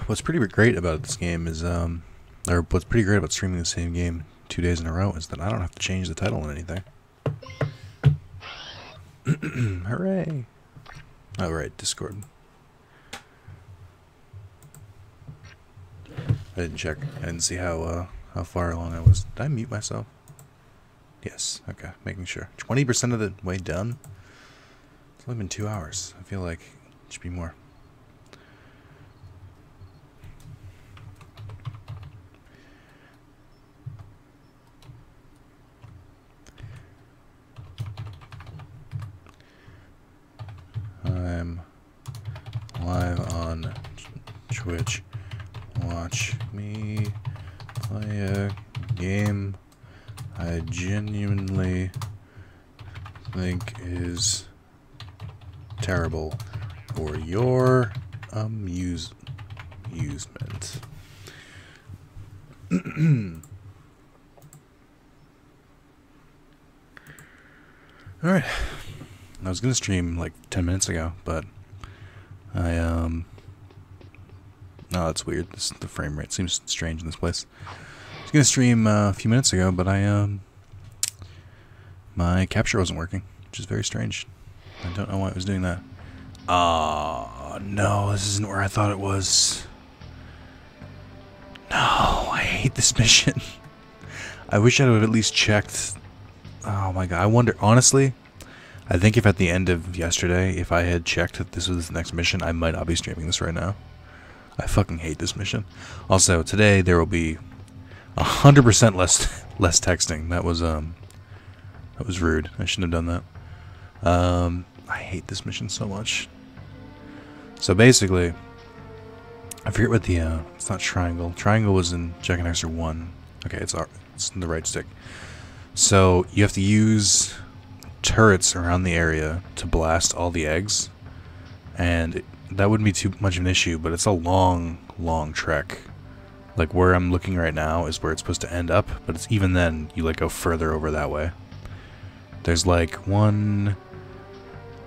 What's pretty great about this game is, or what's pretty great about streaming the same game 2 days in a row is that I don't have to change the title or anything. Hooray! Oh, right, Discord. I didn't check. I didn't see how far along I was. Did I mute myself? Yes. Okay, making sure. 20% of the way done? It's only been 2 hours. I feel like it should be more. I'm live on Twitch. Watch me play a game I genuinely think is terrible for your amusement. Alright. I was gonna stream like 10 minutes ago, but I no, that's weird. The frame rate seems strange in this place. I was gonna stream a few minutes ago, but my capture wasn't working, which is very strange. I don't know why it was doing that. Oh no, this isn't where I thought it was. No, I hate this mission. I wish I would have at least checked. Oh my god, I wonder, honestly, I think if at the end of yesterday, if I had checked that this was the next mission, I might not be streaming this right now. I fucking hate this mission. Also, today there will be 100% less texting. That was rude. I shouldn't have done that. I hate this mission so much. So basically, I forget what the it's not triangle. Triangle was in Jak II 1. Okay, it's in the right stick. So you have to use turrets around the area to blast all the eggs, and that wouldn't be too much of an issue, but it's a long trek. Like where I'm looking right now is where it's supposed to end up, but it's even then you like go further over that way. There's like 1,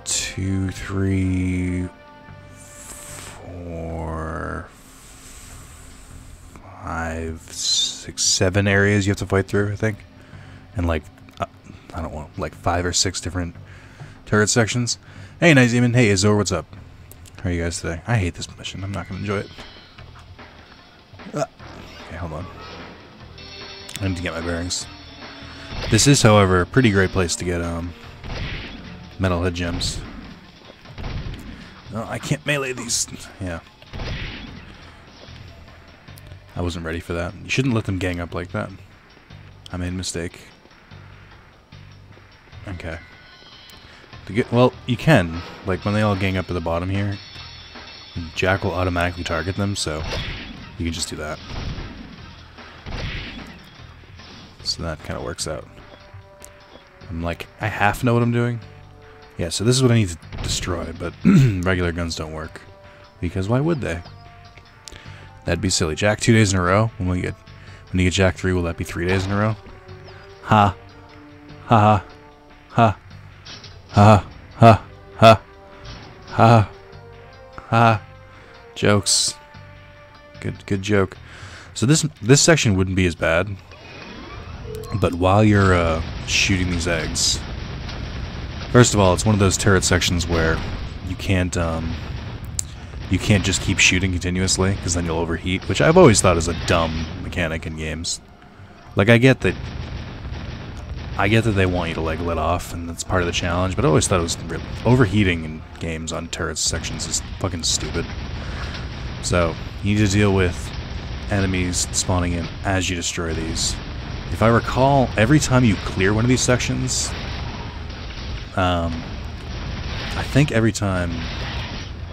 2, 3, 4, 5, 6, 7 areas you have to fight through, I think, and like I don't know, like 5 or 6 different turret sections. Hey, Night Demon. Hey, Azor, what's up? How are you guys today? I hate this mission. I'm not going to enjoy it. Okay, hold on. I need to get my bearings. This is, however, a pretty great place to get metalhead gems. Oh, I can't melee these. Yeah. I wasn't ready for that. You shouldn't let them gang up like that. I made a mistake. Okay. Well, you can. Like, when they all gang up at the bottom here, Jak will automatically target them, so you can just do that. So that kind of works out. I'm like, I half know what I'm doing. Yeah, so this is what I need to destroy, but regular guns don't work. Because why would they? That'd be silly. Jak 2 days in a row? When you get Jak 3, will that be 3 days in a row? Ha. Ha ha. Ha. Ha. Ha. Ha. Ha. Ha. Jokes. Good joke. So this section wouldn't be as bad, but while you're shooting these eggs, first of all, it's one of those turret sections where you can't just keep shooting continuously, because then you'll overheat, which I've always thought is a dumb mechanic in games. Like, I get that they want you to like let off, and that's part of the challenge, but I always thought it was really overheating in games on turret sections is fucking stupid. So you need to deal with enemies spawning in as you destroy these. If I recall, every time you clear one of these sections, I think every time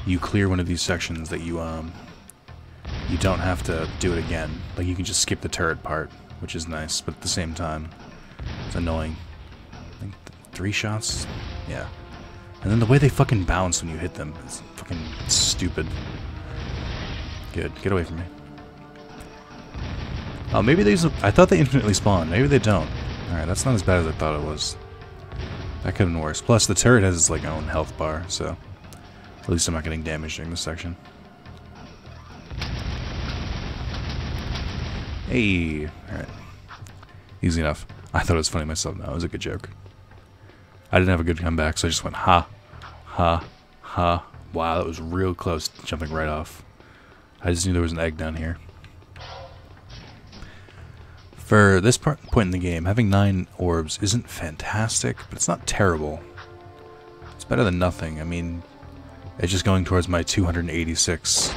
you clear one of these sections that you don't have to do it again. Like, you can just skip the turret part, which is nice, but at the same time, it's annoying. I think 3 shots? Yeah. And then the way they fucking bounce when you hit them is fucking stupid. Good. Get away from me. Oh, maybe these... I thought they infinitely spawn. Maybe they don't. Alright, that's not as bad as I thought it was. That could have been worse. Plus, the turret has its like own health bar, so... At least I'm not getting damaged during this section. Hey, alright. Easy enough. I thought it was funny myself. No, it was a good joke. I didn't have a good comeback, so I just went ha, ha, ha. Wow, that was real close to jumping right off. I just knew there was an egg down here. For this point in the game, having 9 orbs isn't fantastic, but it's not terrible. It's better than nothing. I mean, it's just going towards my 286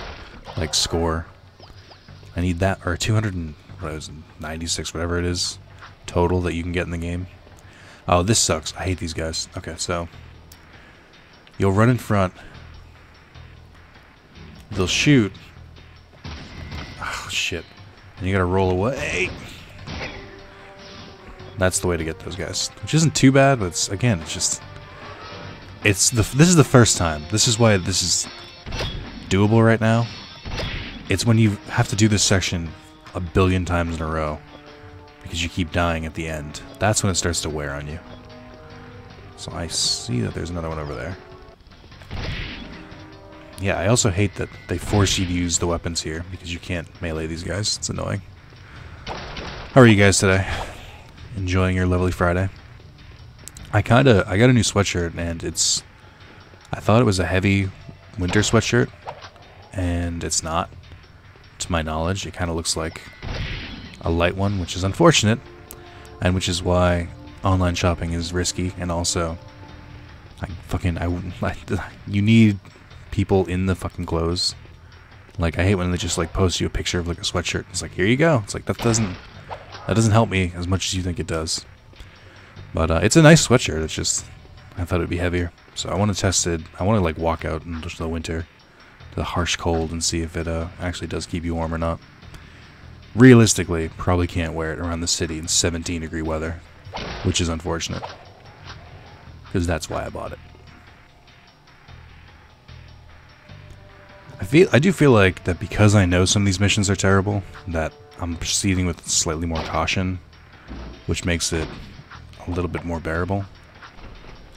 like score. I need that, or 296, whatever it is, total that you can get in the game. Oh, this sucks. I hate these guys. Okay, so you'll run in front. They'll shoot. Oh, shit. And you gotta roll away. That's the way to get those guys. Which isn't too bad, but it's, again, it's just... this is the first time. This is why this is doable right now. It's when you have to do this section a billion times in a row because you keep dying at the end. That's when it starts to wear on you. So I see that there's another one over there. Yeah, I also hate that they force you to use the weapons here because you can't melee these guys. It's annoying. How are you guys today? Enjoying your lovely Friday? I got a new sweatshirt, and I thought it was a heavy winter sweatshirt, and it's not. To my knowledge, it kind of looks like a light one, which is unfortunate, and which is why online shopping is risky. And also, you need people in the fucking clothes. Like, I hate when they just like post you a picture of like a sweatshirt. It's like, here you go. It's like that doesn't help me as much as you think it does. But it's a nice sweatshirt. It's just I thought it'd be heavier, so I want to test it. I want to like walk out in the winter, the harsh cold, and see if it actually does keep you warm or not. Realistically, probably can't wear it around the city in 17-degree weather, which is unfortunate, because that's why I bought it. I do feel like that because I know some of these missions are terrible, that I'm proceeding with slightly more caution, which makes it a little bit more bearable.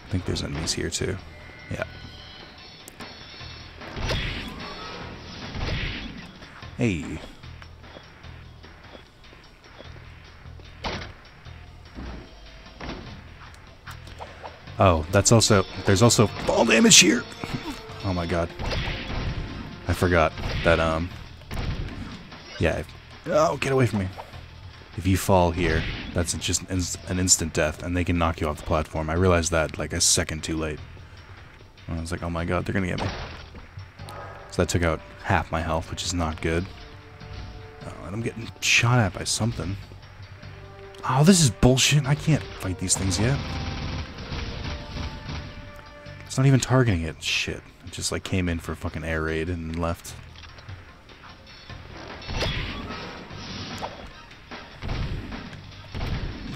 I think there's enemies here too. Yeah. Hey. Oh, there's also fall damage here. Oh my god. I forgot that, yeah. Oh, get away from me. If you fall here, that's just an instant death, and they can knock you off the platform. I realized that like a second too late. I was like, oh my god, they're gonna get me. So that took out half my health, which is not good. Oh, and I'm getting shot at by something. Oh, this is bullshit. I can't fight these things yet. It's not even targeting it. Shit. It just like came in for a fucking air raid and left.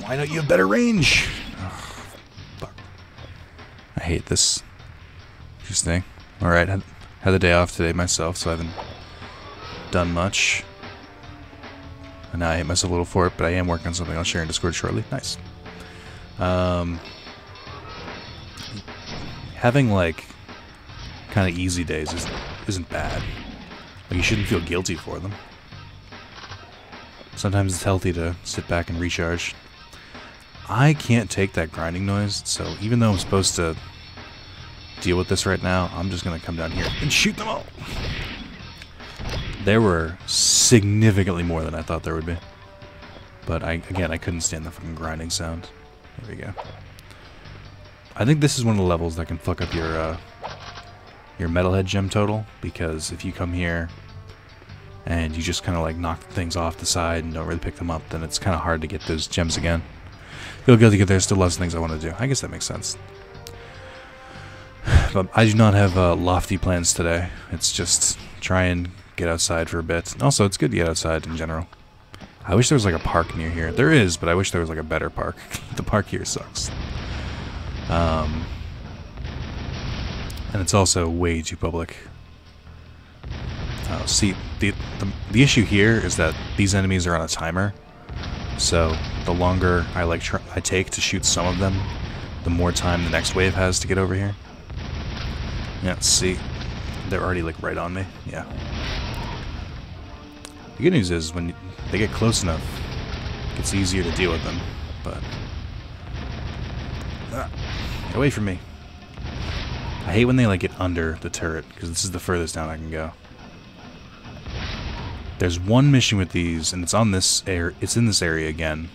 Why don't you have better range? Oh, fuck. I hate this. Interesting. Alright, had the day off today myself, so I haven't done much. And now I hate myself a little for it, but I am working on something I'll share in Discord shortly. Nice. Having like kind of easy days isn't bad. Like, you shouldn't feel guilty for them. Sometimes it's healthy to sit back and recharge. I can't take that grinding noise, so even though I'm supposed to deal with this right now, I'm just going to come down here and shoot them all. There were significantly more than I thought there would be. But again, I couldn't stand the fucking grinding sound. There we go. I think this is one of the levels that can fuck up your metalhead gem total, because if you come here and you just kind of like knock things off the side and don't really pick them up, then it's kind of hard to get those gems again. Feel good to get there. Still lots of things I want to do. I guess that makes sense. But I do not have lofty plans today. It's just try and get outside for a bit. Also, it's good to get outside in general. I wish there was like a park near here. There is, but I wish there was like a better park. The park here sucks. And it's also way too public. See, the issue here is that these enemies are on a timer. So the longer I take to shoot some of them, the more time the next wave has to get over here. Yeah, see, they're already like right on me. Yeah. The good news is when they get close enough, it's easier to deal with them. But get away from me. I hate when they like get under the turret, because this is the furthest down I can go. There's one mission with these, and it's on this it's in this area again.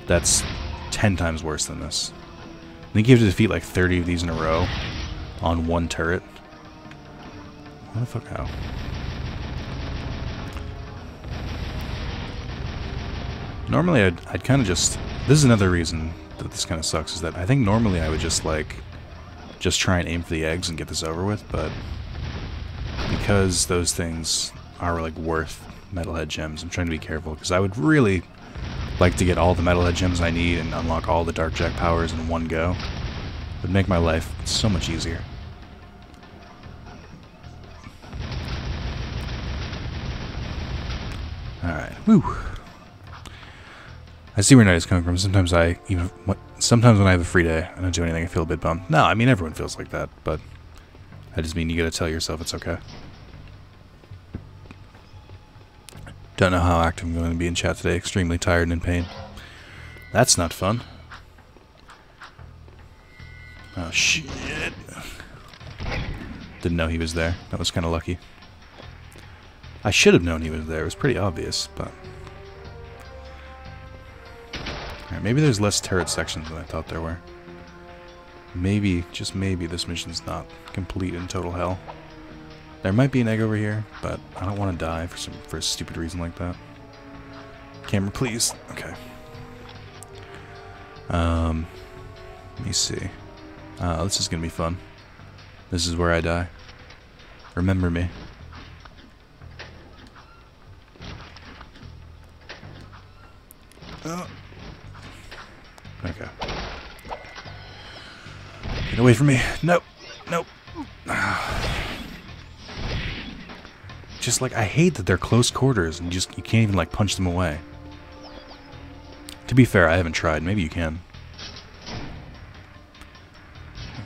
That's 10 times worse than this. I think you have to defeat like 30 of these in a row on one turret. What the fuck? How? Normally, I'd kind of just. This is another reason that this kind of sucks, is that I think normally I would just try and aim for the eggs and get this over with, but because those things are like worth metalhead gems, I'm trying to be careful, because I would really like to get all the metalhead gems I need and unlock all the Dark Jak powers in one go. It would make my life so much easier. Alright, woo! I see where Night is coming from. Sometimes when I have a free day, I don't do anything, I feel a bit bummed. No, I mean, everyone feels like that, but I just mean you gotta tell yourself it's okay. Don't know how active I'm going to be in chat today. Extremely tired and in pain. That's not fun. Oh, shit. Didn't know he was there. That was kind of lucky. I should have known he was there. It was pretty obvious, but... Alright, maybe there's less turret sections than I thought there were. Maybe, just maybe, this mission's not complete in total hell. There might be an egg over here, but I don't want to die for a stupid reason like that. Camera, please. Okay. Let me see. This is gonna be fun. This is where I die. Remember me. Okay. Get away from me. Nope. Nope. Just like, I hate that they're close quarters and you can't even like punch them away. To be fair, I haven't tried. Maybe you can.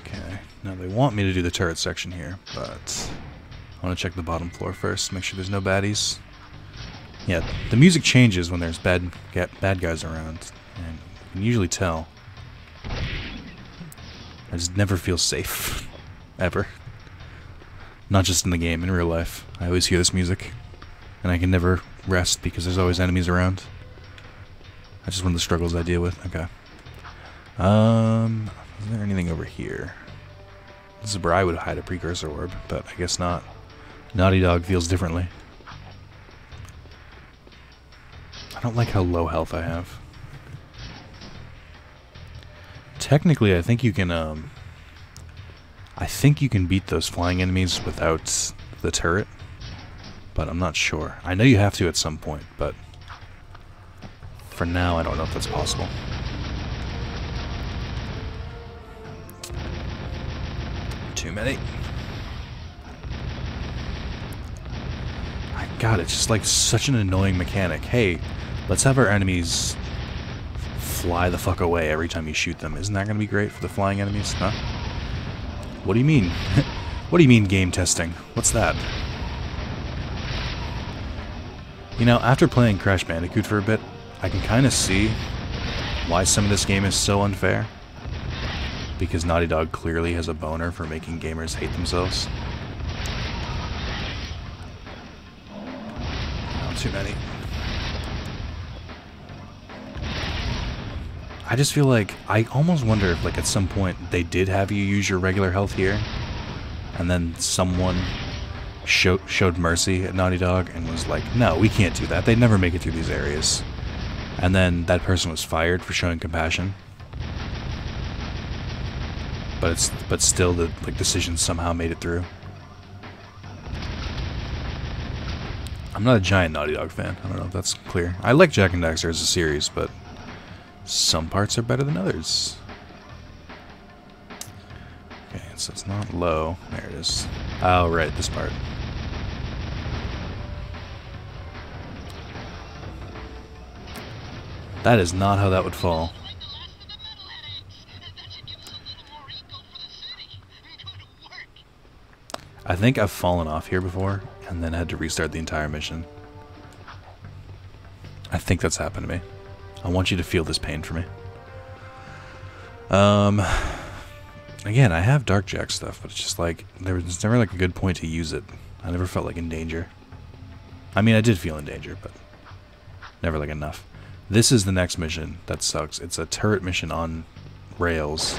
Okay. Now they want me to do the turret section here, but I want to check the bottom floor first, make sure there's no baddies. Yeah, the music changes when there's bad guys around, and you can usually tell. I just never feel safe. Ever. Not just in the game, in real life. I always hear this music, and I can never rest because there's always enemies around. That's just one of the struggles I deal with. Okay. Is there anything over here? This is where I would hide a precursor orb, but I guess not. Naughty Dog feels differently. I don't like how low health I have. Technically, I think you can, beat those flying enemies without the turret, but I'm not sure. I know you have to at some point, but for now, I don't know if that's possible. Too many. God, it's just like such an annoying mechanic. Hey, let's have our enemies fly the fuck away every time you shoot them. Isn't that going to be great for the flying enemies? Huh? What do you mean? What do you mean game testing? What's that? You know, after playing Crash Bandicoot for a bit, I can kind of see why some of this game is so unfair. Because Naughty Dog clearly has a boner for making gamers hate themselves. Not too many. I just feel like, I almost wonder if like at some point they did have you use your regular health here, and then someone showed mercy at Naughty Dog and was like, no, we can't do that. They'd never make it through these areas. And then that person was fired for showing compassion. But still the decision somehow made it through. I'm not a giant Naughty Dog fan. I don't know if that's clear. I like Jak and Daxter as a series, but some parts are better than others. Okay, so it's not low. There it is. Oh, right, this part. That is not how that would fall. I think I've fallen off here before, and then had to restart the entire mission. I think that's happened to me. I want you to feel this pain for me. Again, I have Dark Jak stuff, but it's just like, there was never like a good point to use it. I never felt like in danger. I mean, I did feel in danger, but never like enough. This is the next mission that sucks. It's a turret mission on rails,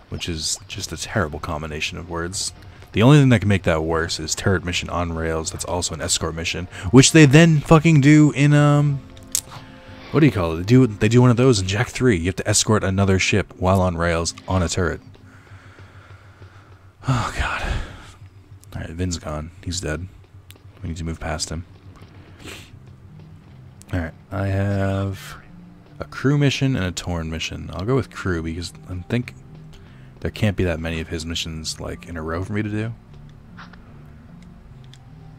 which is just a terrible combination of words. The only thing that can make that worse is turret mission on rails that's also an escort mission, which they then fucking do in, what do you call it? They do one of those in Jak III. You have to escort another ship while on rails on a turret. Oh, God. Alright, Vin's gone. He's dead. We need to move past him. Alright, I have a crew mission and a Torn mission. I'll go with crew because I think there can't be that many of his missions like in a row for me to do.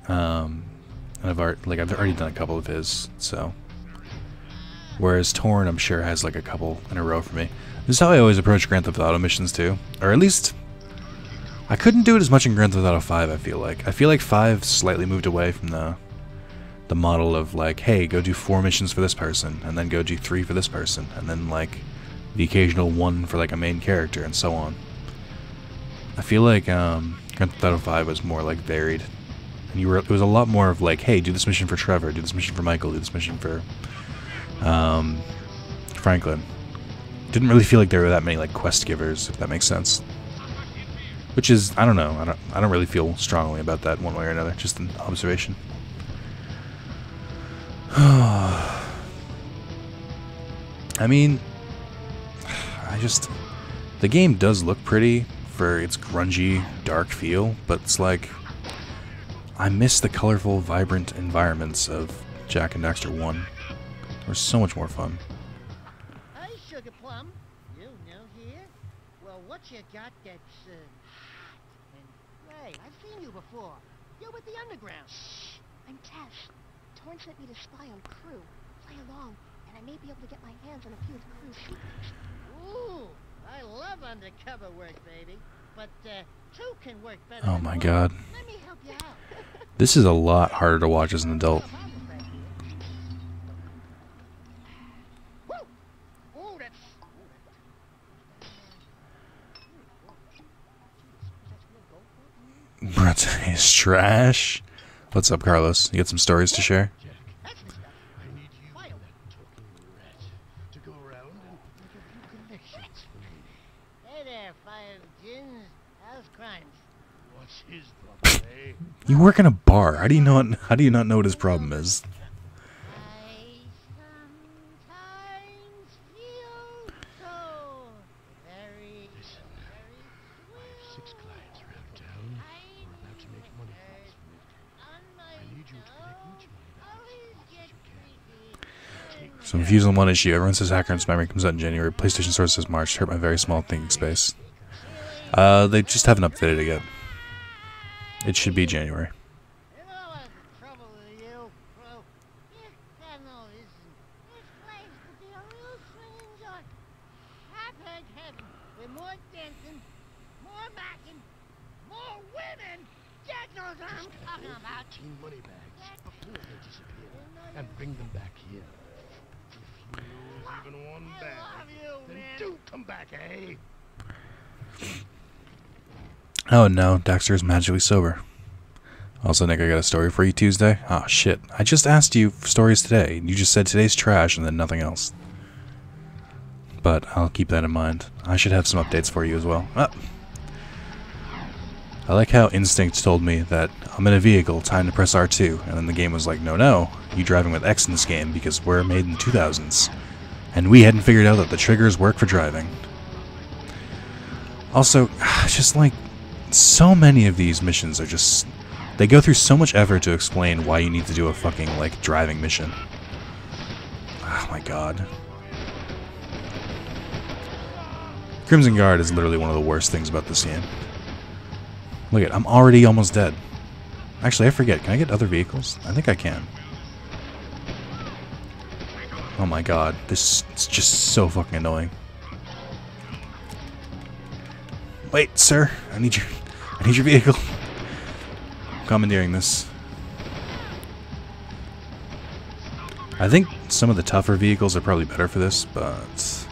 And I've already done a couple of his, so. Whereas Torn, I'm sure, has like a couple in a row for me. This is how I always approach Grand Theft Auto missions too, or at least I couldn't do it as much in Grand Theft Auto 5. I feel like 5 slightly moved away from the model of like, hey, go do 4 missions for this person, and then go do 3 for this person, and then like the occasional 1 for like a main character, and so on. I feel like Grand Theft Auto 5 was more like varied, and it was a lot more of like, hey, do this mission for Trevor, do this mission for Michael, do this mission for Franklin. Didn't really feel like there were that many like quest givers, if that makes sense. Which is, I don't know, I don't really feel strongly about that one way or another, just an observation. I mean, the game does look pretty for its grungy, dark feel, but it's like, I miss the colorful, vibrant environments of Jak and Daxter 1. They're so much more fun. Hey, Sugar Plum. You new here? Well, what you got that's, and, hey, I've seen you before. You're with the Underground. Shh! I'm Tess. Torn sent me to spy on crew. Play along, and I may be able to get my hands on a few of the crew's secrets. Ooh, I love undercover work, baby. But, 2 can work better Oh than my 1. God. Let me help you out. This is a lot harder to watch as an adult. Ooh, that's... Brett is trash. What's up, Carlos? You got some stories to share? Hey there, Five Gins. How's crimes? What's his problem, eh? You work in a bar. How do you not know what his problem is? I sometimes feel so very, Listen, very I have 6 clients around town who are about to make money from this movie. on my I need you to collect much money back always as get you can. creepy. So I'm confused on one issue. Everyone says Hacker and Memory comes out in January. PlayStation Store says March. Hurt my very small thinking space. They just haven't updated it yet. It should be January. You know what's the trouble with you, bro? You got no reason. This place could be a real swinging joint. Hot-head heaven with more dancing, more backing, more women. Jack knows what I'm talking about. 18 money bags before they disappear, and bring them back here. If you lose even one I bag, love you, then man. do come back, eh? Oh no, Daxter is magically sober. Also, Nick, I got a story for you Tuesday. Oh shit, I just asked you for stories today. You just said today's trash and then nothing else. But I'll keep that in mind. I should have some updates for you as well. I like how Instinct told me that I'm in a vehicle, time to press R2, and then the game was like, no, you driving with X in this game because we're made in the 2000s. And we hadn't figured out that the triggers work for driving. Also, just like, so many of these missions are just... They go through so much effort to explain why you need to do a fucking, like, driving mission. Oh my god. Crimson Guard is literally one of the worst things about this game. Look at, I'm already almost dead. Actually, I forget. Can I get other vehicles? I think I can. Oh my god, this is just so fucking annoying. Wait, sir, I need your vehicle. I'm commandeering this. I think some of the tougher vehicles are probably better for this, but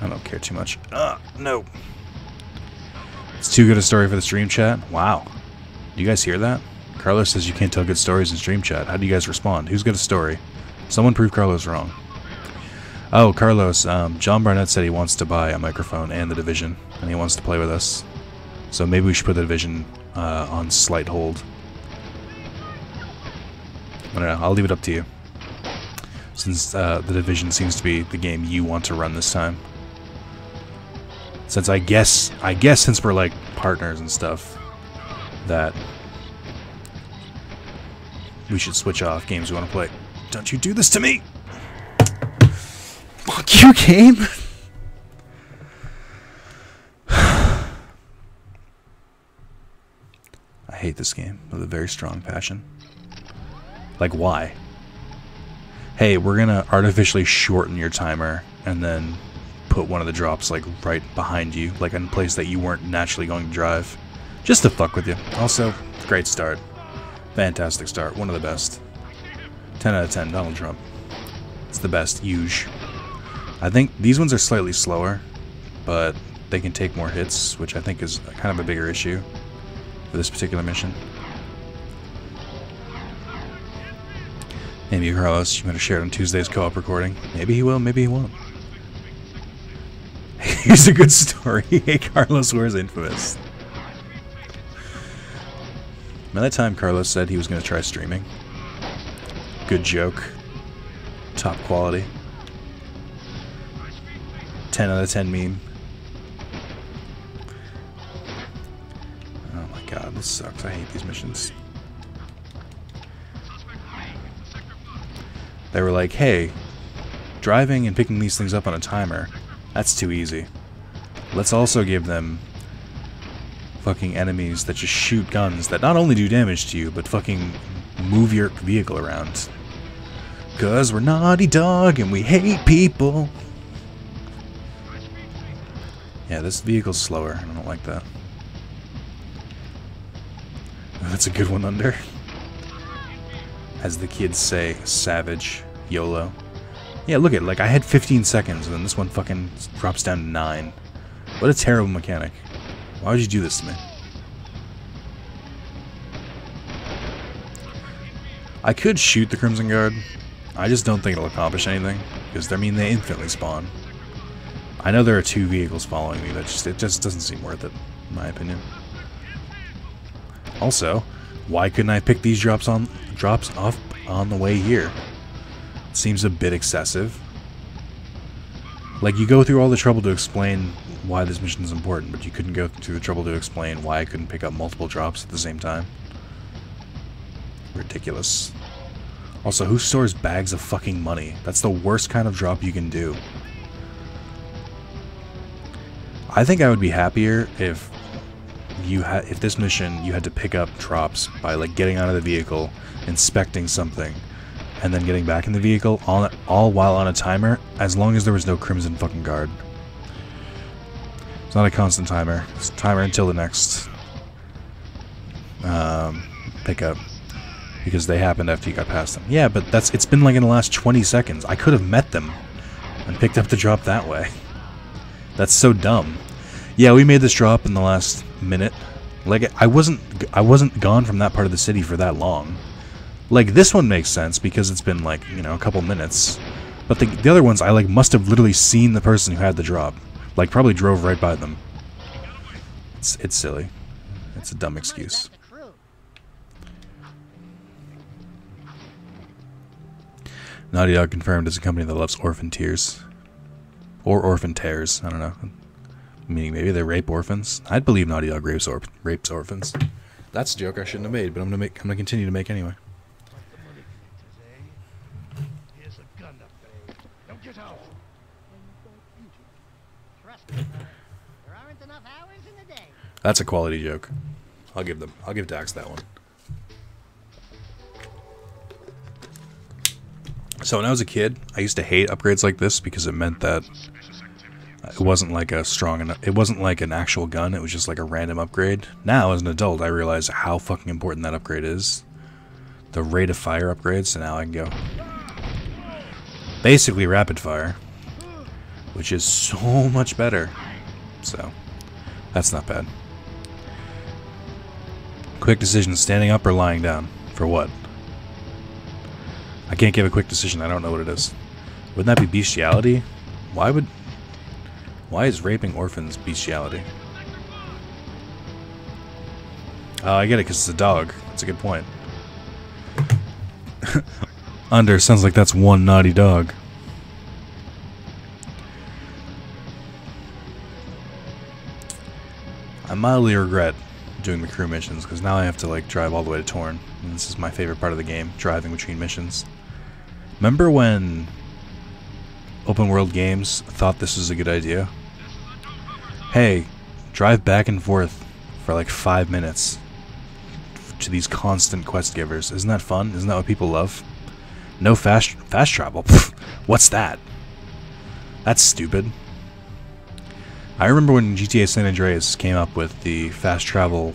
I don't care too much. No. It's too good a story for the stream chat. Wow. Do you guys hear that? Carlos says you can't tell good stories in stream chat. How do you guys respond? Who's got a story? Someone prove Carlos wrong. Oh, Carlos, John Barnett said he wants to buy a microphone and the Division, and he wants to play with us. So maybe we should put the Division on slight hold. I don't know, I'll leave it up to you. Since the Division seems to be the game you want to run this time. Since I guess since we're like partners and stuff, that we should switch off games we want to play. Don't you do this to me! Fuck you, game! I hate this game with a very strong passion. Like, why? Hey, we're gonna artificially shorten your timer and then put one of the drops like right behind you, like in a place that you weren't naturally going to drive. Just to fuck with you. Also, great start. Fantastic start. One of the best. 10 out of 10, Donald Trump. It's the best, huge. I think these ones are slightly slower, but they can take more hits, which I think is kind of a bigger issue for this particular mission. Maybe Carlos, you better share it on Tuesday's co-op recording. Maybe he will, maybe he won't. Here's a good story. Hey, Carlos, where's Infamous? Remember that time Carlos said he was going to try streaming? Good joke. Top quality. 10 out of 10 meme. Oh my god, this sucks. I hate these missions. They were like, hey, driving and picking these things up on a timer, that's too easy. Let's also give them fucking enemies that just shoot guns that not only do damage to you, but fucking move your vehicle around. 'Cause we're Naughty Dog and we hate people. Yeah, this vehicle's slower. I don't like that. That's a good one under. As the kids say, savage. YOLO. Yeah, look at it. Like, I had 15 seconds, and then this one fucking drops down to 9. What a terrible mechanic. Why would you do this to me? I could shoot the Crimson Guard. I just don't think it'll accomplish anything. Because, I mean, they infinitely spawn. I know there are 2 vehicles following me, but it just doesn't seem worth it, in my opinion. Also, why couldn't I pick these drops off on the way here? It seems a bit excessive. Like, you go through all the trouble to explain why this mission is important, but you couldn't go through the trouble to explain why I couldn't pick up multiple drops at the same time. Ridiculous. Also, who stores bags of fucking money? That's the worst kind of drop you can do. I think I would be happier if this mission you had to pick up drops by like getting out of the vehicle, inspecting something, and then getting back in the vehicle all while on a timer, as long as there was no Crimson fucking Guard. It's not a constant timer. It's a timer until the next pickup, because they happened after you got past them. Yeah, but it's been like in the last 20 seconds. I could have met them and picked up the drop that way. That's so dumb. Yeah, we made this drop in the last minute. Like, I wasn't gone from that part of the city for that long. Like, this one makes sense because it's been like, you know, a couple minutes. But the other ones, I like must have literally seen the person who had the drop. Like, probably drove right by them. It's silly. It's a dumb excuse. Naughty Dog confirmed is a company that loves orphan tears. Or orphan tears, I don't know. Meaning maybe they rape orphans. I'd believe Naughty Dog rapes orphans. That's a joke I shouldn't have made, but I'm gonna continue to make anyway. Here's a gun up there. Don't get out. Trust me, there aren't enough hours in the day. That's a quality joke. I'll give Dax that one. So when I was a kid, I used to hate upgrades like this because it meant that it wasn't like a strong enough, it wasn't like an actual gun, it was just like a random upgrade. Now, as an adult, I realize how fucking important that upgrade is. The rate of fire upgrades, so now I can go basically rapid fire, which is so much better. So, that's not bad. Quick decision, standing up or lying down? For what? I can't give a quick decision, I don't know what it is. Wouldn't that be bestiality? Why is raping orphans bestiality? Oh, I get it, because it's a dog. That's a good point. Under, sounds like that's one naughty dog. I mildly regret doing the crew missions, because now I have to like drive all the way to Torn. And this is my favorite part of the game, driving between missions. Remember when open world games thought this was a good idea? Hey, drive back and forth for like 5 minutes to these constant quest givers. Isn't that fun? Isn't that what people love? No fast travel. What's that? That's stupid. I remember when GTA San Andreas came up with the fast travel.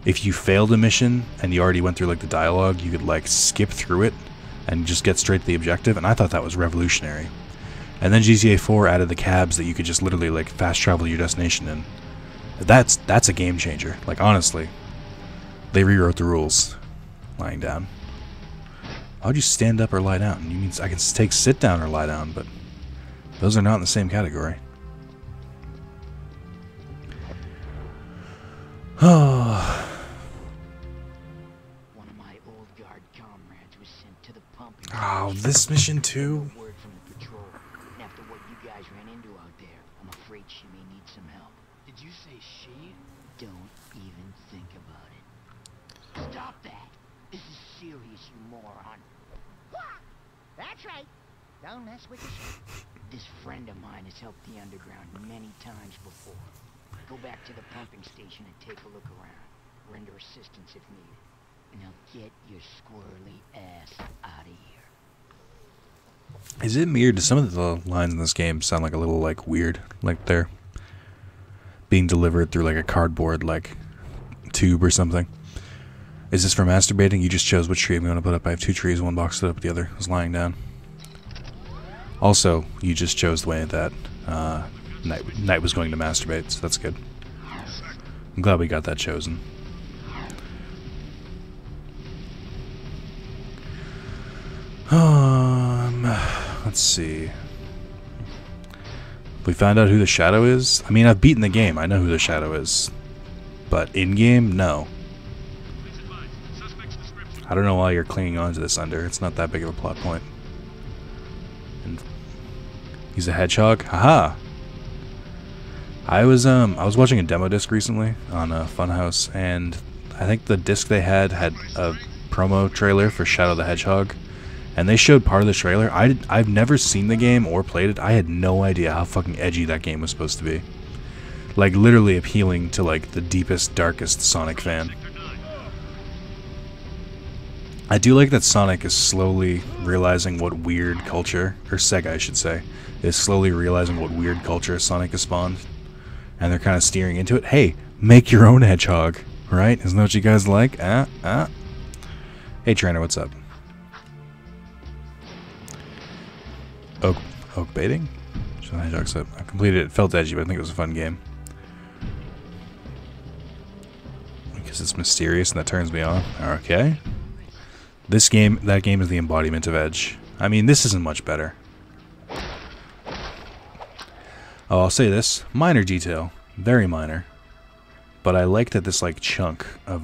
If you failed a mission and you already went through like the dialogue, you could like skip through it and just get straight to the objective, and I thought that was revolutionary. And then GTA 4 added the cabs that you could just literally like fast travel your destination in. That's a game changer. Like honestly, they rewrote the rules. Lying down. Why would you stand up or lie down? You mean I can take sit down or lie down, but those are not in the same category. Oh. One of my old guard comrades was sent to the pumping Oh, station. this mission too? Word from the patrol. And after what you guys ran into out there, I'm afraid she may need some help. Did you say she? Don't even think about it. Stop that! This is serious, you moron. That's right. Don't mess with the shit. This friend of mine has helped the underground many times before. Go back to the pumping station and take a look around. Render assistance if needed. And now get your squirrely ass out of here. Is it weird? Do some of the lines in this game sound like a little like weird? Like they're being delivered through like a cardboard like tube or something? Is this for masturbating? You just chose which tree I'm going to put up. I have 2 trees, one boxed up, the other was lying down. Also, you just chose the way that Knight was going to masturbate, so that's good. I'm glad we got that chosen. Let's see. We found out who the Shadow is? I mean, I've beaten the game. I know who the Shadow is. But in-game, no. I don't know why you're clinging on to this Under. It's not that big of a plot point. And he's a hedgehog? Haha! I was watching a demo disc recently on Funhouse, and I think the disc they had a promo trailer for Shadow the Hedgehog, and they showed part of the trailer. I've never seen the game or played it. I had no idea how fucking edgy that game was supposed to be. Like literally appealing to like the deepest, darkest Sonic fan. I do like that Sonic is slowly realizing what weird culture, or Sega I should say, is slowly realizing what weird culture Sonic has spawned. And they're kind of steering into it. Hey, make your own hedgehog, right? Isn't that what you guys like? Hey trainer, what's up? Oak baiting? So hedgehog's up. I completed it. It felt edgy, but I think it was a fun game. Because it's mysterious and that turns me on. Okay. That game is the embodiment of edge. I mean, this isn't much better. Oh, I'll say this. Minor detail. Very minor. But I like that this, like, chunk of,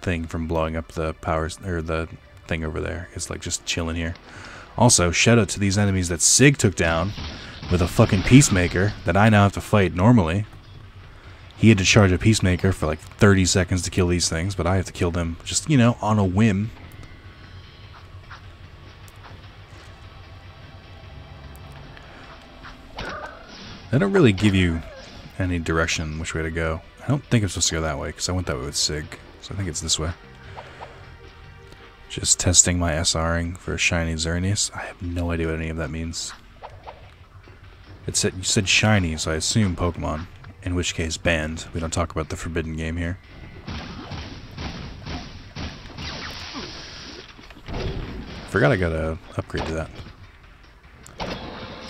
thing from blowing up the powers, or the thing over there is, like, just chilling here. Also, shout out to these enemies that Sig took down with a fucking Peacemaker that I now have to fight normally. He had to charge a Peacemaker for like 30 seconds to kill these things, but I have to kill them just, you know, on a whim. They don't really give you any direction which way to go. I don't think I'm supposed to go that way, because I went that way with Sig, so I think it's this way. Just testing my SRing for a shiny Xerneas. I have no idea what any of that means. It said, you said shiny, so I assume Pokemon. In which case, banned. We don't talk about the forbidden game here. Forgot I got a upgrade to that.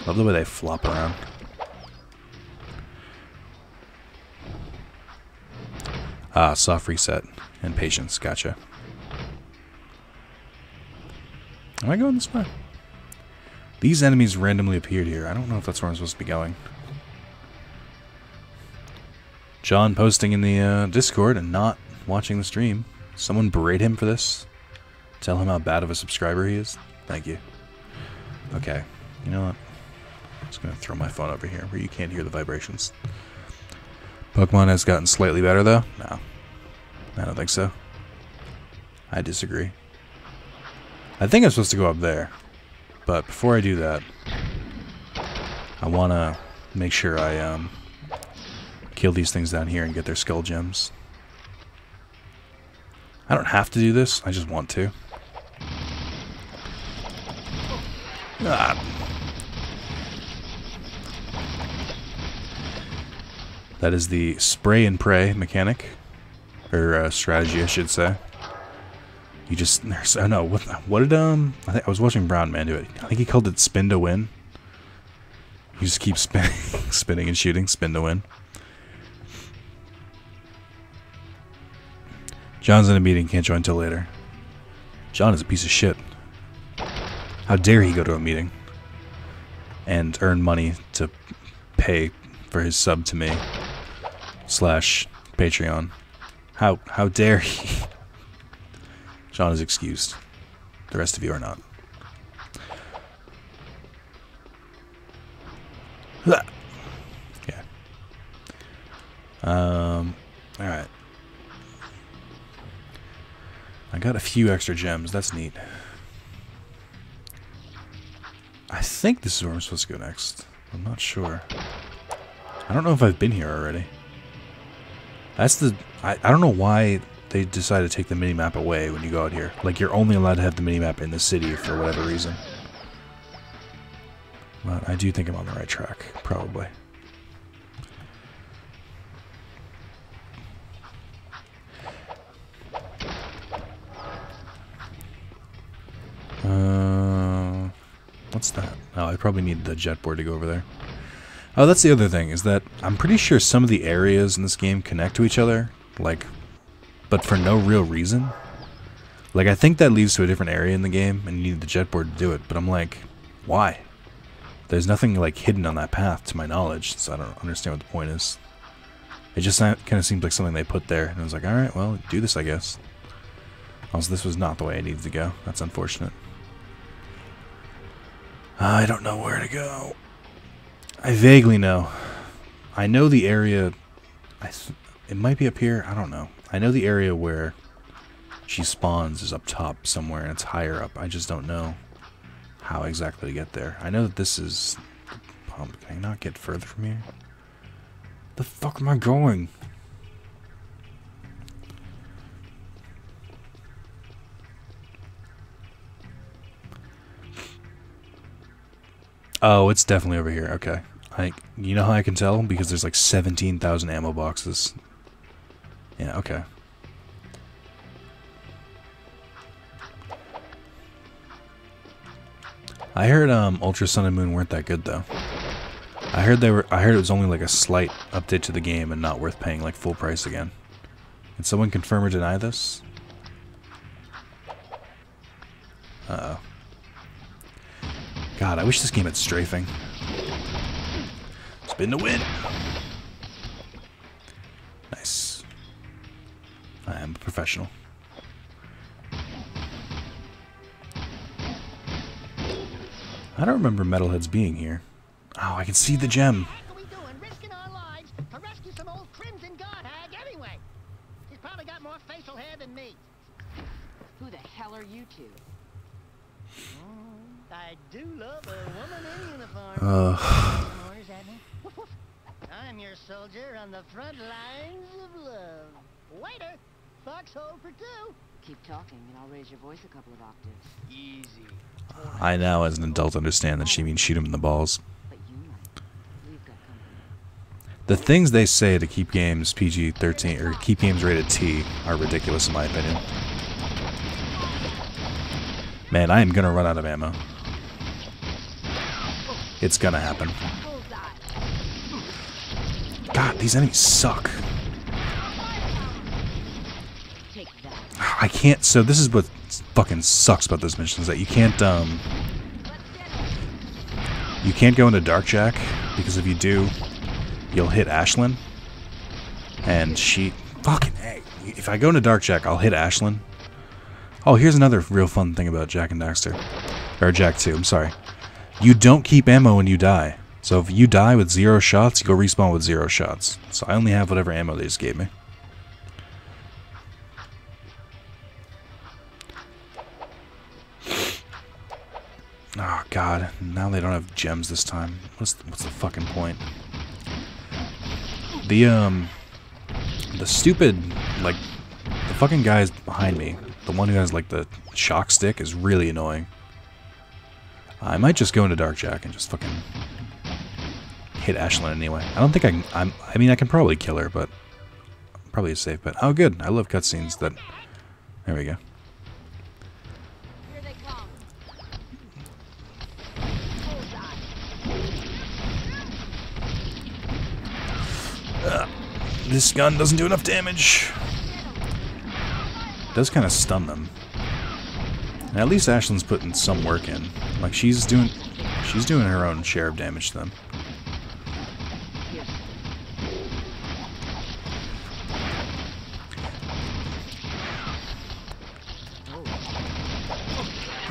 Love the way they flop around. Ah, soft reset and patience. Gotcha. Am I going this way? These enemies randomly appeared here. I don't know if that's where I'm supposed to be going. John posting in the Discord and not watching the stream. Someone berate him for this. Tell him how bad of a subscriber he is. Thank you. Okay. You know what? I'm just going to throw my phone over here where you can't hear the vibrations. Pokemon has gotten slightly better, though? No. I don't think so. I disagree. I think I'm supposed to go up there. But before I do that, I want to make sure I kill these things down here and get their skull gems. I don't have to do this. I just want to. Ah. That is the spray and pray mechanic. Or strategy, I should say. You just... Oh no, what did, I think I was watching Brown Man do it. I think he called it spin to win. You just keep spinning, spinning and shooting, spin to win. John's in a meeting, can't join till later. John is a piece of shit. How dare he go to a meeting and earn money to pay for his sub to me / Patreon. How dare he? John is excused. The rest of you are not. Yeah. Alright. I got a few extra gems. That's neat. I think this is where I'm supposed to go next. I'm not sure. I don't know if I've been here already. That's the... I don't know why they decided to take the minimap away when you go out here. Like, you're only allowed to have the minimap in the city for whatever reason. But I do think I'm on the right track. Probably. What's that? Oh, I probably need the jet board to go over there. Oh, that's the other thing, is that I'm pretty sure some of the areas in this game connect to each other, like, but for no real reason. Like, I think that leads to a different area in the game, and you need the jet board to do it, but I'm like, why? There's nothing, like, hidden on that path, to my knowledge, so I don't understand what the point is. It just kind of seems like something they put there, and I was like, alright, well, do this, I guess. Also, this was not the way I needed to go. That's unfortunate. I don't know where to go. I vaguely know. I know the area... it might be up here. I don't know. I know the area where she spawns is up top somewhere, and it's higher up. I just don't know how exactly to get there. I know that this is... Can I not get further from here? The fuck am I going? Oh, it's definitely over here. Okay. You know how I can tell? Because there's like 17,000 ammo boxes. Yeah, okay. I heard Ultra Sun and Moon weren't that good though. I heard it was only like a slight update to the game and not worth paying like full price again. Can someone confirm or deny this? Uh-oh. God, I wish this game had strafing. Spin to win. Nice. I am a professional. I don't remember metalheads being here. Oh, I can see the gem. What are we doing, risking our lives to rescue some old crimson god hag anyway? She's probably got more facial hair than me. Who the hell are you two? I do love a woman in uniform. Orders at me. I'm your soldier on the front lines of love. Waiter, foxhole for two. Keep talking and I'll raise your voice a couple of octaves. Easy. I now, as an adult, understand that she means shoot him in the balls. But you might. We've got company. The things they say to keep games PG-13 or keep games rated T are ridiculous in my opinion. Man, I am gonna run out of ammo. It's gonna happen. God, these enemies suck. I can't, so this is what fucking sucks about this mission, is that you can't go into Dark Jak, because if you do, you'll hit Ashlyn, and she, fucking hey, if I go into Dark Jak, I'll hit Ashlyn. Oh, here's another real fun thing about Jak and Daxter, or Jak II, I'm sorry. You don't keep ammo when you die. So if you die with 0 shots, you go respawn with 0 shots. So I only have whatever ammo they just gave me. Oh god, now they don't have gems this time. What's the fucking point? The stupid, like, the fucking guys behind me, the one who has like the shock stick, is really annoying. I might just go into Dark Jak and just fucking hit Ashlyn anyway. I don't think I mean, I can probably kill her, but probably a safe bet. Oh good, I love cutscenes that, there we go. This gun doesn't do enough damage. It does kind of stun them. And at least Ashlyn's putting some work in. Like she's doing her own share of damage to them.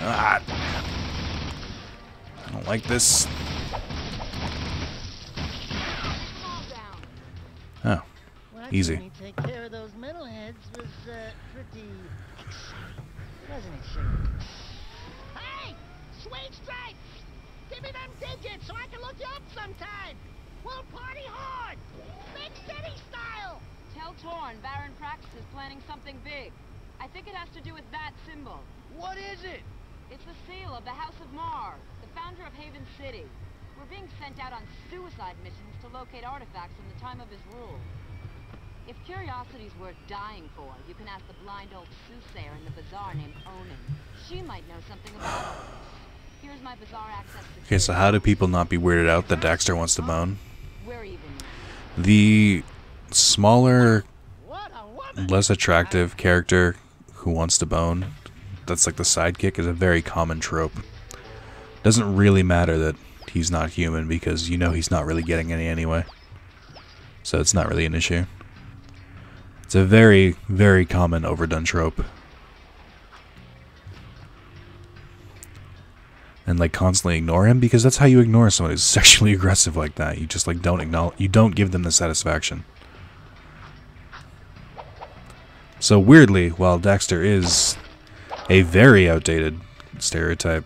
Ah. I don't like this. Oh, easy. Watching me take care of those metalheads was pretty exciting, wasn't it, Shane? Hey! Sweet stripes! Give me them digits so I can look you up sometime! We'll party hard! Big city style! Tell Torn Baron Prax is planning something big. I think it has to do with that symbol. What is it? It's the seal of the House of Mar, the founder of Haven City. We're being sent out on suicide missions to locate artifacts from the time of his rule. If curiosity's worth dying for, you can ask the blind old soothsayer in the bazaar named Onan. She might know something about all this. Here's my bazaar access. Okay, so how do people not be weirded out that Daxter wants to bone? We're even. The smaller, less attractive character who wants to bone, that's like the sidekick, is a very common trope. Doesn't really matter that he's not human, because you know he's not really getting any anyway. So it's not really an issue. It's a very, very common overdone trope. And like constantly ignore him, because that's how you ignore someone who's sexually aggressive like that. You just like don't acknowledge, you don't give them the satisfaction. So weirdly, while Daxter is a very outdated stereotype,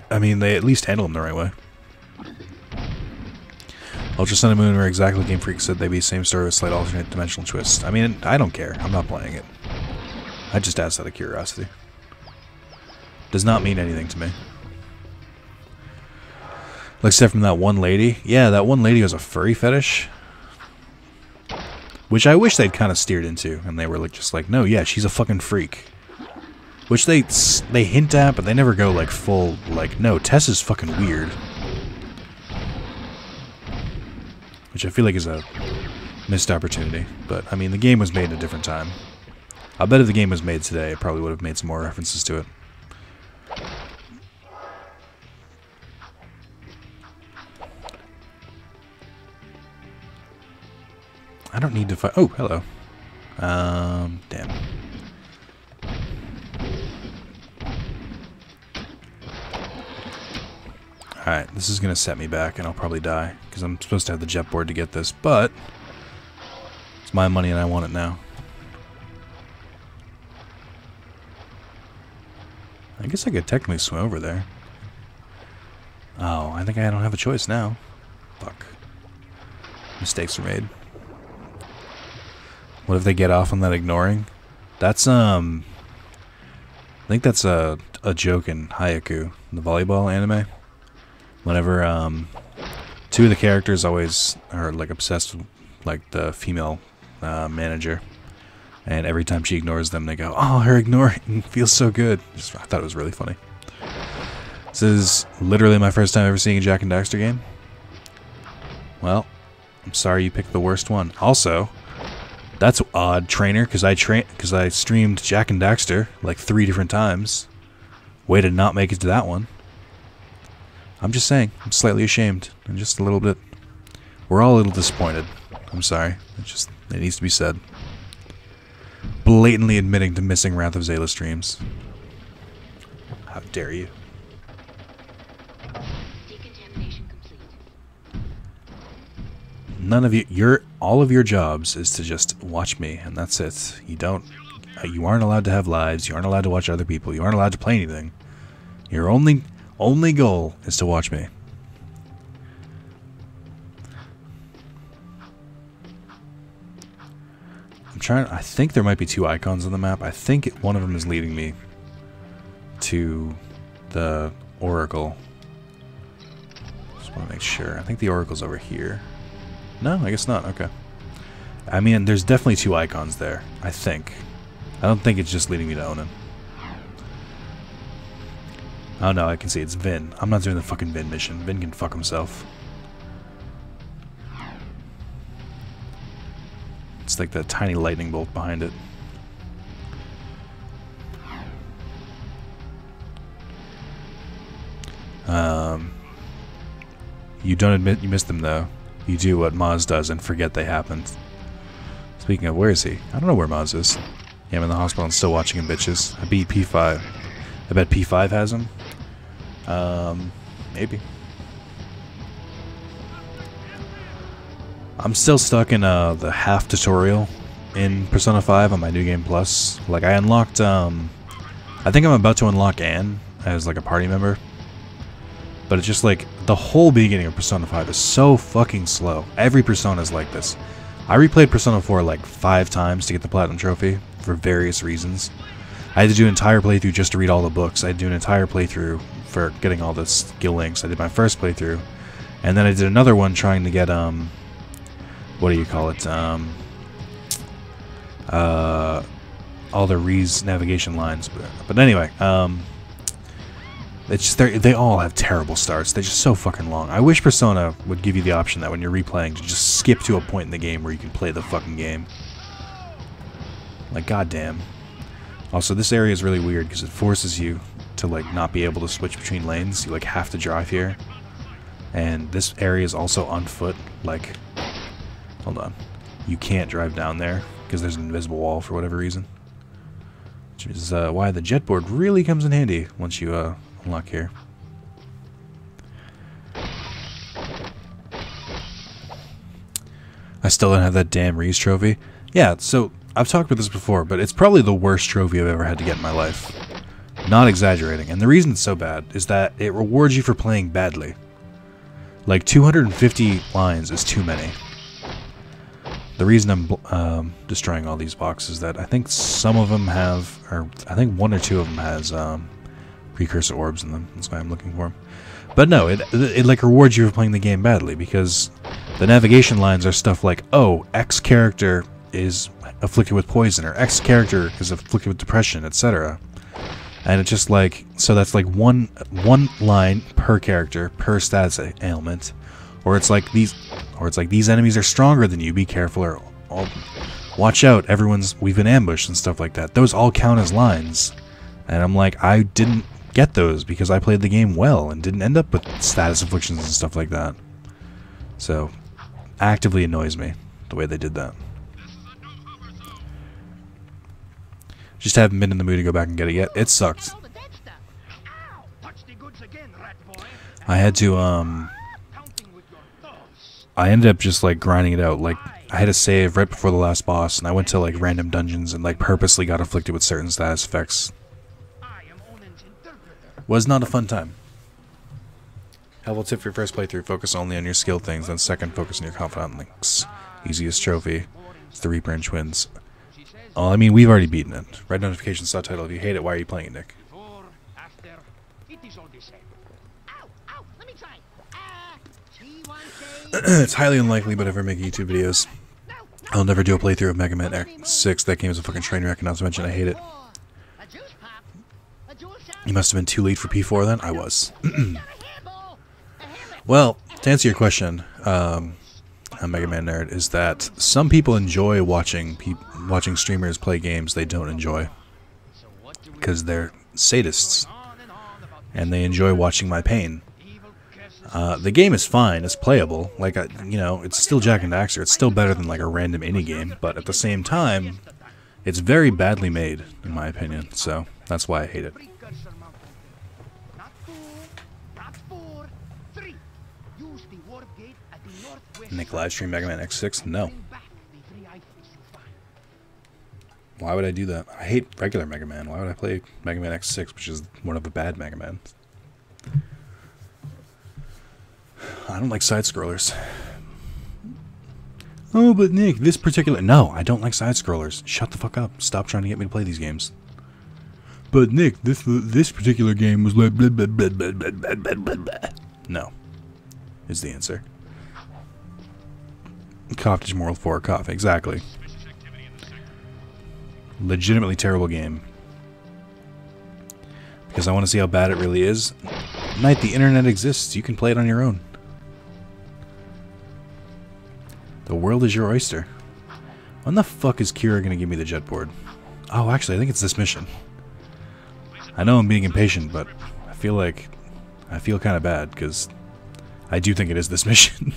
I mean, they at least handle him the right way. Ultra Sun and Moon were exactly Game Freak said they'd be same story with slight alternate dimensional twists. I mean, I don't care. I'm not playing it. I just asked out of curiosity. Does not mean anything to me. Like, except from that one lady. Yeah, that one lady was a furry fetish. Which I wish they'd kind of steered into. And they were like, just like, no, yeah, she's a fucking freak. Which they hint at, but they never go like full, like, no, Tess is fucking weird. Which I feel like is a missed opportunity. But, I mean, the game was made at a different time. I bet if the game was made today, it probably would have made some more references to it. I don't need to fight. Oh, hello. Damn. Alright, this is going to set me back, and I'll probably die, because I'm supposed to have the jet board to get this, but it's my money and I want it now. I guess I could technically swim over there. Oh, I think I don't have a choice now. Fuck. Mistakes were made. What if they get off on that ignoring? That's, I think that's a joke in Haiku, the volleyball anime. Whenever, two of the characters always are, like, obsessed with, like, the female, manager. And every time she ignores them, they go, oh, her ignoring feels so good. I thought it was really funny. This is literally my first time ever seeing a Jak and Daxter game. Well, I'm sorry you picked the worst one. Also, that's odd, trainer, because I streamed Jak and Daxter like 3 different times. Way to not make it to that one. I'm just saying, I'm slightly ashamed, and just a little bit. We're all a little disappointed. I'm sorry. It needs to be said. Blatantly admitting to missing Wrath of Zalis streams. How dare you? Decontamination complete. None of you, all of your jobs is to just watch me, and that's it. You aren't allowed to have lives. You aren't allowed to watch other people. You aren't allowed to play anything. Your only goal is to watch me. I think there might be 2 icons on the map. I think one of them is leading me to the Oracle. Just want to make sure. I think the Oracle's over here. No, I guess not. Okay. I mean, there's definitely 2 icons there, I think. I don't think it's just leading me to Onan. Oh no, I can see it's Vin. I'm not doing the fucking Vin mission. Vin can fuck himself. It's like that tiny lightning bolt behind it. You don't admit you missed them though. You do what Maz does and forget they happened. Speaking of, where is he? I don't know where Maz is. Yeah, I'm in the hospital and still watching him, bitches. I beat P5. I bet P5 has him. Maybe. I'm still stuck in the half tutorial in Persona 5 on my New Game Plus. Like, I unlocked, I think I'm about to unlock Anne as, like, a party member. But it's just, like, the whole beginning of Persona 5 is so fucking slow. Every Persona is like this. I replayed Persona 4, like, 5 times to get the Platinum Trophy for various reasons. I had to do an entire playthrough just to read all the books. I had to do an entire playthrough for getting all the skill links. I did my first playthrough. And then I did another one trying to get, what do you call it? All the Reese navigation lines. But anyway, it's just they all have terrible starts. They're just so fucking long. I wish Persona would give you the option that when you're replaying to just skip to a point in the game where you can play the fucking game. Like, goddamn. Also, this area is really weird because it forces you to, like, not be able to switch between lanes. You, like, have to drive here. And this area is also on foot. Like, hold on. You can't drive down there because there's an invisible wall for whatever reason. Which is why the jetboard really comes in handy once you unlock here. I still don't have that damn Reese trophy. Yeah, so I've talked about this before, but it's probably the worst trophy I've ever had to get in my life. Not exaggerating. And the reason it's so bad is that it rewards you for playing badly. Like, 250 lines is too many. The reason I'm destroying all these boxes is that I think some of them have, or I think 1 or 2 of them has precursor orbs in them. That's why I'm looking for them. But no, it like rewards you for playing the game badly because the navigation lines are stuff like, oh, X character is afflicted with poison, or X character is afflicted with depression, etc. And it's just like, so that's like one line per character per status ailment, or it's like these enemies are stronger than you, be careful, or watch out, we've been ambushed and stuff like that. Those all count as lines, and I'm like, I didn't get those because I played the game well and didn't end up with status afflictions and stuff like that. So, actively annoys me the way they did that. Just haven't been in the mood to go back and get it yet. It sucked. I had to, I ended up just, like, grinding it out. Like, I had to save right before the last boss, and I went to, like, random dungeons and, like, purposely got afflicted with certain status effects. Was not a fun time. Helpful tip for your first playthrough, focus only on your skill things, then second, focus on your confidant links. Easiest trophy, it's the Reaper and Twins. Oh, I mean, we've already beaten it. Red notification subtitle, if you hate it, why are you playing it, Nick? It's highly unlikely, but if I make YouTube videos, I'll never do a playthrough of Mega Man X6. That game is a fucking train wreck, and not to mention I hate it. You must have been too late for P4 then? I was. Well, to answer your question, I'm Mega Man Nerd, is that some people enjoy watching streamers play games they don't enjoy. Because they're sadists. And they enjoy watching my pain. The game is fine, it's playable. Like, you know, it's still Jak and Daxter. It's still better than like a random indie game. But at the same time, it's very badly made, in my opinion. So, that's why I hate it. Nick livestream Mega Man X6? No. Why would I do that? I hate regular Mega Man. Why would I play Mega Man X6, which is one of the bad Mega Mans? I don't like side-scrollers. Oh, but Nick, this particular... No, I don't like side-scrollers. Shut the fuck up. Stop trying to get me to play these games. But Nick, this particular game was like... Blah, blah, blah, blah, blah, blah, blah, blah. No. Is the answer. Cough is Moral 4. Cough. Exactly. Legitimately terrible game. Because I want to see how bad it really is. Knight, the internet exists. You can play it on your own. The world is your oyster. When the fuck is Kira going to give me the jet board? Oh, actually, I think it's this mission. I know I'm being impatient, but I feel kind of bad, because I do think it is this mission.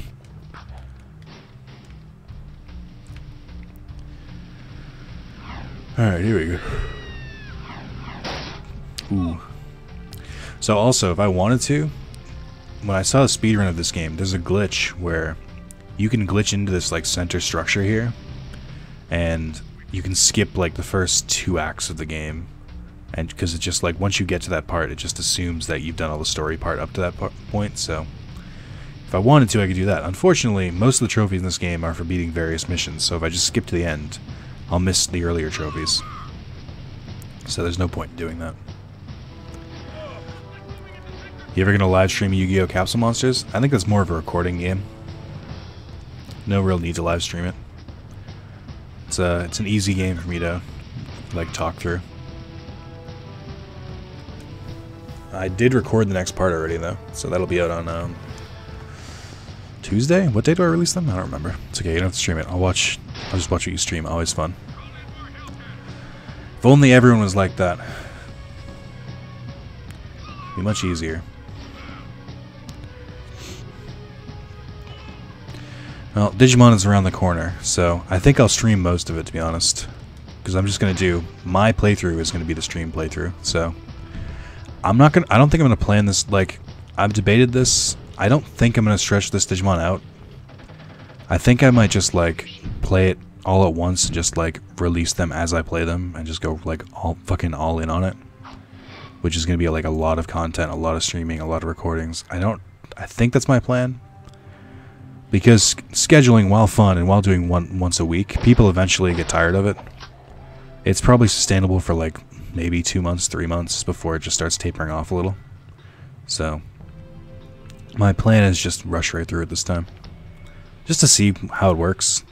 Alright, here we go. Ooh. So also, if I wanted to, when I saw the speedrun of this game, there's a glitch where you can glitch into this like center structure here, and you can skip like the first 2 acts of the game, and because it's just like once you get to that part, it just assumes that you've done all the story part up to that point. So if I wanted to, I could do that. Unfortunately, most of the trophies in this game are for beating various missions, so if I just skip to the end, I'll miss the earlier trophies. So there's no point in doing that. You ever gonna live stream Yu-Gi-Oh! Capsule Monsters? I think that's more of a recording game. No real need to live stream it. It's an easy game for me to like talk through. I did record the next part already though, so that'll be out on Tuesday? What day do I release them? I don't remember. It's okay, you don't have to stream it. I'll just watch what you stream. Always fun. If only everyone was like that. It'd be much easier. Well, Digimon is around the corner, so I think I'll stream most of it, to be honest. Because I'm just going to do... My playthrough is going to be the stream playthrough, so... I don't think I'm going to plan this, like... I've debated this. I don't think I'm going to stretch this Digimon out. I think I might just, like, play it all at once and just, like, release them as I play them and just go, like, all in on it. Which is going to be, like, a lot of content, a lot of streaming, a lot of recordings. I think that's my plan. Because scheduling, while fun and while doing once a week, people eventually get tired of it. It's probably sustainable for, like, maybe 2 months, 3 months before it just starts tapering off a little. So... my plan is just rush right through it this time. Just to see how it works.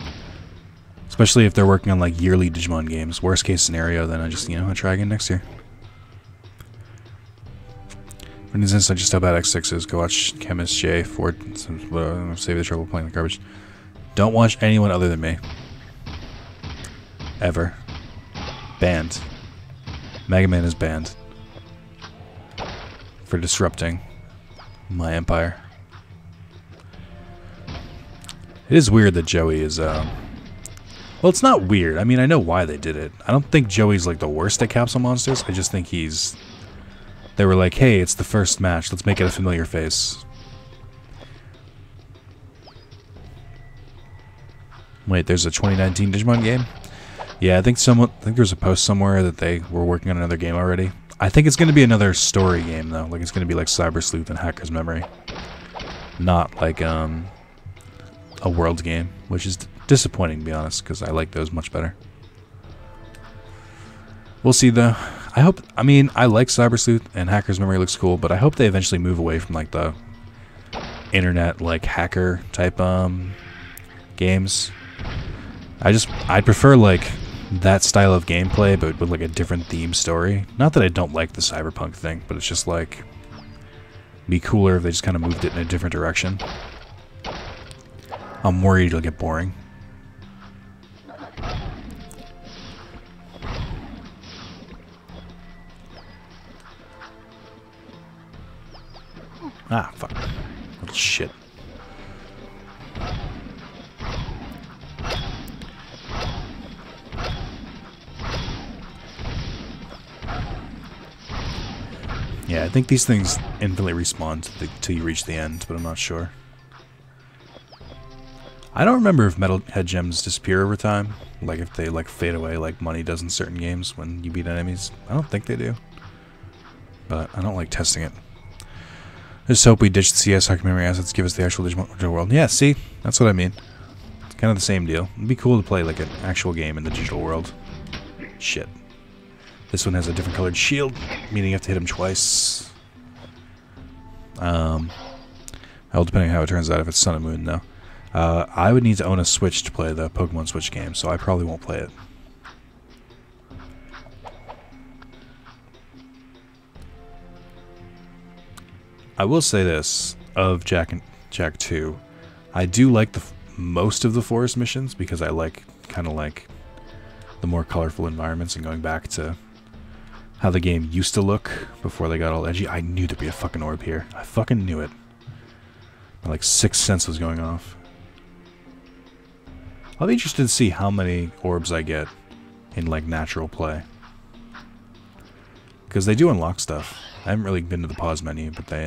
Especially if they're working on like yearly Digimon games. Worst case scenario, then I just, I try again next year. For instance, I just how bad X6 is. Go watch Chemist J, Ford, save the trouble playing the garbage. Don't watch anyone other than me. Ever. Banned. Mega Man is banned. For disrupting my empire. It is weird that Joey is, well, it's not weird. I mean, I know why they did it. I don't think Joey's, like, the worst at Capsule Monsters. I just think he's... They were like, hey, it's the first match. Let's make it a familiar face. Wait, there's a 2019 Digimon game? Yeah, I think there's a post somewhere that they were working on another game already. I think it's going to be another story game, though. Like, it's going to be like Cyber Sleuth and Hacker's Memory. Not like, a world game, which is disappointing, to be honest, because I like those much better. We'll see, though. I like Cyber Sleuth, and Hacker's Memory looks cool, but I hope they eventually move away from, like, the internet, like, hacker-type, games. I'd prefer, like, that style of gameplay, but with like a different theme story. Not that I don't like the cyberpunk thing, but it's just like, it'd be cooler if they just kind of moved it in a different direction. I'm worried it'll get boring. Ah, fuck. Little shit. Yeah, I think these things infinitely respawn till you reach the end, but I'm not sure. I don't remember if metal head gems disappear over time, like if they like fade away like money does in certain games when you beat enemies. I don't think they do, but I don't like testing it. I just hope we ditch the CS hard memory assets, give us the actual digital world. Yeah, see, that's what I mean. It's kind of the same deal. It'd be cool to play like an actual game in the digital world. Shit. This one has a different colored shield, meaning you have to hit him twice. Well, depending on how it turns out, if it's Sun and Moon, though. I would need to own a Switch to play the Pokemon Switch game, so I probably won't play it. I will say this, of Jak II, I do like most of the forest missions, because I like, kind of like, the more colorful environments and going back to how the game used to look before they got all edgy. I knew there'd be a fucking orb here. I fucking knew it. My, like, sixth sense was going off. I'll be interested to see how many orbs I get in, like, natural play. Because they do unlock stuff. I haven't really been to the pause menu, but they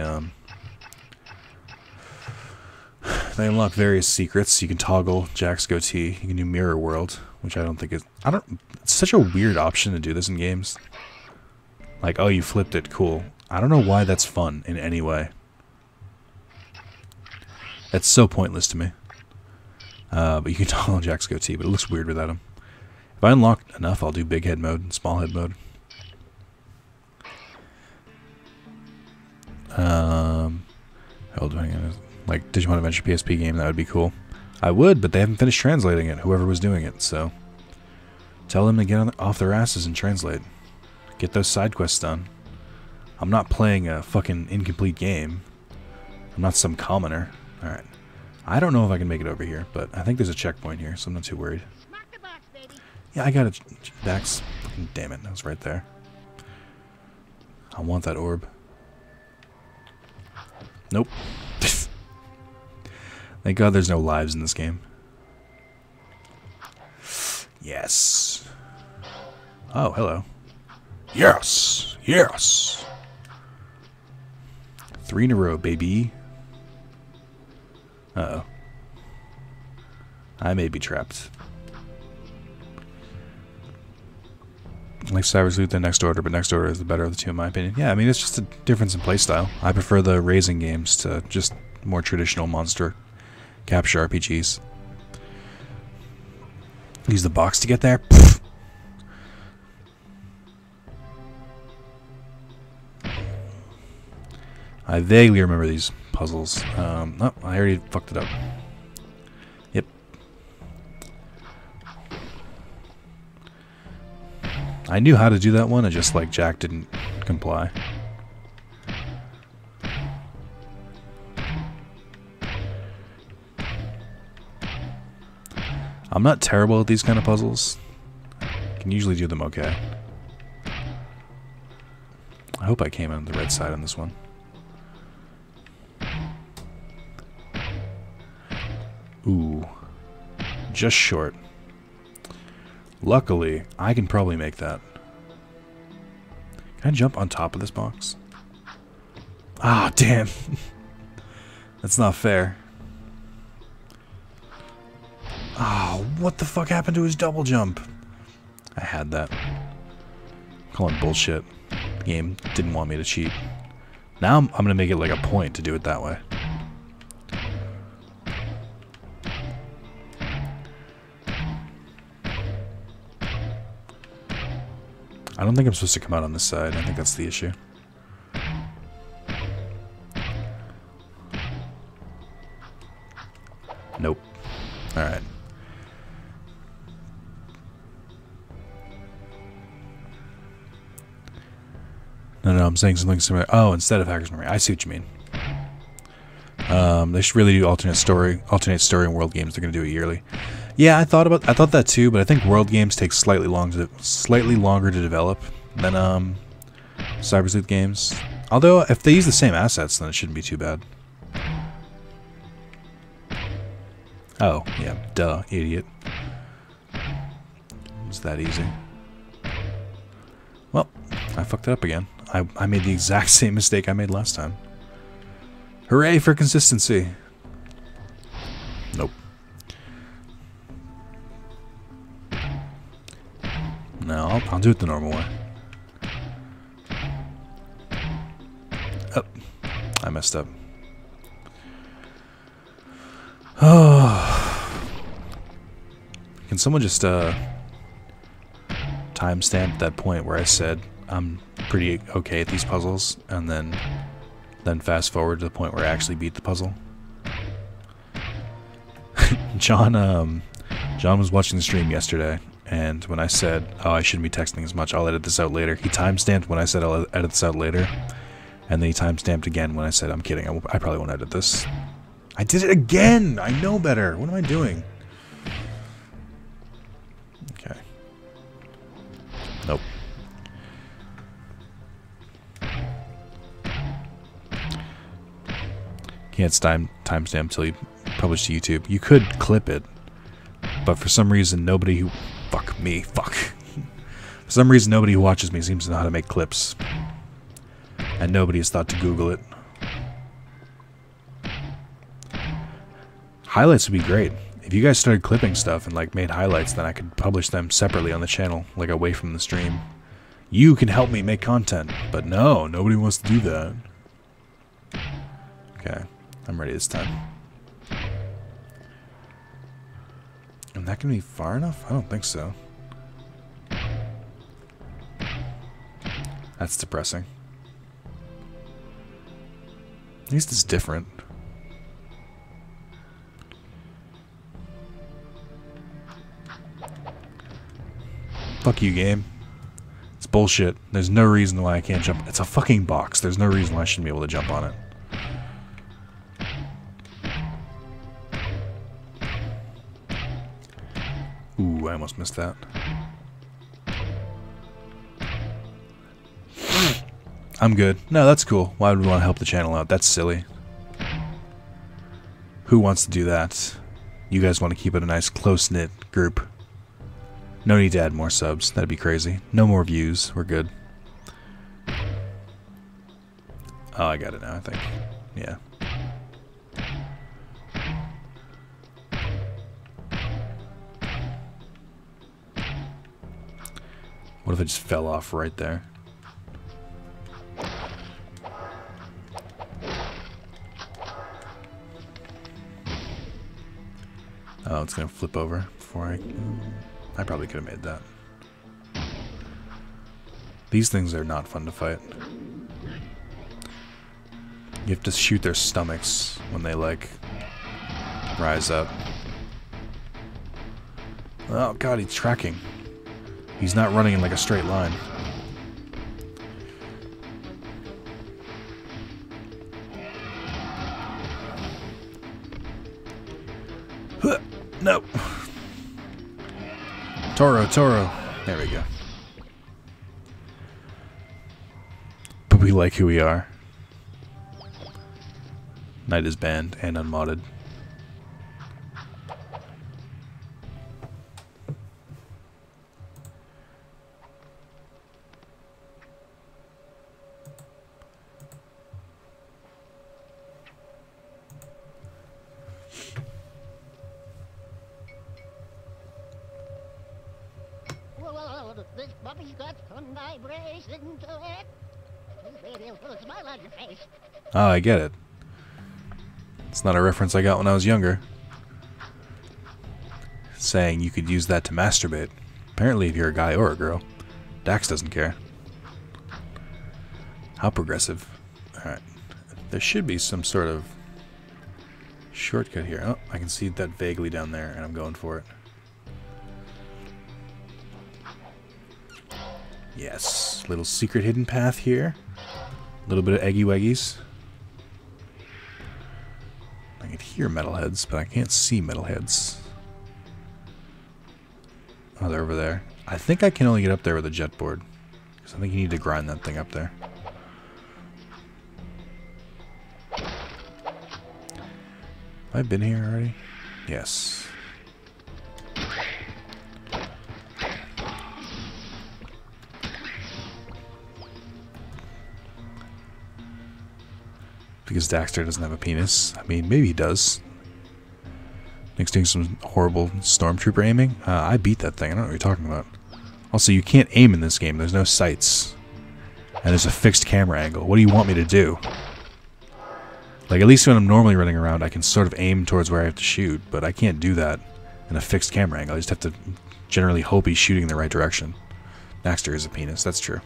unlock various secrets. You can toggle Jack's goatee. You can do Mirror World, which I don't think is... It's such a weird option to do this in games. Like, oh, you flipped it, cool. I don't know why that's fun in any way. That's so pointless to me. But you can toggle Jack's goatee, but it looks weird without him. If I unlock enough, I'll do big head mode and small head mode. Like Digimon Adventure PSP game, that would be cool. I would, but they haven't finished translating it, whoever was doing it, so... Tell them to get off their asses and translate. Get those side quests done. I'm not playing a fucking incomplete game. I'm not some commoner. Alright. I don't know if I can make it over here, but I think there's a checkpoint here, so I'm not too worried. Smack the box, baby. Yeah, I got it. Dax. Damn it, that was right there. I want that orb. Nope. Thank God there's no lives in this game. Yes. Oh, hello. Yes! Yes! 3 in a row, baby. Uh-oh. I may be trapped. Like Cyber's Loot than Next Order, but Next Order is the better of the two in my opinion. Yeah, I mean, it's just a difference in playstyle. I prefer the racing games to just more traditional monster capture RPGs. Use the box to get there? Pfft. I vaguely remember these puzzles. Oh, I already fucked it up. Yep. I knew how to do that one, I just, like, Jak didn't comply. I'm not terrible at these kind of puzzles. I can usually do them okay. I hope I came on the right side on this one. Ooh. Just short. Luckily, I can probably make that. Can I jump on top of this box? Ah, damn. That's not fair. Oh, what the fuck happened to his double jump? I had that. Calling bullshit. The game didn't want me to cheat. Now I'm gonna make it like a point to do it that way. I don't think I'm supposed to come out on this side. I think that's the issue. Nope. Alright. No, I'm saying something similar. Oh, instead of Hacker's Memory. I see what you mean. They should really do alternate story and world games. They're gonna do it yearly. Yeah, I thought that too, but I think world games take slightly longer to develop than Cyber Sleuth games. Although if they use the same assets, then it shouldn't be too bad. Oh, yeah, duh, idiot. It's that easy. Well, I fucked it up again. I made the exact same mistake I made last time. Hooray for consistency. Nope. No, I'll do it the normal way. Oh, I messed up. Oh. Can someone just timestamp that point where I said I'm pretty okay at these puzzles, and then fast forward to the point where I actually beat the puzzle? John was watching the stream yesterday, and when I said, oh, I shouldn't be texting as much, I'll edit this out later, he timestamped when I said I'll edit this out later, and then he timestamped again when I said, I'm kidding, I probably won't edit this. I did it again! I know better! What am I doing? Okay. Nope. Can't timestamp until you publish to YouTube. You could clip it, but for some reason nobody who... Fuck me. Fuck. For some reason nobody who watches me seems to know how to make clips. And nobody has thought to Google it. Highlights would be great. If you guys started clipping stuff and like made highlights, then I could publish them separately on the channel, like away from the stream. You can help me make content, but no, nobody wants to do that. Okay, I'm ready this time. Am that gonna be far enough? I don't think so. That's depressing. At least it's different. Fuck you, game. It's bullshit. There's no reason why I can't jump. It's a fucking box. There's no reason why I shouldn't be able to jump on it. Ooh, I almost missed that. I'm good. No, that's cool. Why would we want to help the channel out? That's silly. Who wants to do that? You guys want to keep it a nice close-knit group. No need to add more subs. That'd be crazy. No more views. We're good. Oh, I got it now, I think. Yeah. What if it just fell off right there? Oh, it's gonna flip over before I probably could have made that. These things are not fun to fight. You have to shoot their stomachs when they, like, rise up. Oh god, he's tracking. He's not running in, like, a straight line. No. Toro. There we go. But we like who we are. Night is banned and unmodded. This puppy's got some vibration to it. Maybe it'll put a smile on your face. Oh, I get it. It's not a reference I got when I was younger. Saying you could use that to masturbate. Apparently if you're a guy or a girl. Dax doesn't care. How progressive. Alright. There should be some sort of shortcut here. Oh, I can see that vaguely down there, and I'm going for it. Yes. Little secret hidden path here. A little bit of eggy weggies. I can hear metalheads, but I can't see metalheads. Oh, they're over there. I think I can only get up there with a jet board. Because I think you need to grind that thing up there. Have I been here already? Yes. Because Daxter doesn't have a penis. I mean, maybe he does. Nick's doing some horrible stormtrooper aiming. I beat that thing. I don't know what you're talking about. Also, you can't aim in this game. There's no sights. And there's a fixed camera angle. What do you want me to do? Like, at least when I'm normally running around, I can sort of aim towards where I have to shoot. But I can't do that in a fixed camera angle. I just have to generally hope he's shooting in the right direction. Daxter is a penis. That's true.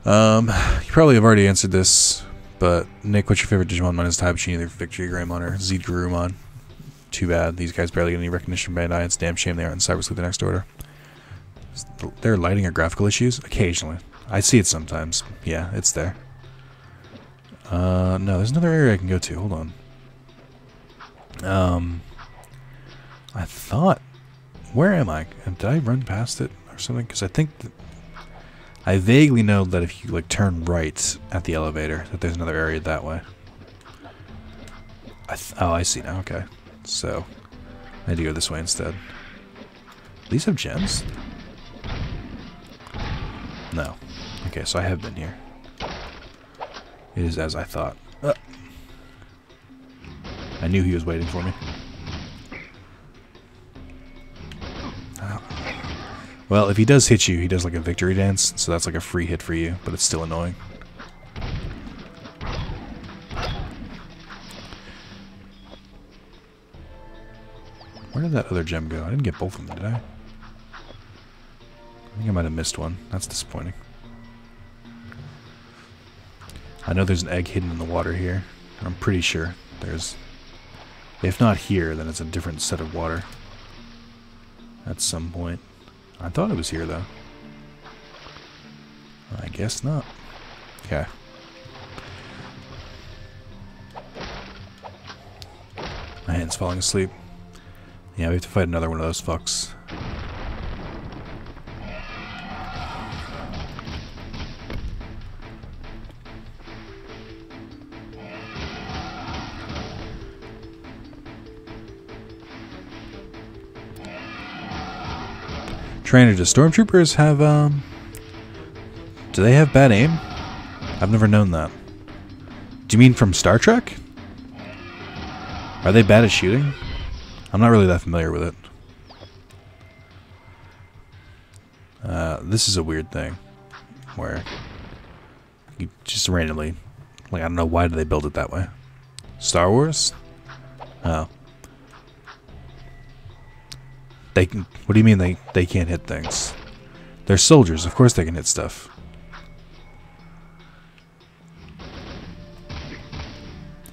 You probably have already answered this. But, Nick, what's your favorite Digimon? Mine is Taibuchi, either Victory, Greymon, or Zedgarumon. Too bad. These guys barely get any recognition from Bandai. It's a damn shame they aren't in Cybersleep the next order. They're lighting or graphical issues? Occasionally. I see it sometimes. Yeah, it's there. No, there's another area I can go to. Hold on. I thought... Where am I? Did I run past it or something? Because I think... I vaguely know that if you like turn right at the elevator, that there's another area that way. Oh, I see now. Okay, so I need to go this way instead. These have gems? No. Okay, so I have been here. It is as I thought. I knew he was waiting for me. Well, if he does hit you, he does like a victory dance, so that's like a free hit for you, but it's still annoying. Where did that other gem go? I didn't get both of them, did I? I think I might have missed one. That's disappointing. I know there's an egg hidden in the water here. I'm pretty sure there's... If not here, then it's a different set of water. At some point. I thought it was here, though. I guess not. Okay. My hand's falling asleep. Yeah, we have to fight another one of those fucks. Trainer, do stormtroopers have, do they have bad aim? I've never known that. Do you mean from Star Trek? Are they bad at shooting? I'm not really that familiar with it. This is a weird thing. Where you just randomly, like, I don't know, why do they build it that way? Star Wars? Oh. They can, what do you mean they can't hit things? They're soldiers, of course they can hit stuff.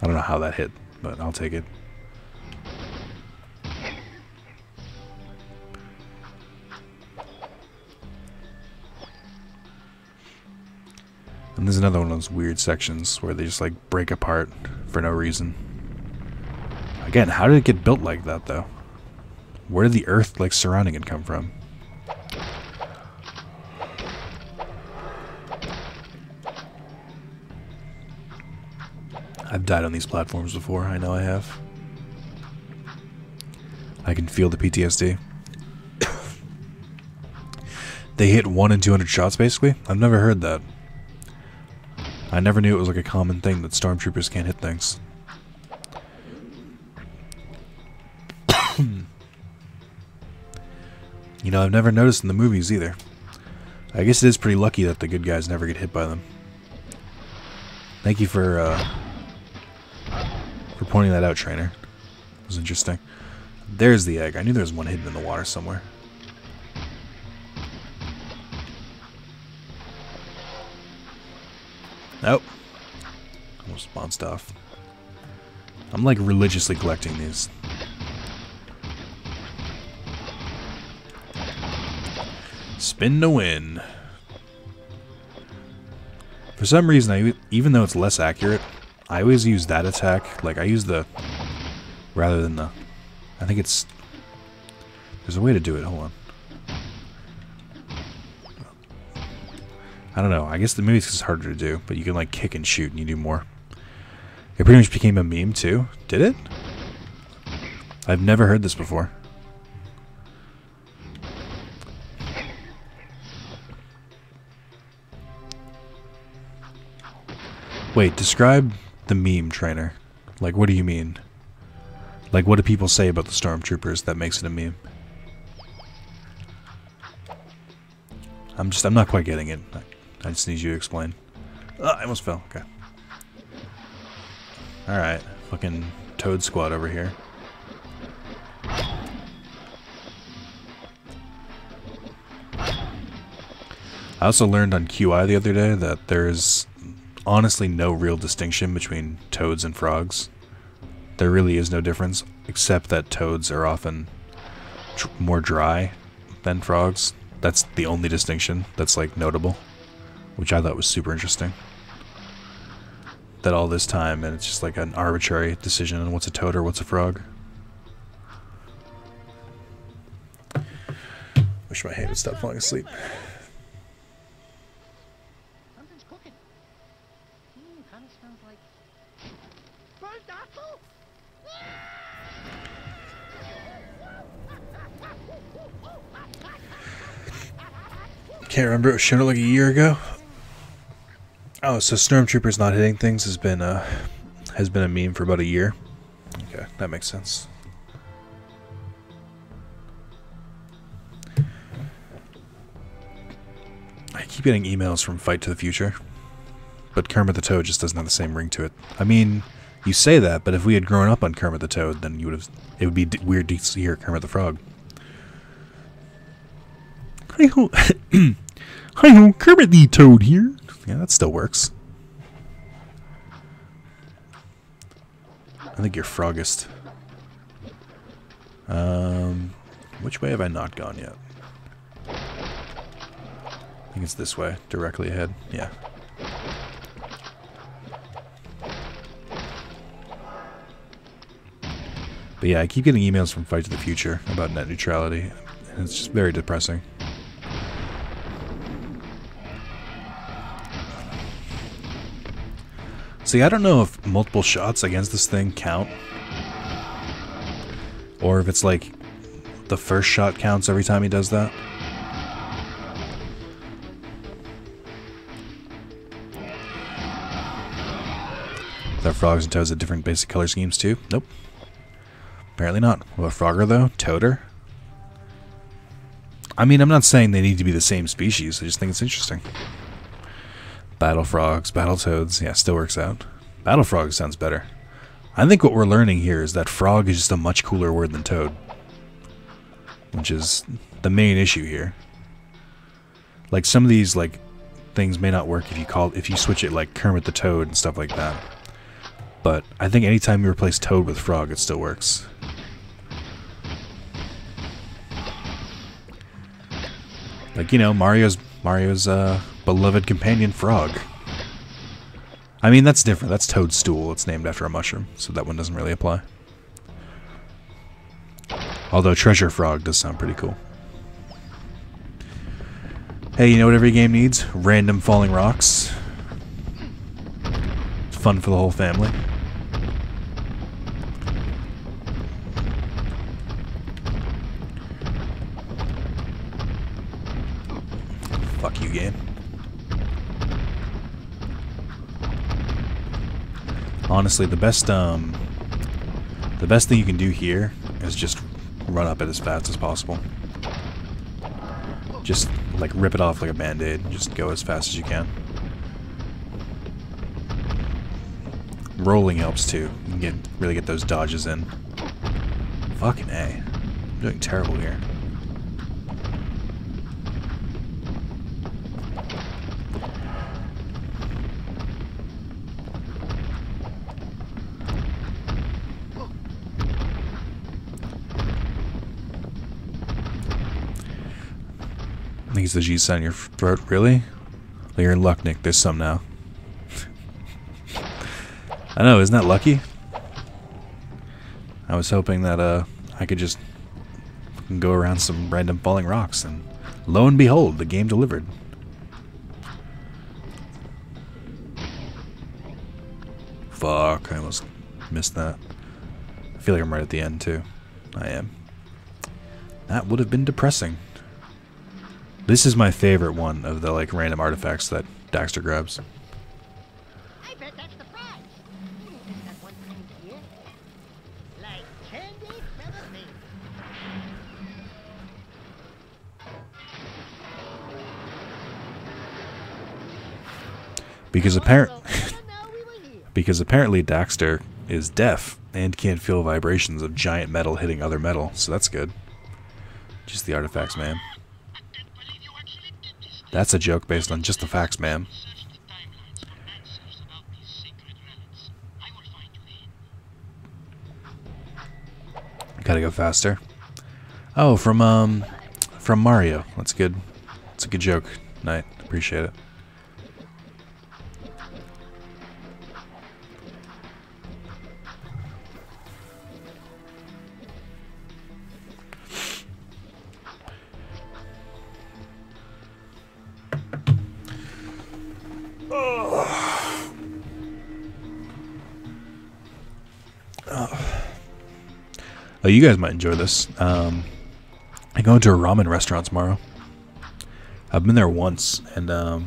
I don't know how that hit, but I'll take it. And there's another one of those weird sections where they just like break apart for no reason. Again, how did it get built like that though? Where did the earth like surrounding it come from? I've died on these platforms before, I know I have. I can feel the PTSD. They hit 1 in 200 shots basically? I've never heard that. I never knew it was like a common thing that stormtroopers can't hit things. You know, I've never noticed in the movies either. I guess it is pretty lucky that the good guys never get hit by them. Thank you for pointing that out, Trainer. It was interesting. There's the egg. I knew there was one hidden in the water somewhere. Nope. Almost bounced off. I'm like religiously collecting these. Spin to win. For some reason, even though it's less accurate, I always use that attack. Like, I use the... rather than the... I think it's... There's a way to do it. Hold on. I don't know. I guess maybe it's harder to do, but you can, like, kick and shoot and you do more. It pretty much became a meme, too. Did it? I've never heard this before. Wait, describe the meme trainer. Like, what do you mean? Like, what do people say about the stormtroopers that makes it a meme? I'm not quite getting it. I just need you to explain. I almost fell. Okay. Alright. Fucking Toad Squad over here. I also learned on QI the other day that there's honestly no real distinction between toads and frogs. There really is no difference, except that toads are often more dry than frogs. That's the only distinction that's, like, notable, which I thought was super interesting. That all this time, and it's just like an arbitrary decision on what's a toad or what's a frog. Wish my hand would stop falling asleep. Something's cooking. Kind of smells like burnt apple. Can't remember. It was shown like a year ago. Oh, so Stormtroopers not hitting things has been a meme for about a year. Okay, that makes sense. I keep getting emails from Fight to the Future, but Kermit the Toad just doesn't have the same ring to it. I mean, you say that, but if we had grown up on Kermit the Toad, then it would be weird to hear Kermit the Frog. Hi ho, hi ho, Kermit the Toad here. Yeah, that still works. I think you're Froggist. Which way have I not gone yet? I think it's this way, directly ahead. Yeah. But yeah, I keep getting emails from Fight to the Future about net neutrality, and it's just very depressing. See, I don't know if multiple shots against this thing count, or if it's like the first shot counts every time he does that. Are frogs and toads have different basic color schemes too? Nope. Apparently not. What about Frogger though? Toader? I mean, I'm not saying they need to be the same species, I just think it's interesting. Battle frogs, battle toads, yeah, still works out. Battle frog sounds better. I think what we're learning here is that frog is just a much cooler word than toad, which is the main issue here. Like some of these like things may not work if you switch it like Kermit the Toad and stuff like that. But I think anytime you replace toad with frog, it still works. Like, you know, Mario's beloved companion Frog. I mean, that's different. That's Toadstool. It's named after a mushroom, so that one doesn't really apply. Although Treasure Frog does sound pretty cool. Hey, you know what every game needs? Random falling rocks. It's fun for the whole family. Fuck you, game. Honestly, the best thing you can do here is just run up it as fast as possible. Just like rip it off like a band-aid. Just go as fast as you can. Rolling helps too. You can really get those dodges in. Fucking A. I'm doing terrible here. I think it's the G sign in your throat. Really? Well, you're in luck, Nick. There's some now. I know, isn't that lucky? I was hoping that I could just go around some random falling rocks, and lo and behold, the game delivered. Fuck, I almost missed that. I feel like I'm right at the end, too. I am. That would have been depressing. This is my favorite one of the, like, random artifacts that Daxter grabs. I bet that's the prize. Isn't that one thing here? Like candy feather me. Because Never know we were here. because apparently Daxter is deaf and can't feel vibrations of giant metal hitting other metal, so that's good. Just the artifacts, man. That's a joke based on just the facts, ma'am. Gotta go faster. Oh, from Mario. That's good. It's a good joke. Knight. Appreciate it. Oh, you guys might enjoy this. I'm going to a ramen restaurant tomorrow. I've been there once, and I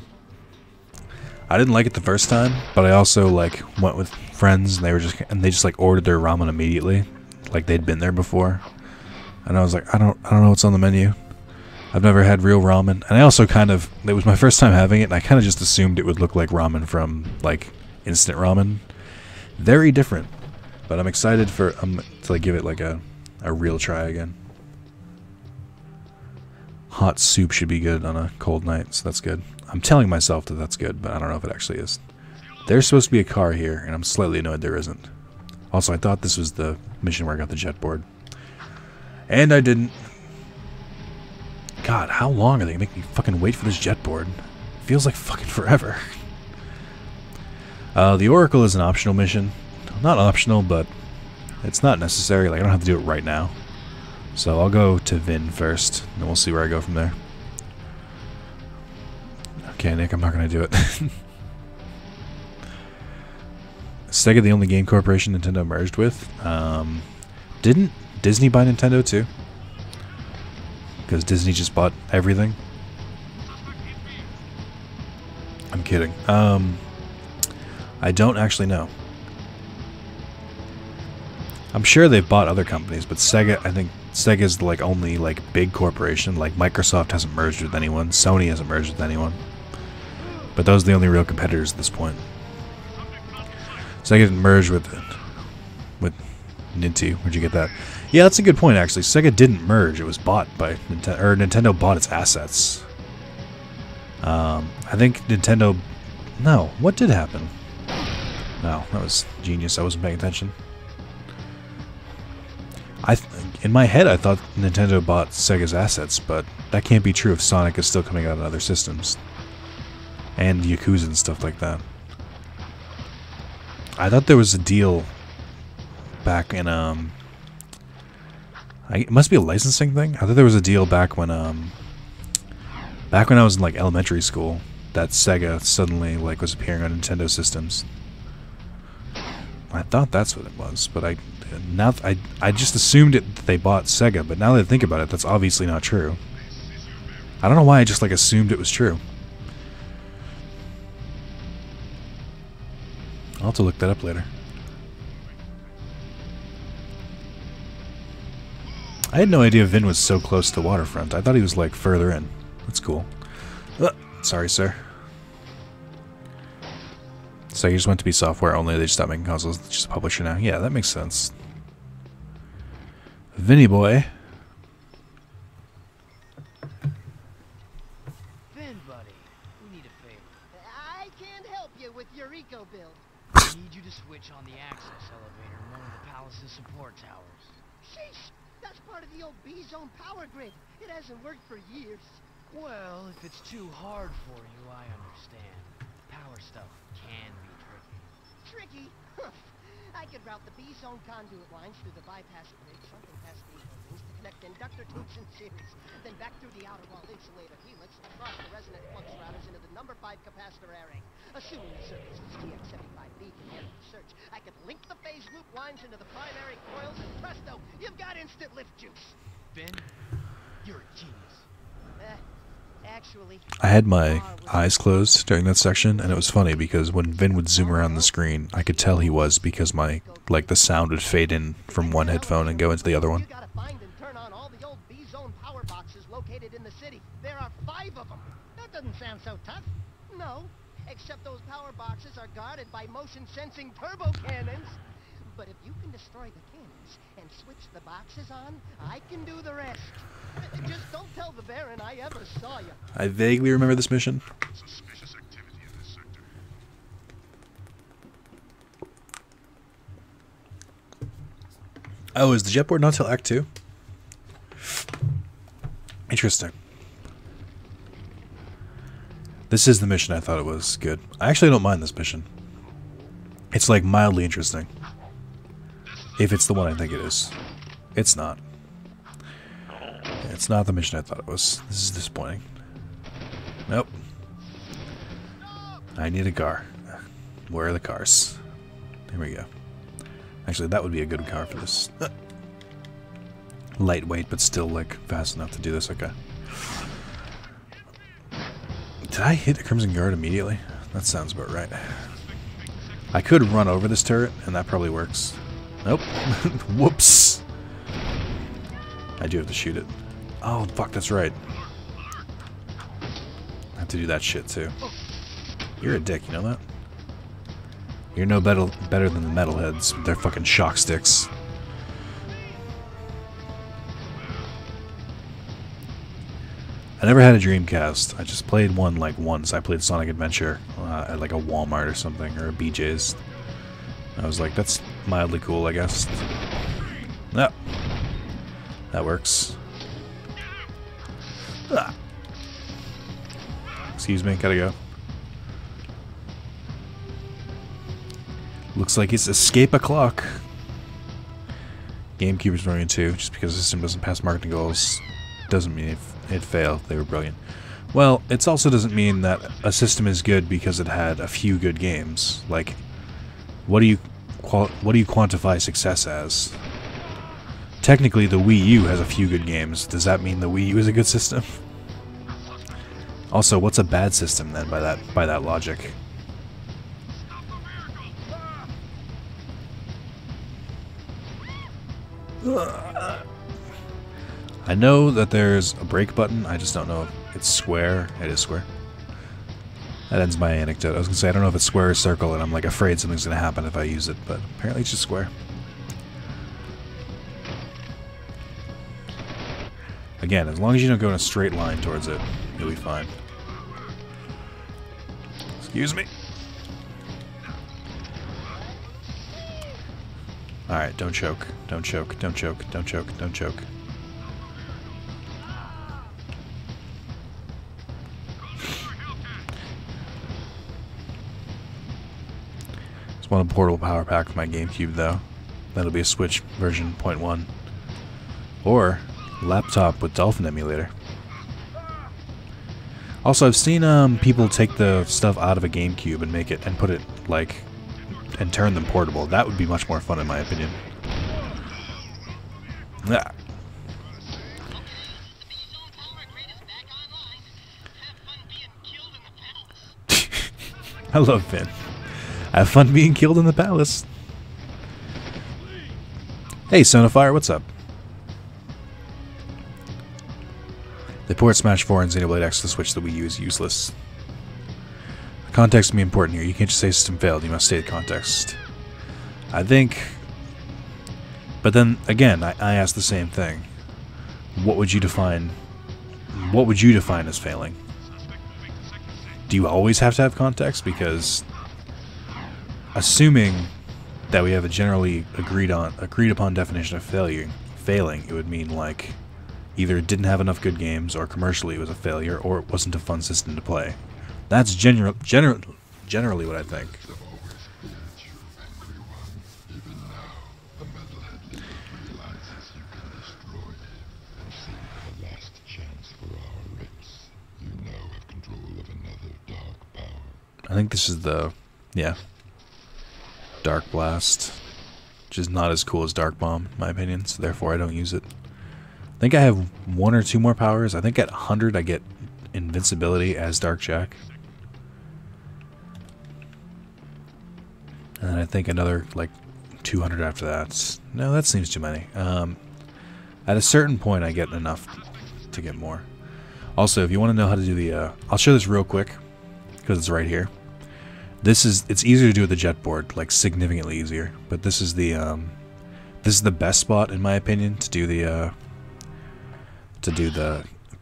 didn't like it the first time, but I also like went with friends, and they just like ordered their ramen immediately, like they'd been there before. And I was like, I don't know what's on the menu. I've never had real ramen, and I also it was my first time having it, and I kind of just assumed it would look like ramen from like instant ramen. Very different. But I'm excited to like give it like a real try again. Hot soup should be good on a cold night, so that's good. I'm telling myself that that's good, but I don't know if it actually is. There's supposed to be a car here, and I'm slightly annoyed there isn't. Also, I thought this was the mission where I got the jet board. And I didn't. God, how long are they gonna make me fucking wait for this jet board? Feels like fucking forever. The Oracle is an optional mission. Not optional, but it's not necessary. Like, I don't have to do it right now. So I'll go to Vin first, and we'll see where I go from there. Okay, Nick, I'm not going to do it. Sega the only game corporation Nintendo merged with? Didn't Disney buy Nintendo too? Because Disney just bought everything? I'm kidding. I don't actually know. I'm sure they've bought other companies, but Sega, I think Sega's the like only like big corporation. Like Microsoft hasn't merged with anyone, Sony hasn't merged with anyone. But those are the only real competitors at this point. Sega didn't merge with Nintendo. Where'd you get that? Yeah, that's a good point actually. Sega didn't merge; it was bought by Nintendo, or Nintendo bought its assets. I think Nintendo. No, what did happen? No, that was genius. I wasn't paying attention. In my head, I thought Nintendo bought Sega's assets, but that can't be true if Sonic is still coming out on other systems. And Yakuza and stuff like that. I thought there was a deal back in, it must be a licensing thing? I thought there was a deal back when I was in, like, elementary school, that Sega suddenly, like, was appearing on Nintendo systems. I thought that's what it was, but I just assumed that they bought Sega, but now that I think about it, that's obviously not true. I don't know why I just like assumed it was true. I'll have to look that up later. I had no idea Vin was so close to the waterfront. I thought he was like further in. That's cool. Sorry, sir. So you just went to be software only, they just stopped making consoles, it's just a publisher now. Yeah, that makes sense. Vinny boy. Vin, buddy, we need a favor. I can't help you with your eco build. I need you to switch on the access elevator in one of the palace's support towers. Sheesh! That's part of the old B-zone power grid. It hasn't worked for years. Well, if it's too hard for you, I understand. Power stuff can be tricky. tricky. I could route the B-zone conduit lines through the bypass bridge, something past the buildings to connect inductor tubes in series, then back through the outer wall insulator helix and across the resonant flux routers into the number 5 capacitor array. Assuming the circuits which DX75B can handle the search, I could link the phase loop lines into the primary coils, and presto, you've got instant lift juice. Ben, you're a genius. Actually, I had my eyes closed during that section, and it was funny because when Vin would zoom around the screen, I could tell he was, because my, like, the sound would fade in from one headphone and go into the other one. You gotta find and turn on all the old B-zone power boxes located in the city. There are 5 of them. That doesn't sound so tough. No, except those power boxes are guarded by motion-sensing turbo cannons. But if you can destroy the cannons and switch the boxes on, I can do the rest. Just don't tell the Baron I ever saw you. I vaguely remember this mission. Suspicious activity in this sector. Oh, is the jetboard not till Act 2? Interesting. This is the mission I thought it was good. I actually don't mind this mission. It's like mildly interesting. If it's the one I think it is. It's not. It's not the mission I thought it was. This is disappointing. Nope. I need a car. Where are the cars? Here we go. Actually, that would be a good car for this. Lightweight, but still, like, fast enough to do this. Okay. Did I hit the Crimson Guard immediately? That sounds about right. I could run over this turret, and that probably works. Nope. Whoops. I do have to shoot it. Oh, fuck, that's right. I have to do that shit, too. You're a dick, you know that? You're no better than the metalheads with their fucking shock sticks. I never had a Dreamcast. I just played one, like, once. I played Sonic Adventure at, like, a Walmart or something, or a BJ's. I was like, that's mildly cool, I guess. No. That works. Ah. Excuse me, gotta go. Looks like it's escape o'clock. GameCube is brilliant too. Just because the system doesn't pass marketing goals doesn't mean it failed. They were brilliant. Well, it also doesn't mean that a system is good because it had a few good games. Like, what do you quantify success as? Technically, the Wii U has a few good games. Does that mean the Wii U is a good system? Also, what's a bad system then by that logic? I know that there's a break button. I just don't know if it's square. It is square. That ends my anecdote. I was gonna say I don't know if it's square or circle, and I'm like afraid something's gonna happen if I use it, but apparently it's just square. Again, as long as you don't go in a straight line towards it, you'll be fine. Excuse me. Alright, don't choke. Don't choke. Don't choke. Don't choke. Don't choke. Just want a portable power pack for my GameCube, though. That'll be a Switch version 0.1. Or laptop with Dolphin emulator. Also, I've seen people take the stuff out of a GameCube and make it and put it like and turn them portable. That would be much more fun, in my opinion. Ah. I love Finn. Have fun being killed in the palace. Hey, Sonafire, what's up? The port Smash 4 and Xenoblade X to Switch the Wii U is useless. Context can be important here. You can't just say system failed. You must state context. I think... But then, again, I ask the same thing. What would you define... What would you define as failing? Do you always have to have context? Because... Assuming that we have a generally agreed upon definition of failing, it would mean, like... Either it didn't have enough good games, or commercially it was a failure, or it wasn't a fun system to play. That's generally what I think. I think this is the, yeah, Dark Blast, which is not as cool as Dark Bomb, in my opinion, so therefore I don't use it. I think I have 1 or 2 more powers. I think at 100 I get invincibility as Dark Jak. And then I think another, like, 200 after that. No, that seems too many. At a certain point I get enough to get more. Also, if you want to know how to do the, I'll show this real quick, because it's right here. It's easier to do with the jet board, like significantly easier. But this is the best spot in my opinion to do the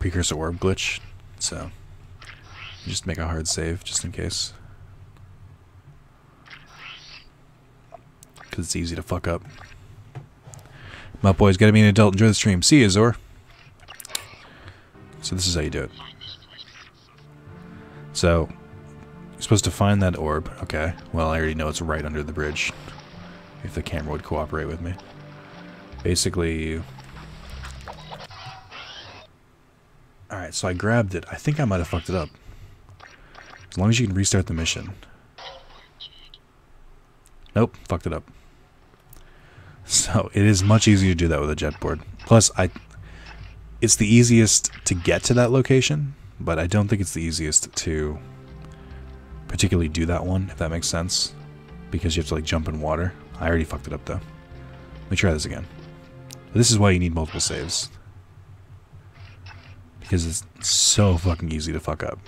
precursor orb glitch. So just make a hard save just in case, because it's easy to fuck up. My boy's gotta be an adult. Enjoy the stream. See you, Zor. So this is how you do it. So you're supposed to find that orb. Okay. Well, I already know it's right under the bridge. If the camera would cooperate with me. Basically. Alright, so I grabbed it. I think I might have fucked it up. As long as you can restart the mission. Nope, fucked it up. So it is much easier to do that with a jet board. Plus, it's the easiest to get to that location, but I don't think it's the easiest to particularly do that one, if that makes sense. Because you have to like jump in water. I already fucked it up though. Let me try this again. This is why you need multiple saves. Because it's so fucking easy to fuck up.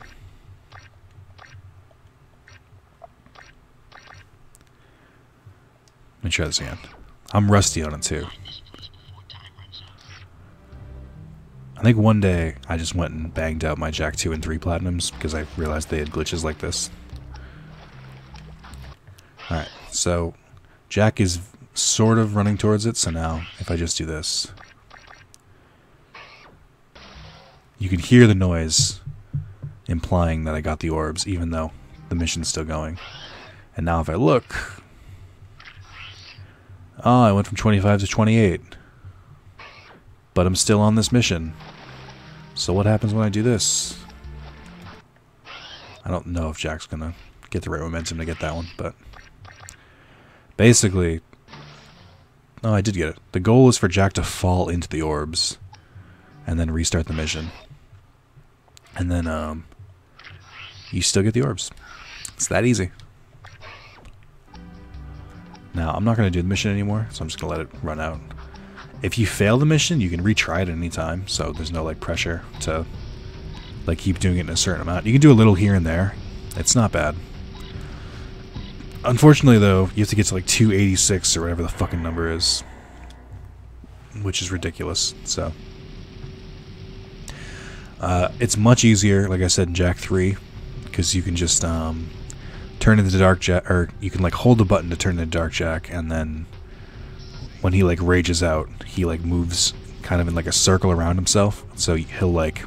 Let me try this again. I'm rusty on it too. I think one day I just went and banged out my Jak II and 3 Platinums because I realized they had glitches like this. Alright, so Jak is sort of running towards it, so now if I just do this, you can hear the noise implying that I got the orbs even though the mission's still going. And now if I look, oh, I went from 25 to 28. But I'm still on this mission. So what happens when I do this? I don't know if Jak's gonna get the right momentum to get that one, but basically, oh, I did get it. The goal is for Jak to fall into the orbs and then restart the mission. And then you still get the orbs. It's that easy. Now, I'm not going to do the mission anymore, so I'm just going to let it run out. If you fail the mission, you can retry it at any time, so there's no like pressure to like keep doing it in a certain amount. You can do a little here and there. It's not bad. Unfortunately, though, you have to get to like 286 or whatever the fucking number is, which is ridiculous. So it's much easier, like I said, in Jak III, because you can just turn into Dark Jak, or you can like hold the button to turn into Dark Jak, and then when he like rages out, he like moves kind of in like a circle around himself, so he'll like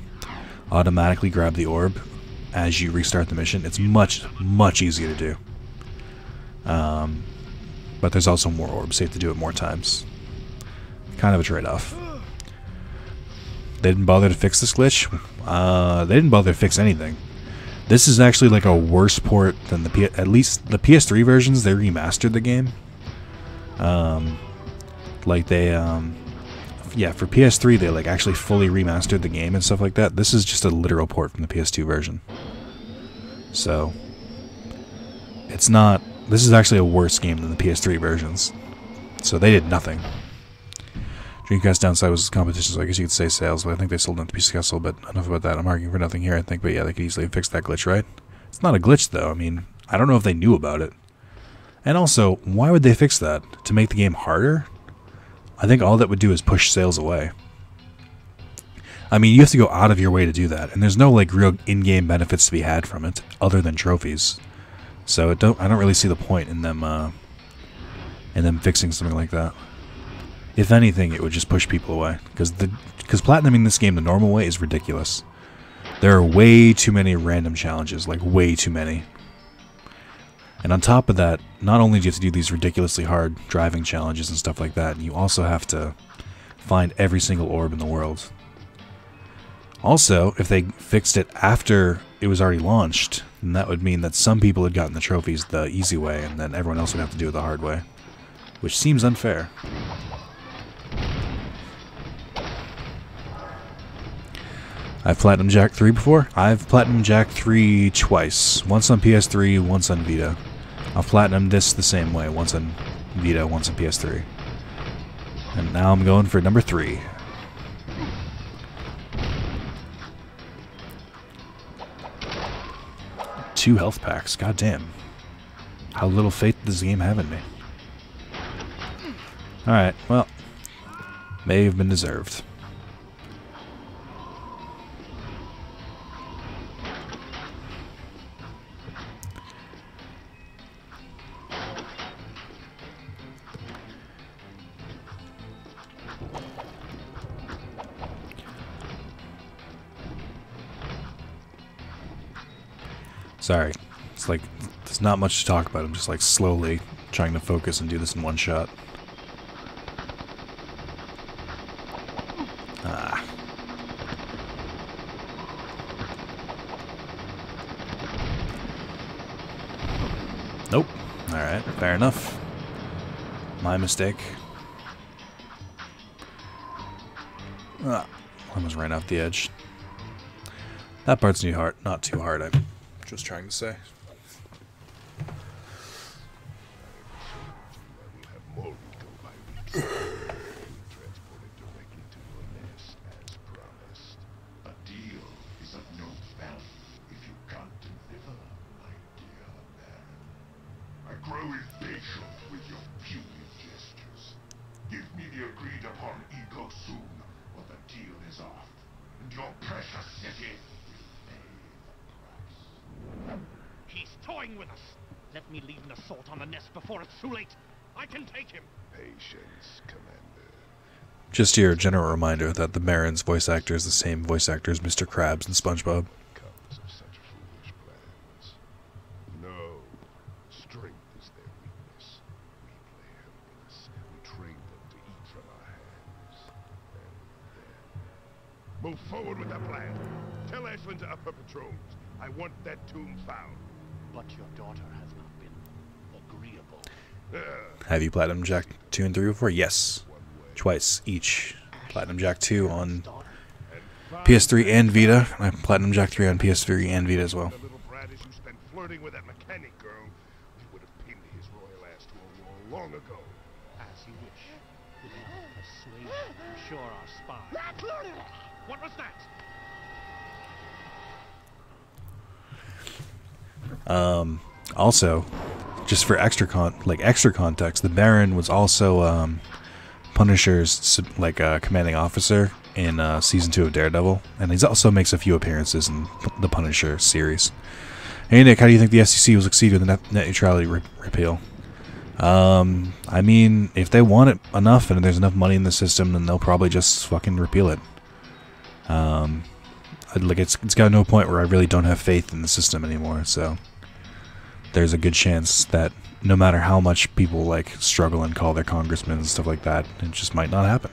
automatically grab the orb as you restart the mission. It's much easier to do. But there's also more orbs, so you have to do it more times. Kind of a trade-off. They didn't bother to fix this glitch. They didn't bother to fix anything. This is actually like a worse port than at least the PS3 versions. They remastered the game. Like they, yeah, for PS3 they like actually fully remastered the game and stuff like that. This is just a literal port from the PS2 version. So it's not. This is actually a worse game than the PS3 versions. So they did nothing. Dreamcast downside was competition, so I guess you could say sales, but I think they sold them to be successful, but enough about that. I'm arguing for nothing here, I think, but yeah, they could easily fix that glitch, right? It's not a glitch, though. I mean, I don't know if they knew about it. And also, why would they fix that? To make the game harder? I think all that would do is push sales away. I mean, you have to go out of your way to do that, and there's no, like, real in-game benefits to be had from it, other than trophies. So I don't really see the point in them fixing something like that. If anything, it would just push people away, because platinuming this game the normal way is ridiculous. There are way too many random challenges, like way too many. And on top of that, not only do you have to do these ridiculously hard driving challenges and stuff like that, you also have to find every single orb in the world. Also, if they fixed it after it was already launched, And that would mean that some people had gotten the trophies the easy way, and then everyone else would have to do it the hard way. Which seems unfair. I've Platinum Jak III before? I've Platinum Jak III twice. Once on PS3, once on Vita. I'll Platinum this the same way. Once on Vita, once on PS3. And now I'm going for number 3. Two health packs. God damn. How little faith does this game have in me? Alright, well. May have been deserved. Sorry. It's like, there's not much to talk about. I'm just like slowly trying to focus and do this in one shot. Ah. Nope. Alright, fair enough. My mistake. Ah, almost ran off the edge. That part's not too hard, I'm just trying to say. With us. Let me lead an assault on the nest before it's too late. I can take him. Patience, Commander. Just your general reminder that the Baron's voice actor is the same voice actor as Mr. Krabs and SpongeBob. Comes of such foolish plans. No, strength is their weakness. We play helpless. We train them to eat from our hands. And then move forward with the plan. Tell Ashland to up her patrols. I want that tomb found. But your daughter has not been agreeable. Have you Platinum Jak 2 and 3 before? Yes. Twice each. Platinum Jak 2 on PS3 and Vita. I Platinum Jak 3 on PS3 and Vita as well. The little brat as you spent flirting with that mechanic girl, you would have pinned his royal ass to a wall long ago. As you wish. With help persuasion, I'm sure our spy. What was that? Also, just for extra context, the Baron was also Punisher's commanding officer in season 2 of Daredevil, and he also makes a few appearances in the Punisher series. Hey Nick, how do you think the SEC will succeed with the net neutrality repeal? I mean, if they want it enough and there's enough money in the system, then they'll probably just fucking repeal it. It's got no point where I really don't have faith in the system anymore, so there's a good chance that no matter how much people struggle and call their congressmen and stuff like that, it just might not happen.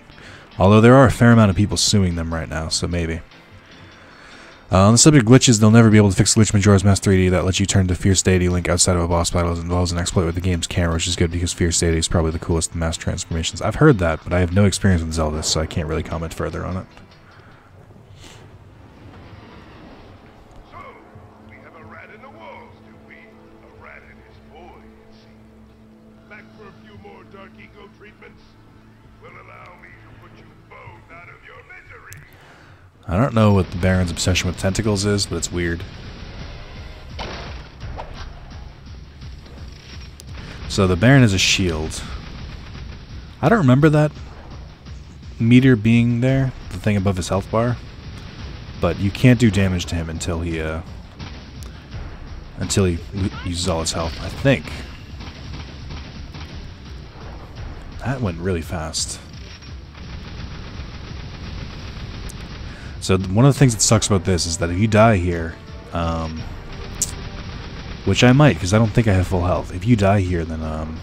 Although there are a fair amount of people suing them right now, so maybe. On the subject of glitches, they'll never be able to fix glitch Majora's Mask 3D that lets you turn to Fierce Deity Link outside of a boss battle. It involves an exploit with the game's camera, which is good because Fierce Deity is probably the coolest of mask transformations. I've heard that, but I have no experience with Zelda, so I can't really comment further on it. I don't know what the Baron's obsession with tentacles is, but it's weird. So the Baron has a shield. I don't remember that meter being there, the thing above his health bar. But you can't do damage to him until he uses all his health, I think. That went really fast. So one of the things that sucks about this is that if you die here, which I might, because I don't think I have full health. If you die here, then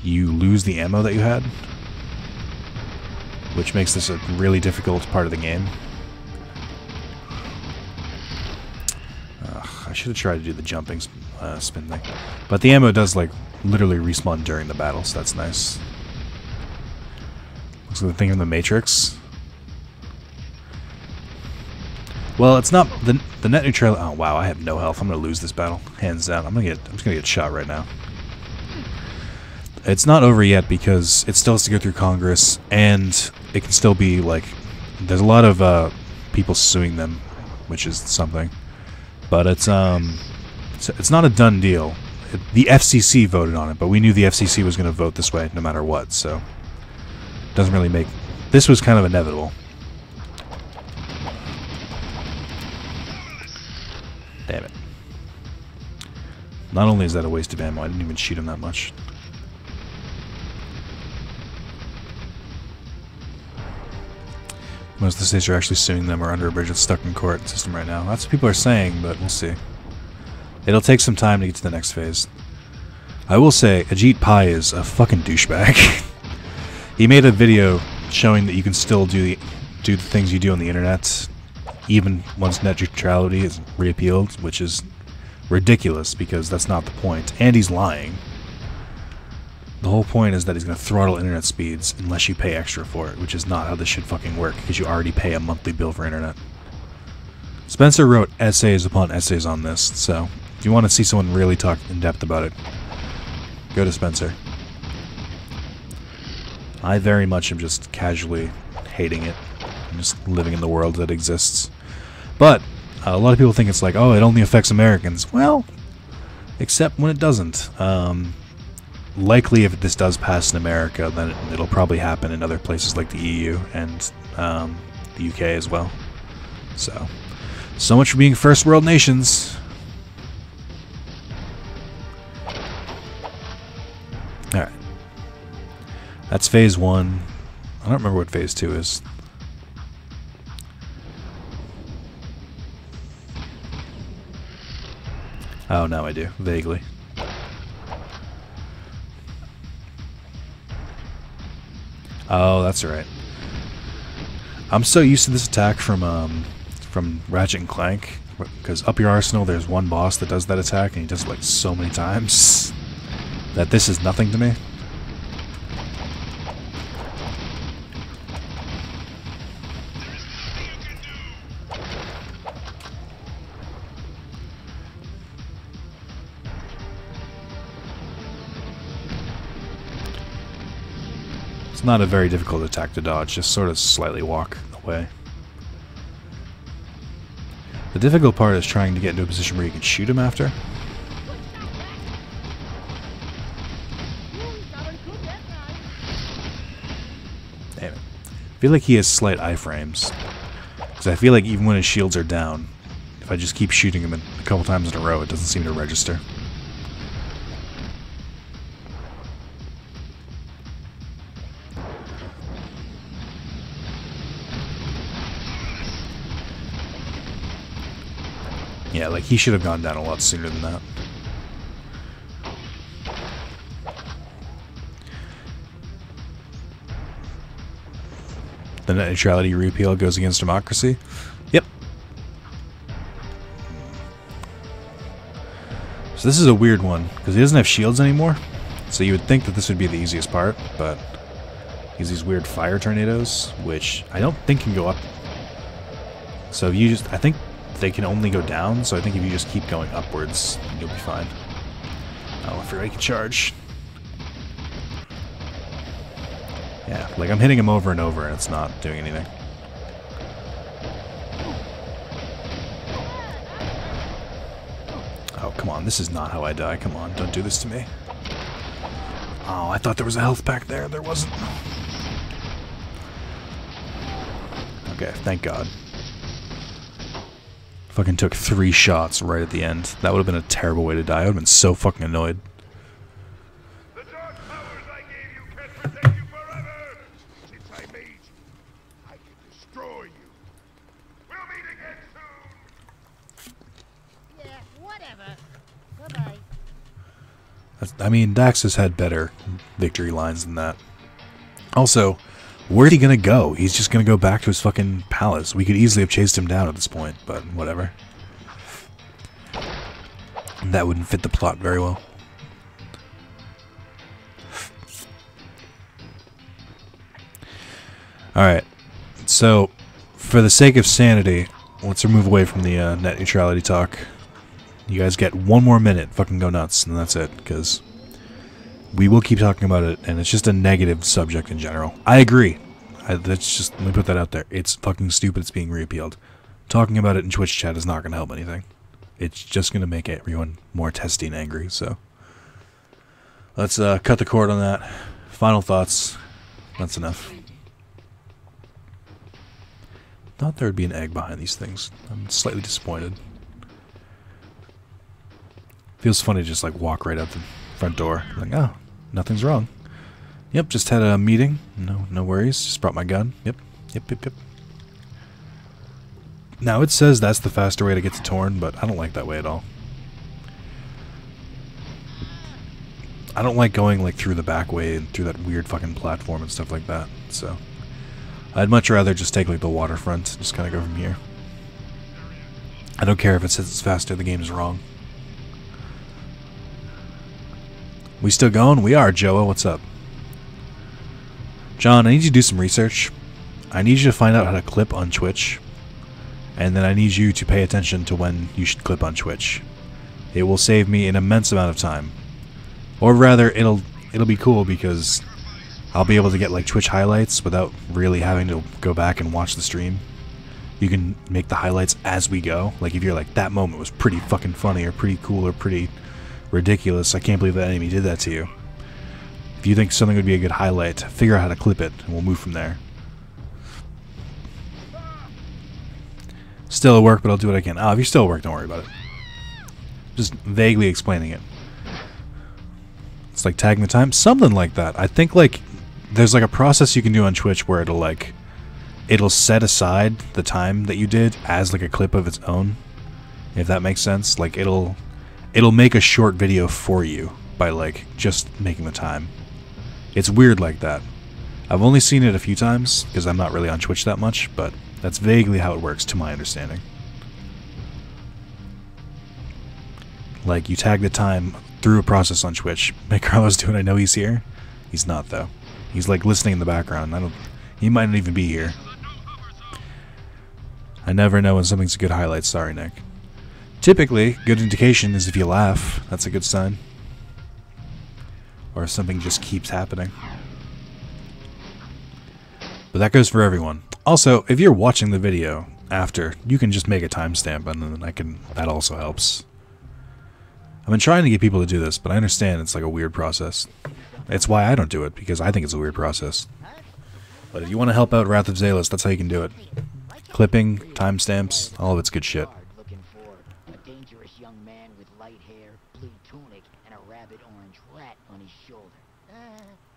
you lose the ammo that you had, which makes this a really difficult part of the game. I should have tried to do the jumping spin thing. But the ammo does, like, literally respawn during the battle, so that's nice. Looks like the thing from the Matrix. Well, it's not the net neutrality. Oh wow, I have no health. I'm gonna lose this battle, hands down. I'm just gonna get shot right now. It's not over yet because it still has to go through Congress, and it can still be like there's a lot of people suing them, which is something. But it's not a done deal. The FCC voted on it, but we knew the FCC was gonna vote this way no matter what, so it doesn't really make. This was kind of inevitable. Damn it. Not only is that a waste of ammo, I didn't even shoot him that much. Most of the states are actually suing them or under a bridge of stuck in court system right now. That's what people are saying, but we'll see. It'll take some time to get to the next phase. I will say, Ajit Pai is a fucking douchebag. He made a video showing that you can still do the things you do on the internet even once net neutrality is repealed, which is ridiculous because that's not the point. And he's lying. The whole point is that he's going to throttle internet speeds unless you pay extra for it, which is not how this should fucking work because you already pay a monthly bill for internet. Spencer wrote essays upon essays on this, so if you want to see someone really talk in depth about it, go to Spencer. I very much am just casually hating it. I'm just living in the world that exists. But a lot of people think it's like, oh, it only affects Americans. Well, except when it doesn't. Likely, if this does pass in America, then it'll probably happen in other places like the EU and the UK as well. So much for being first world nations. Alright. That's phase 1. I don't remember what phase 2 is. Oh, now I do. Vaguely. Oh, that's right. I'm so used to this attack from Ratchet and Clank, because up your arsenal there's one boss that does that attack, and he does it like so many times that this is nothing to me. Not a very difficult attack to dodge, just sort of slightly walk away. The difficult part is trying to get into a position where you can shoot him after. Damn it. I feel like he has slight iframes. Because I feel like even when his shields are down, if I just keep shooting him a couple times in a row, it doesn't seem to register. Yeah, like he should have gone down a lot sooner than that. The net neutrality repeal goes against democracy? Yep. So this is a weird one, because he doesn't have shields anymore. So you would think that this would be the easiest part, but he has these weird fire tornadoes, which I don't think can go up. So if you just, I think they can only go down, so I think if you just keep going upwards, you'll be fine. Oh, I forgot he can charge. Yeah, like I'm hitting him over and over and it's not doing anything. Oh, come on, this is not how I die. Come on, don't do this to me. Oh, I thought there was a health pack there. There wasn't. Okay, thank God. Fucking took 3 shots right at the end. That would have been a terrible way to die. I would have been so fucking annoyed. The dark powers I gave you can protect you forever! Since I made you, I can destroy you. We'll meet again soon! Yeah, whatever. Bye-bye. I mean, Dax has had better victory lines than that. Also, where's he gonna go? He's just gonna go back to his fucking palace. We could easily have chased him down at this point, but whatever. That wouldn't fit the plot very well. Alright, so for the sake of sanity, let's move away from the net neutrality talk. You guys get one more minute, fucking go nuts, and that's it, because we will keep talking about it, and it's just a negative subject in general. I agree. That's just, let me put that out there. It's fucking stupid it's being reappealed. Talking about it in Twitch chat is not going to help anything. It's just going to make everyone more testy and angry, so. Let's cut the cord on that. Final thoughts. That's enough. Thought there would be an egg behind these things. I'm slightly disappointed. Feels funny to just like walk right out the front door. Like, oh, nothing's wrong. Yep, just had a meeting. No worries. Just brought my gun. Yep. Now it says that's the faster way to get to Torn, but I don't like that way at all. I don't like going like through the back way and through that weird fucking platform and stuff like that. So I'd much rather just take like the waterfront and just kind of go from here. I don't care if it says it's faster, the game is wrong. We still going? We are, Joa. What's up? John, I need you to do some research. I need you to find out how to clip on Twitch. And then I need you to pay attention to when you should clip on Twitch. It will save me an immense amount of time. Or rather, it'll be cool because I'll be able to get like Twitch highlights without really having to go back and watch the stream. You can make the highlights as we go. Like if you're like, that moment was pretty fucking funny or pretty cool or pretty ridiculous. I can't believe that enemy did that to you. If you think something would be a good highlight, figure out how to clip it and we'll move from there. Still at work, but I'll do what I can. Oh, if you're still at work, don't worry about it. Just vaguely explaining it. It's like tagging the time. Something like that. I think like there's like a process you can do on Twitch where it'll set aside the time that you did as like a clip of its own. If that makes sense. Like it'll make a short video for you by like just making the time. It's weird like that. I've only seen it a few times because I'm not really on Twitch that much, but that's vaguely how it works to my understanding. Like you tag the time through a process on Twitch. Make Carlos do it. I know he's here. He's not though. He's like listening in the background. He might not even be here. I never know when something's a good highlight. Sorry, Nick. Typically, good indication is if you laugh. That's a good sign. Or if something just keeps happening. But that goes for everyone. Also, if you're watching the video after, you can just make a timestamp and then that also helps. I've been trying to get people to do this, but I understand it's like a weird process. It's why I don't do it, because I think it's a weird process. But if you want to help out Wrath of Zalis, that's how you can do it. Clipping, timestamps, all of it's good shit. Looking for a dangerous young man with light hair, blue tunic, and a rabbit orange rat on his shoulder.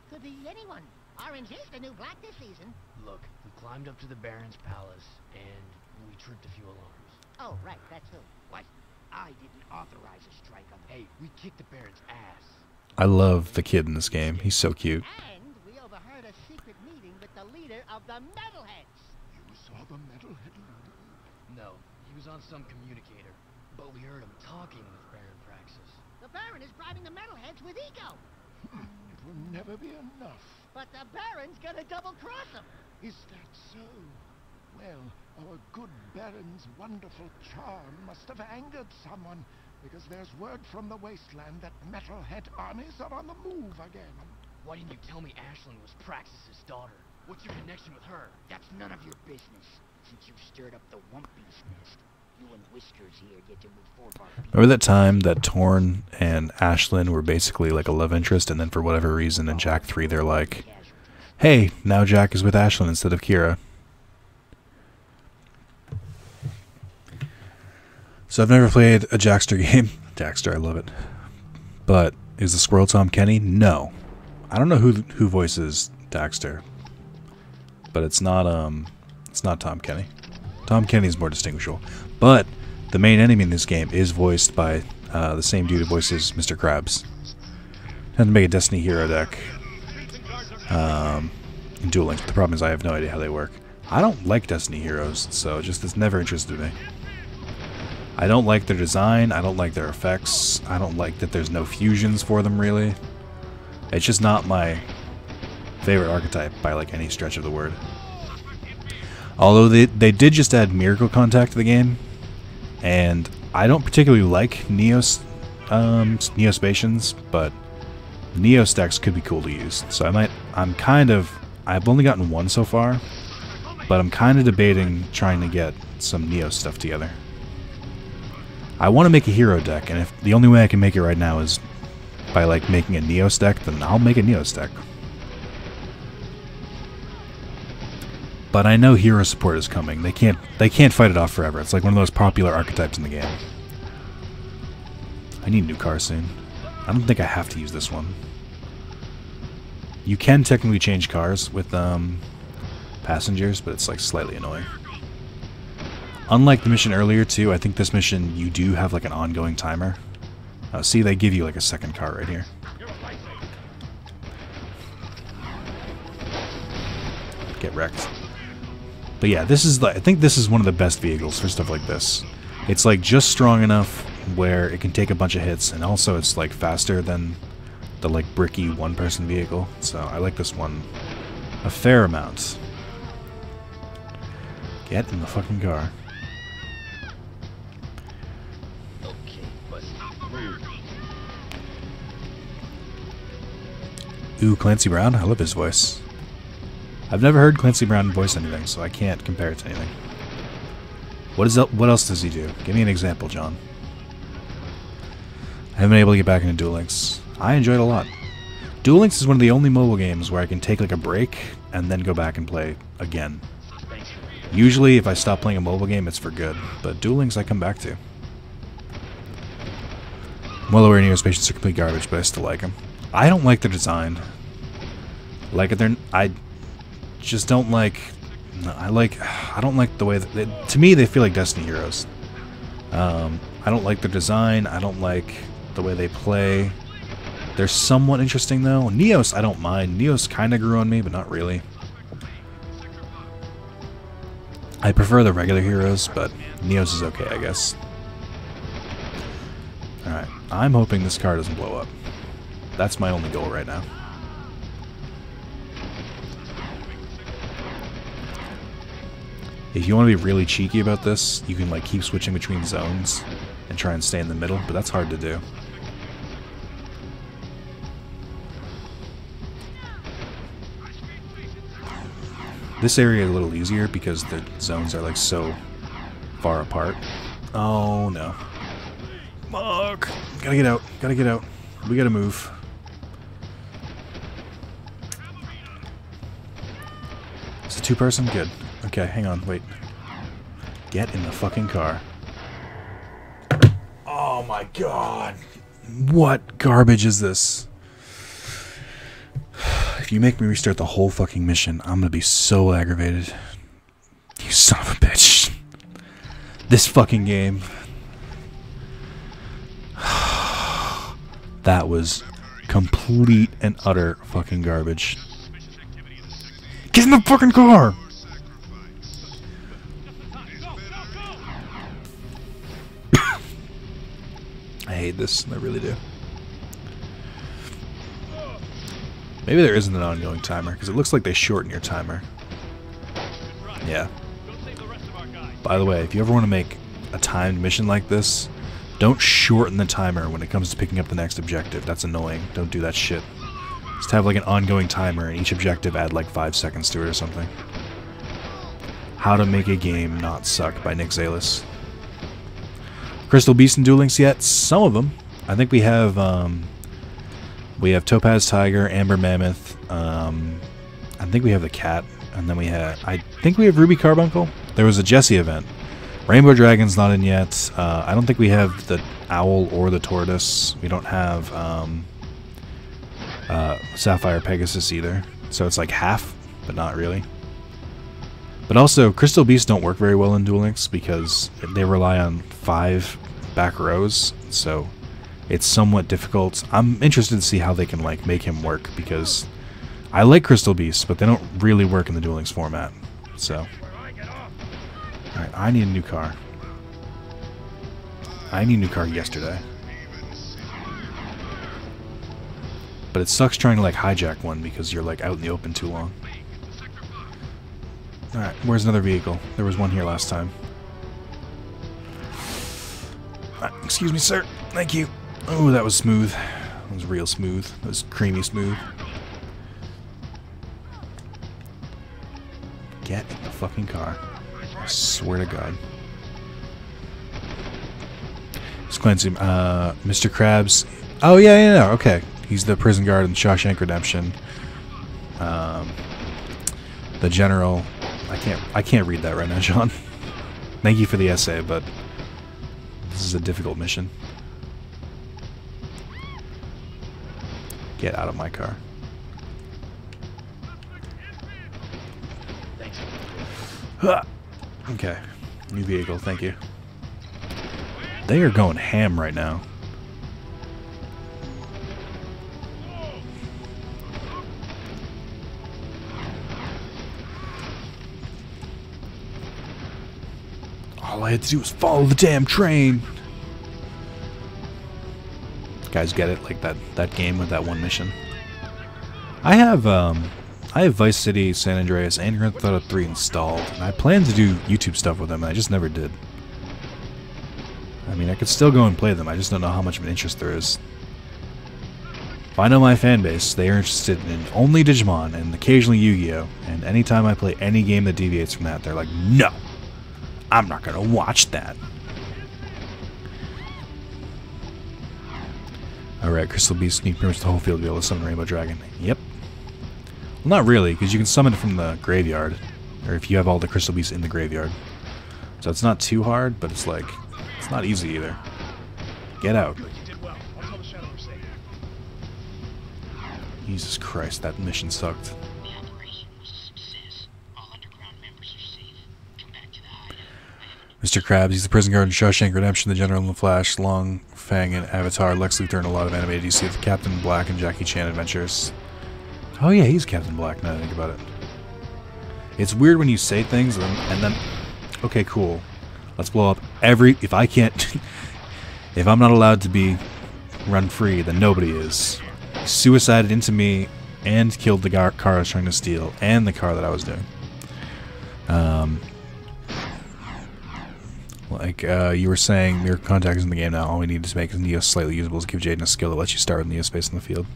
Could be anyone. Orange is the new black this season. Look, we climbed up to the Baron's palace, and we tripped a few alarms. Oh, right, that's who. What? I didn't authorize a strike on the... Hey, we kicked the Baron's ass. I love the kid in this game. He's so cute. And we overheard a secret meeting with the leader of the Metalheads. You saw the metalhead? No, he was on some communicator, but we heard him talking with Baron Praxis. The Baron is bribing the Metalheads with ego. It will never be enough. But the Baron's gonna double-cross him. Is that so? Well, our good Baron's wonderful charm must have angered someone, because there's word from the wasteland that metalhead armies are on the move again. Why didn't you tell me Ashlyn was Praxis' daughter? What's your connection with her? That's none of your business, since you've stirred up the Wumpy's nest. You and Whiskers here get to move forward our people. Remember that time that Torn and Ashlyn were basically like a love interest, and then for whatever reason in Jak III they're like, hey, now Jak is with Ashlyn instead of Kira. So I've never played a Jackster game. Jackster, I love it. But is the Squirrel Tom Kenny? No. I don't know who voices Daxter. But it's not Tom Kenny. Tom Kenny is more distinguishable. But the main enemy in this game is voiced by the same dude who voices Mr. Krabs. Had to make a Destiny Hero deck in Duel Links. But the problem is I have no idea how they work. I don't like Destiny Heroes, so it's never interested me. I don't like their design, I don't like their effects, I don't like that there's no fusions for them really. It's just not my favorite archetype by like any stretch of the word. Although they did just add Miracle Contact to the game, and I don't particularly like Neospatians, but Neo stacks could be cool to use. So I've only gotten one so far, but I'm kind of debating trying to get some Neo stuff together. I want to make a hero deck, and if the only way I can make it right now is by like making a Neo stack, then I'll make a Neo stack. But I know hero support is coming. They can't fight it off forever. It's like one of those popular archetypes in the game. I need a new car soon. I don't think I have to use this one. You can technically change cars with passengers, but it's like slightly annoying. Unlike the mission earlier too, I think this mission you do have like an ongoing timer. See, they give you like a second car right here. Get wrecked. But yeah, this is I think this is one of the best vehicles for stuff like this. It's like just strong enough where it can take a bunch of hits, and also it's like faster than the like bricky one-person vehicle. So I like this one a fair amount. Get in the fucking car. Ooh, Clancy Brown? I love his voice. I've never heard Clancy Brown voice anything, so I can't compare it to anything. What else does he do? Give me an example, John. I haven't been able to get back into Duel Links. I enjoy it a lot. Duel Links is one of the only mobile games where I can take like a break and then go back and play again. Usually if I stop playing a mobile game, it's for good, but Duel Links I come back to. I'm well aware Neospatians are complete garbage, but I still like them. I don't like their design. Like I just don't like. I don't like the way that to me they feel like Destiny heroes. I don't like their design. I don't like the way they play. They're somewhat interesting though. Neos I don't mind. Neos kind of grew on me, but not really. I prefer the regular heroes, but Neos is okay, I guess. Alright, I'm hoping this car doesn't blow up. That's my only goal right now. If you want to be really cheeky about this, you can like keep switching between zones and try and stay in the middle, but that's hard to do. This area is a little easier because the zones are like so far apart. Oh no. Fuck. Gotta get out. Gotta get out. We gotta move. Is it two-person? Good. Okay, hang on. Wait. Get in the fucking car. Oh my god. What garbage is this? If you make me restart the whole fucking mission, I'm gonna be so aggravated. You son of a bitch. This fucking game. That was complete and utter fucking garbage. Get in the fucking car! I hate this, I really do. Maybe there isn't an ongoing timer, because it looks like they shorten your timer. Yeah. By the way, if you ever want to make a timed mission like this, don't shorten the timer when it comes to picking up the next objective. That's annoying. Don't do that shit. Just have like an ongoing timer and each objective add like 5 seconds to it or something. How to Make a Game Not Suck by Nick Zalis. Crystal Beast and Duel Links yet? Some of them. I think we have Topaz Tiger, Amber Mammoth, I think we have the cat, and then I think we have Ruby Carbuncle. There was a Jessie event. Rainbow Dragon's not in yet. I don't think we have the Owl or the Tortoise. We don't have Sapphire Pegasus either. So it's like half, but not really. But also, Crystal Beasts don't work very well in Duel Links because they rely on 5 back rows, so it's somewhat difficult. I'm interested to see how they can like make him work, because I like Crystal Beasts, but they don't really work in the Duel Links format. So, alright, I need a new car. I need a new car yesterday. But it sucks trying to like hijack one because you're like out in the open too long. Alright, where's another vehicle? There was one here last time. Excuse me, sir. Thank you. Oh, that was smooth. That was real smooth. That was creamy smooth. Get in the fucking car. I swear to God. It's Clancy. Mr. Krabs. Oh, yeah, okay. He's the prison guard in Shawshank Redemption. The general. I can't read that right now, Sean. Thank you for the essay, but this is a difficult mission. Get out of my car. Okay. New vehicle, thank you. They are going ham right now. All I had to do was follow the damn train. Guys get it? Like that game with that one mission. I have Vice City, San Andreas, and Grand Theft Auto 3 installed, and I plan to do YouTube stuff with them, and I just never did. I mean, I could still go and play them, I just don't know how much of an interest there is. If I know my fan base, they are interested in only Digimon and occasionally Yu-Gi-Oh! And anytime I play any game that deviates from that, they're like, no! I'm not gonna watch that. Alright, Crystal Beast can pretty much the whole field to be able to summon Rainbow Dragon. Yep. Well, not really, because you can summon it from the graveyard. Or if you have all the Crystal Beasts in the graveyard. So it's not too hard, but it's like, it's not easy either. Get out. Jesus Christ, that mission sucked. Mr. Krabs, he's the prison guard in Shawshank Redemption, the General in the Flash, Long Fang and Avatar, Lex Luthor, and a lot of animated DC, the Captain Black and Jackie Chan adventures. Oh yeah, he's Captain Black now that I think about it. It's weird when you say things and then okay, cool. Let's blow up if I can't if I'm not allowed to be run free, then nobody is. He suicided into me and killed the car I was trying to steal and the car that I was doing. Like you were saying, Mirror Contact is in the game now. All we need to make is Neo slightly usable to give Jaden a skill that lets you start with Neo Space in the field.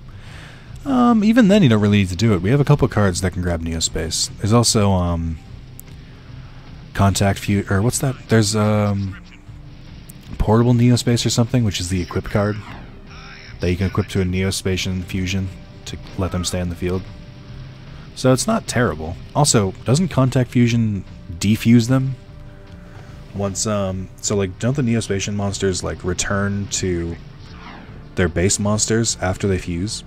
Even then, you don't really need to do it. We have a couple of cards that can grab Neo Space. There's also Contact Fuse, or what's that? There's Portable Neo Space or something, which is the equip card that you can equip to a Neo Spacian fusion to let them stay in the field. So it's not terrible. Also, doesn't Contact Fusion defuse them? Once so like don't the Neospatian monsters like return to their base monsters after they fuse?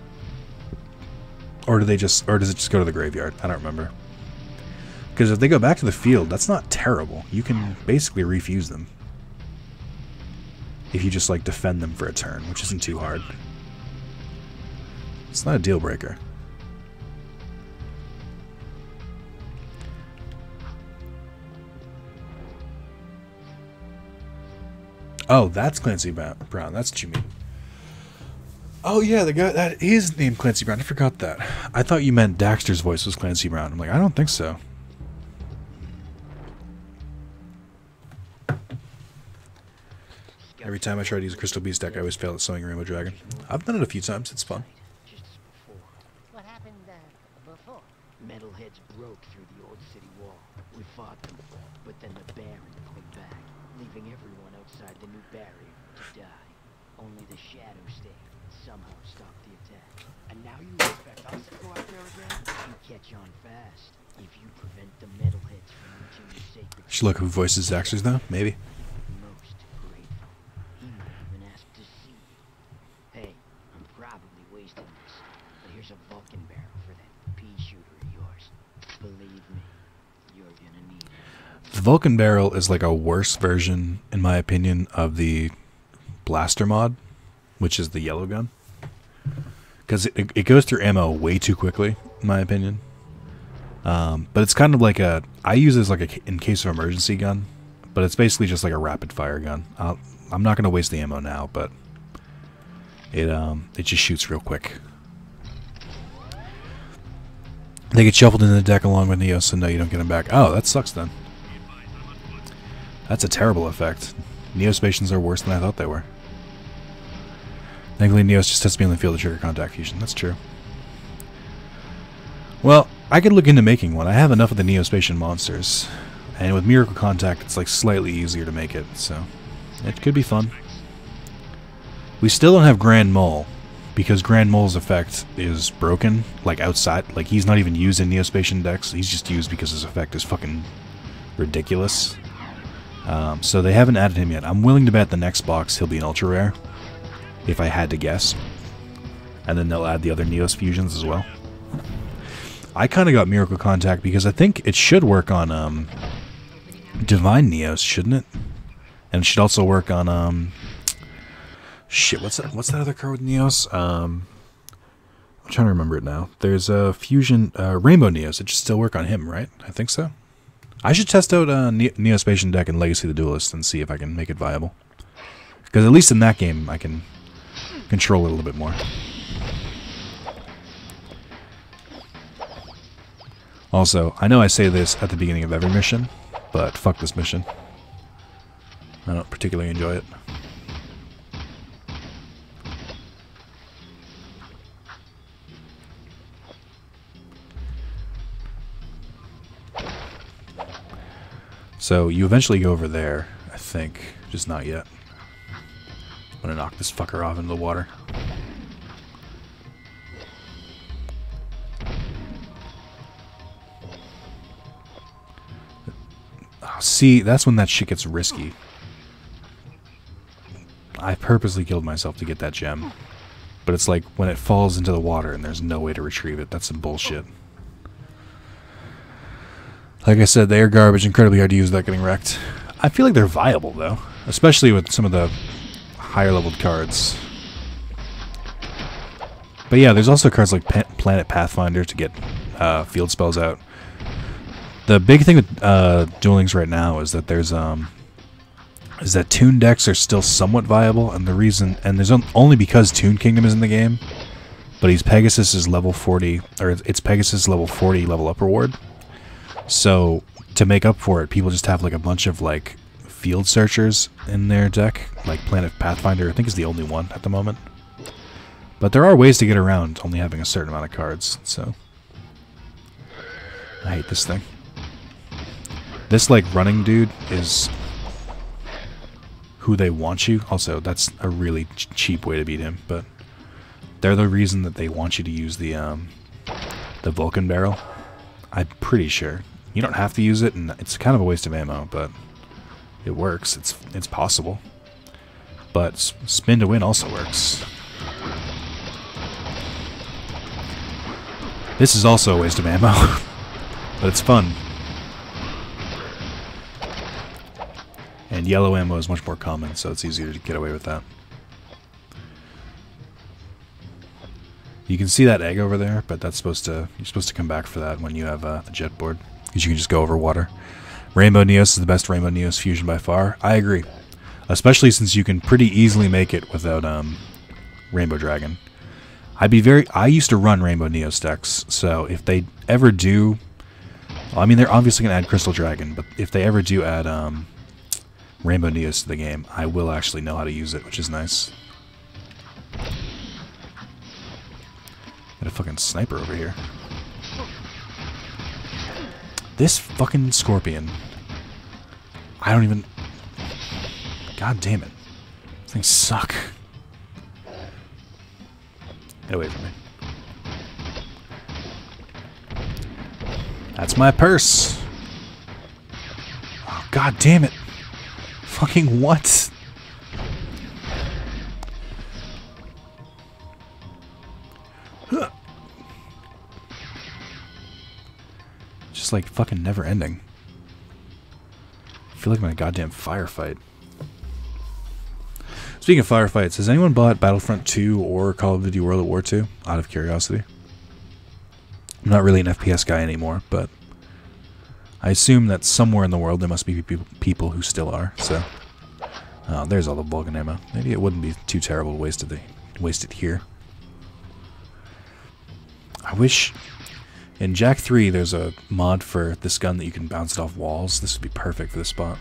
Or does it just go to the graveyard? I don't remember. Because if they go back to the field, that's not terrible. You can basically refuse them. If you just like defend them for a turn, which isn't too hard. It's not a deal breaker. Oh, that's Clancy Brown. That's what you mean. Oh yeah, the guy that is named Clancy Brown. I forgot that. I thought you meant Daxter's voice was Clancy Brown. I'm like, I don't think so. Every time I try to use a Crystal Beast deck, I always fail at summoning Rainbow Dragon. I've done it a few times. It's fun. What happened before? Metalheads broke through the old city wall. We fought them, but then the Baron pulled back, leaving everyone outside the new barrier to die. Only the Shadow stayed and somehow stopped the attack. And now you expect us to go out there again? You catch on fast if you prevent the Metalheads from reaching the sacred. Should look who voices Daxter's though. Maybe. Most grateful. He might even ask to see you. Hey, I'm probably wasting this, but here's a Vulcan barrel for that pea shooter of yours. Believe me, you're gonna need it. The Vulcan Barrel is like a worse version, in my opinion, of the Blaster mod, which is the yellow gun. Because it goes through ammo way too quickly, in my opinion. But it's kind of like I use it as like a in case of emergency gun, but it's basically just like a rapid fire gun. I'm not going to waste the ammo now, but it just shoots real quick. They get shuffled into the deck along with Neos, so no, you don't get them back. Oh, that sucks then. That's a terrible effect. Neospations are worse than I thought they were. Thankfully, Neos just has to be on the field to trigger contact fusion. That's true. Well, I could look into making one. I have enough of the Neospatian monsters. And with Miracle Contact, it's like slightly easier to make it, so it could be fun. We still don't have Grand Mole, because Grand Mole's effect is broken, like outside. Like, he's not even used in Neospatian decks. He's just used because his effect is fucking ridiculous. So they haven't added him yet. I'm willing to bet the next box he'll be an ultra rare, if I had to guess. And then they'll add the other Neos fusions as well. I kind of got Miracle Contact because I think it should work on Divine Neos, shouldn't it? And it should also work on shit, what's that other card with Neos? I'm trying to remember it now. There's a fusion Rainbow Neos. It should still work on him, right? I think so. I should test out a Neospatian deck in Legacy of the Duelist and see if I can make it viable. Because at least in that game I can control it a little bit more. Also, I know I say this at the beginning of every mission, but fuck this mission. I don't particularly enjoy it. So, you eventually go over there, I think. Just not yet. I'm gonna knock this fucker off into the water. Oh, see, that's when that shit gets risky. I purposely killed myself to get that gem. But it's like when it falls into the water and there's no way to retrieve it. That's some bullshit. Like I said, they are garbage, incredibly hard to use without getting wrecked. I feel like they're viable, though. Especially with some of the higher-leveled cards. But yeah, there's also cards like Planet Pathfinder to get field spells out. The big thing with Duel Links right now is that there's is that Toon decks are still somewhat viable, and the reason, and there's only because Toon Kingdom is in the game, but he's Pegasus' level 40, or it's Pegasus level 40 level up reward. So, to make up for it, people just have like a bunch of like field searchers in their deck. Like Planet Pathfinder, I think, is the only one at the moment. But there are ways to get around only having a certain amount of cards, so... I hate this thing. This, like, running dude is who they want you. Also, that's a really cheap way to beat him, but they're the reason that they want you to use the Vulcan barrel. I'm pretty sure. You don't have to use it, and it's kind of a waste of ammo, but it works. It's possible. But spin to win also works. This is also a waste of ammo, but it's fun. And yellow ammo is much more common, so it's easier to get away with that. You can see that egg over there, but that's you're supposed to come back for that when you have the jet board, because you can just go over water. Rainbow Neos is the best Rainbow Neos fusion by far. I agree, especially since you can pretty easily make it without Rainbow Dragon. I used to run Rainbow Neos decks, so if they ever do, well, I mean, they're obviously gonna add Crystal Dragon, but if they ever do add Rainbow Neos to the game, I will actually know how to use it, which is nice. Got a fucking sniper over here. This fucking scorpion. I don't even... God damn it. These things suck. Get away from me. That's my purse. Oh, God damn it. Fucking what? Just like fucking never ending. I feel like I'm in a goddamn firefight. Speaking of firefights, has anyone bought Battlefront 2 or Call of Duty World at War 2? Out of curiosity. I'm not really an FPS guy anymore, but I assume that somewhere in the world there must be people who still are, so Oh, there's all the Vulcan ammo. Maybe it wouldn't be too terrible to waste it here. I wish in Jak III there's a mod for this gun that you can bounce it off walls. This would be perfect for this spot.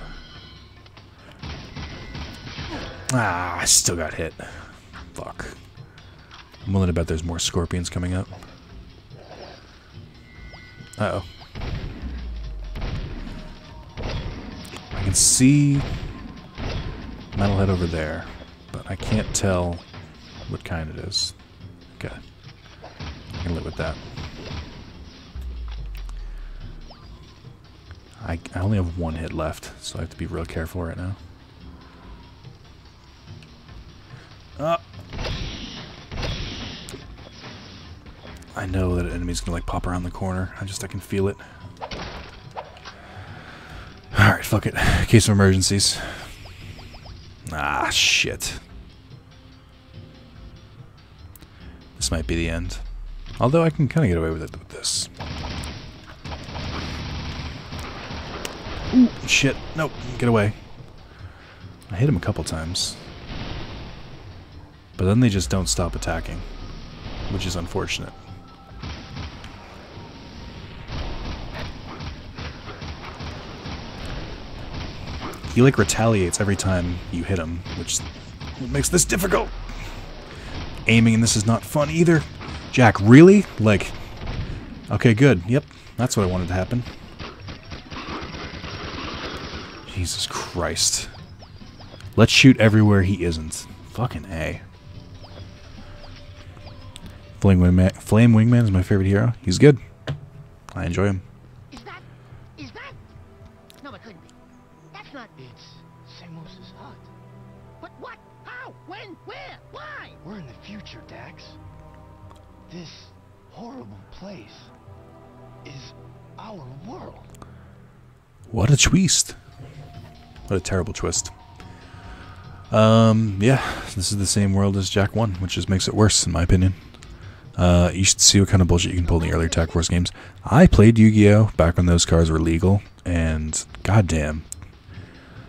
Ah, I still got hit. Fuck. I'm willing to bet there's more scorpions coming up. Uh-oh. I can see metalhead over there, but I can't tell what kind it is. Okay. I can live with that. I only have one hit left, so I have to be real careful right now. I know that an enemy's gonna like pop around the corner. I can feel it. Alright, fuck it. Case of emergencies. Ah, shit. This might be the end. Although I can kind of get away with it with this. Ooh, shit. Nope, get away. I hit him a couple times. But then they just don't stop attacking, which is unfortunate. He like retaliates every time you hit him, which makes this difficult. Aiming in this is not fun either. Jak, really? Like, okay, good. Yep, that's what I wanted to happen. Jesus Christ. Let's shoot everywhere he isn't. Fucking A. Flame Wingman is my favorite hero. He's good. I enjoy him. Is that? No, it couldn't be. That's not. It's Samos's hut. But what? How? When? Where? Why? We're in the future, Dax. This horrible place is our world. What a twist. What a terrible twist. Yeah, this is the same world as Jak I, which just makes it worse, in my opinion. You should see what kind of bullshit you can pull in the earlier Tag Force games. I played Yu-Gi-Oh! Back when those cards were legal, and goddamn,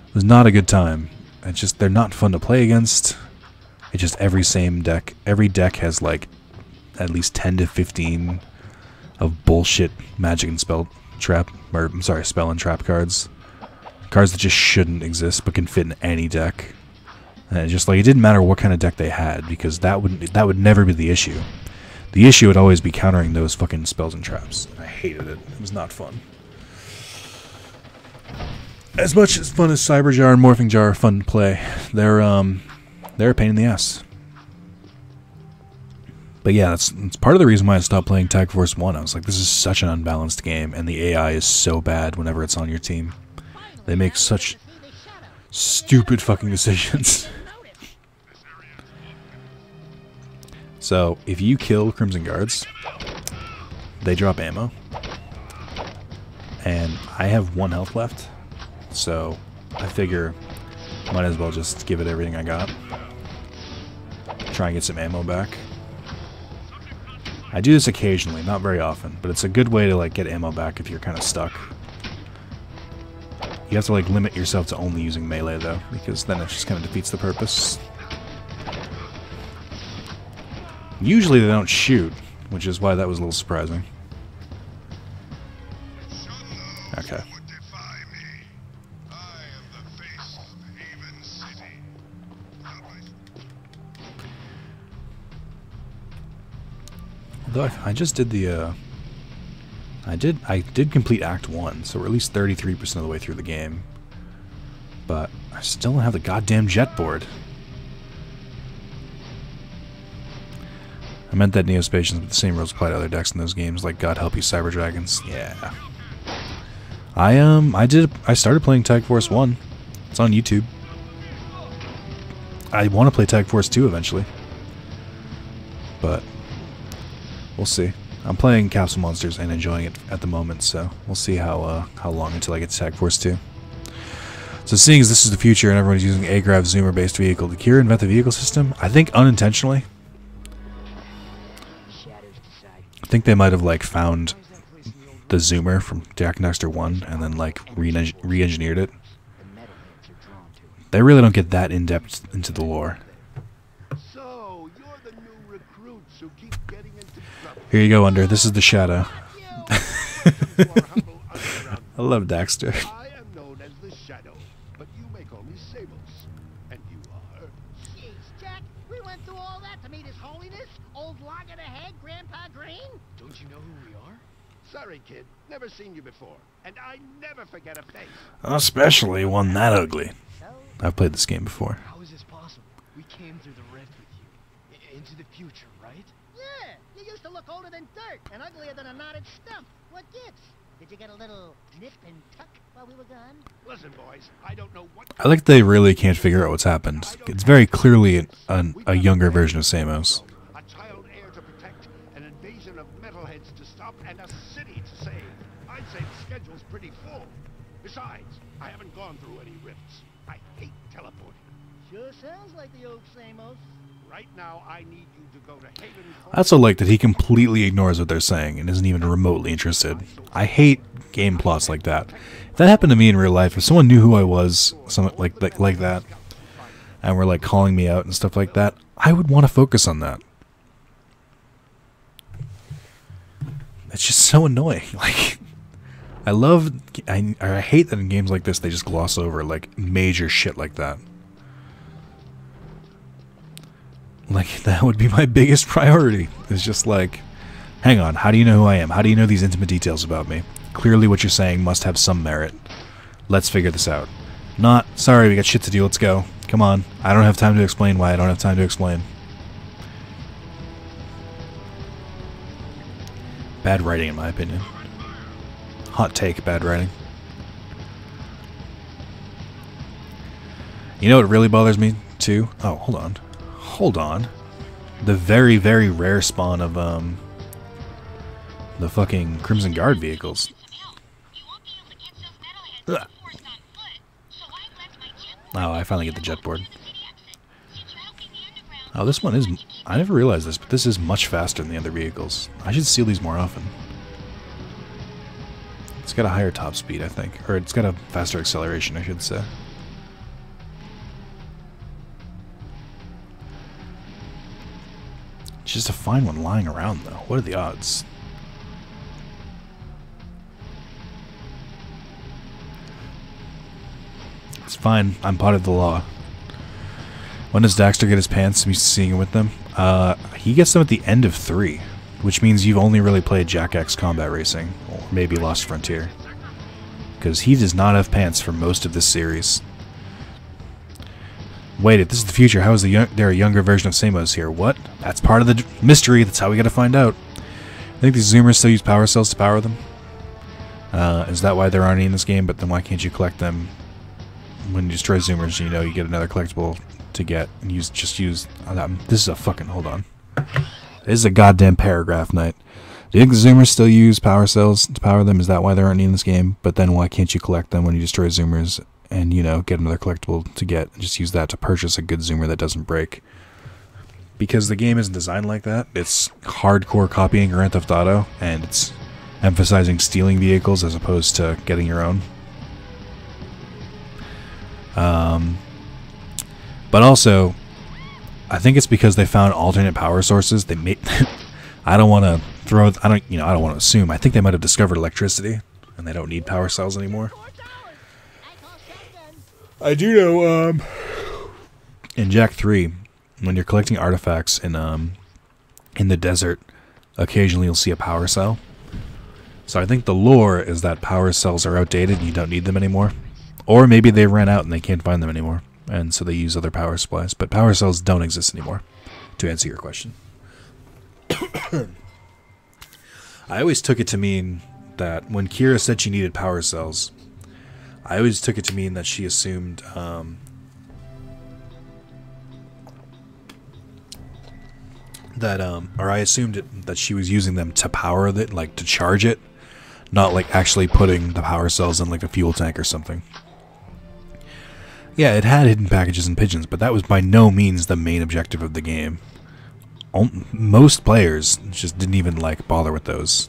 it was not a good time. It's just, they're not fun to play against. It's just every deck has like at least 10 to 15 of bullshit magic and spell and trap cards. Cards that just shouldn't exist but can fit in any deck. And it just like, it didn't matter what kind of deck they had, because that would never be the issue. The issue would always be countering those fucking spells and traps. I hated it. It was not fun. As much as fun as Cyber Jar and Morphing Jar are fun to play, they're a pain in the ass. But yeah, that's part of the reason why I stopped playing Tag Force 1. I was like, this is such an unbalanced game, and the AI is so bad whenever it's on your team. They make such stupid fucking decisions. So, if you kill Crimson Guards, they drop ammo. And I have 1 health left. So, I figure might as well just give it everything I got. Try and get some ammo back. I do this occasionally, not very often, but it's a good way to like get ammo back if you're kind of stuck. You have to like limit yourself to only using melee though, because then it just kind of defeats the purpose. Usually they don't shoot, which is why that was a little surprising. Okay. Although I just did the I did complete Act 1, so we're at least 33% of the way through the game. But I still don't have the goddamn jet board. I meant that Neospatians, but the same rules apply to other decks in those games, like God Help You Cyber Dragons. Yeah. I started playing Tag Force 1. It's on YouTube. I want to play Tag Force 2 eventually. But we'll see. I'm playing Capsule Monsters and enjoying it at the moment, so we'll see how long until I get to Tag Force 2. So seeing as this is the future and everyone's using a Grav Zoomer-based vehicle, did Kira invent the vehicle system? I think unintentionally. I think they might have like found the Zoomer from Jak Daxter 1 and then like re-engineered it. They really don't get that in-depth into the lore. So, you're the new recruits who keep getting into trouble. Here you go, Under. This is the Shadow. Welcome to our humble underground. I love Daxter. I am known as the Shadow, but you may call me Samos. And you are? Jeez, Jack, we went through all that to meet His Holiness, old loggerhead Grandpa Green? Don't you know who we are? Sorry, kid. Never seen you before. And I never forget a face. Especially one that ugly. So, I've played this game before. How is this possible? We came through the rift with you. Into the future, right? yeah, you used to look older than dirt and uglier than a knotted stump. What gives? Did you get a little nip and tuck while we were gone? Listen, boys, I don't know what... I like they really can't figure out what's happened. It's very clearly a younger version of Samos. A child heir to protect, an invasion of metalheads to stop, and a city to save. I'd say the schedule's pretty full. Besides, I haven't gone through any rifts. I hate teleporting. Sure sounds like the old Samos. Right now, I need you to go to Haven... I also like that he completely ignores what they're saying and isn't even remotely interested. I hate game plots like that. If that happened to me in real life, if someone knew who I was, something like that, and were like calling me out and stuff like that, I would want to focus on that. It's just so annoying. Like, I hate that in games like this they just gloss over like major shit like that. Like, that would be my biggest priority. It's just like, hang on, how do you know who I am? How do you know these intimate details about me? Clearly what you're saying must have some merit. Let's figure this out. Not, sorry, we got shit to do, let's go. Come on, I don't have time to explain why I don't have time to explain. Bad writing, in my opinion. Hot take, bad writing. You know what really bothers me, too? Oh, hold on. Hold on. The very, very rare spawn of, the fucking Crimson Guard vehicles. Ugh. Oh, I finally get the jet board. Oh, this one is... I never realized this, but this is much faster than the other vehicles. I should steal these more often. It's got a higher top speed, I think. Or it's got a faster acceleration, I should say. It's just a fine one lying around, though. What are the odds? It's fine. I'm part of the law. When does Daxter get his pants? I'm used to seeing him with them. He gets them at the end of 3, which means you've only really played Jak X Combat Racing, or maybe Lost Frontier. Because he does not have pants for most of this series. Wait, if this is the future, how is there a younger version of Samos here? What? That's part of the mystery. That's how we gotta find out. I think these Zoomers still use power cells to power them. Is that why there aren't any in this game? But then why can't you collect them when you destroy Zoomers? You know, you get another collectible to get, and just use... this is a fucking... Hold on. This is a goddamn paragraph night. Do you think the Zoomers still use power cells to power them? Is that why there aren't any in this game? But then why can't you collect them when you destroy Zoomers? And, you know, get another collectible to get, and just use that to purchase a good Zoomer that doesn't break. Because the game isn't designed like that. It's hardcore copying Grand Theft Auto, and it's emphasizing stealing vehicles as opposed to getting your own. But also, I think it's because they found alternate power sources. They made... I don't want to throw... I don't want to assume. I think they might have discovered electricity, and they don't need power cells anymore. I do know, in Jak II, when you're collecting artifacts in the desert, occasionally you'll see a power cell. So I think the lore is that power cells are outdated and you don't need them anymore. Or maybe they ran out and they can't find them anymore, and so they use other power supplies. But power cells don't exist anymore, to answer your question. I always took it to mean that when Kira said she needed power cells, I always took it to mean that she assumed or I assumed that she was using them to power it, like to charge it, not like actually putting the power cells in like a fuel tank or something. Yeah, it had hidden packages and pigeons, but that was by no means the main objective of the game. Most players just didn't even like bother with those.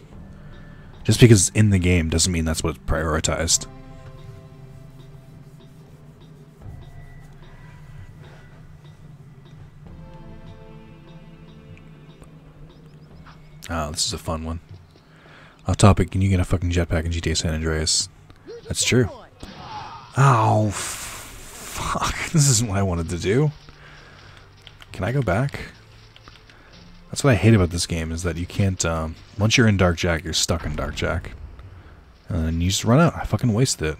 Just because it's in the game doesn't mean that's what's prioritized. Oh, this is a fun one. Off topic, can you get a fucking jetpack in GTA San Andreas? That's true. Oh, fuck. This isn't what I wanted to do. Can I go back? That's what I hate about this game, is that you can't, once you're in Dark Jack, you're stuck in Dark Jack. And then you just run out. I fucking wasted it.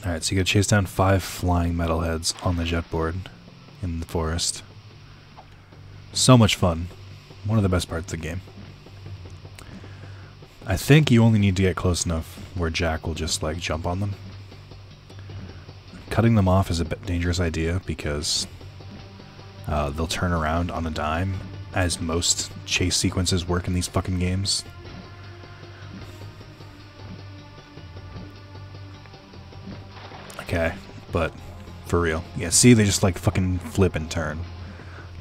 Alright, so you gotta chase down 5 flying metalheads on the jetboard in the forest. So much fun. One of the best parts of the game. I think you only need to get close enough where Jack will just, like, jump on them. Cutting them off is a bit dangerous idea because they'll turn around on a dime, as most chase sequences work in these fucking games. Okay, but for real. Yeah, see, they just, like, fucking flip and turn.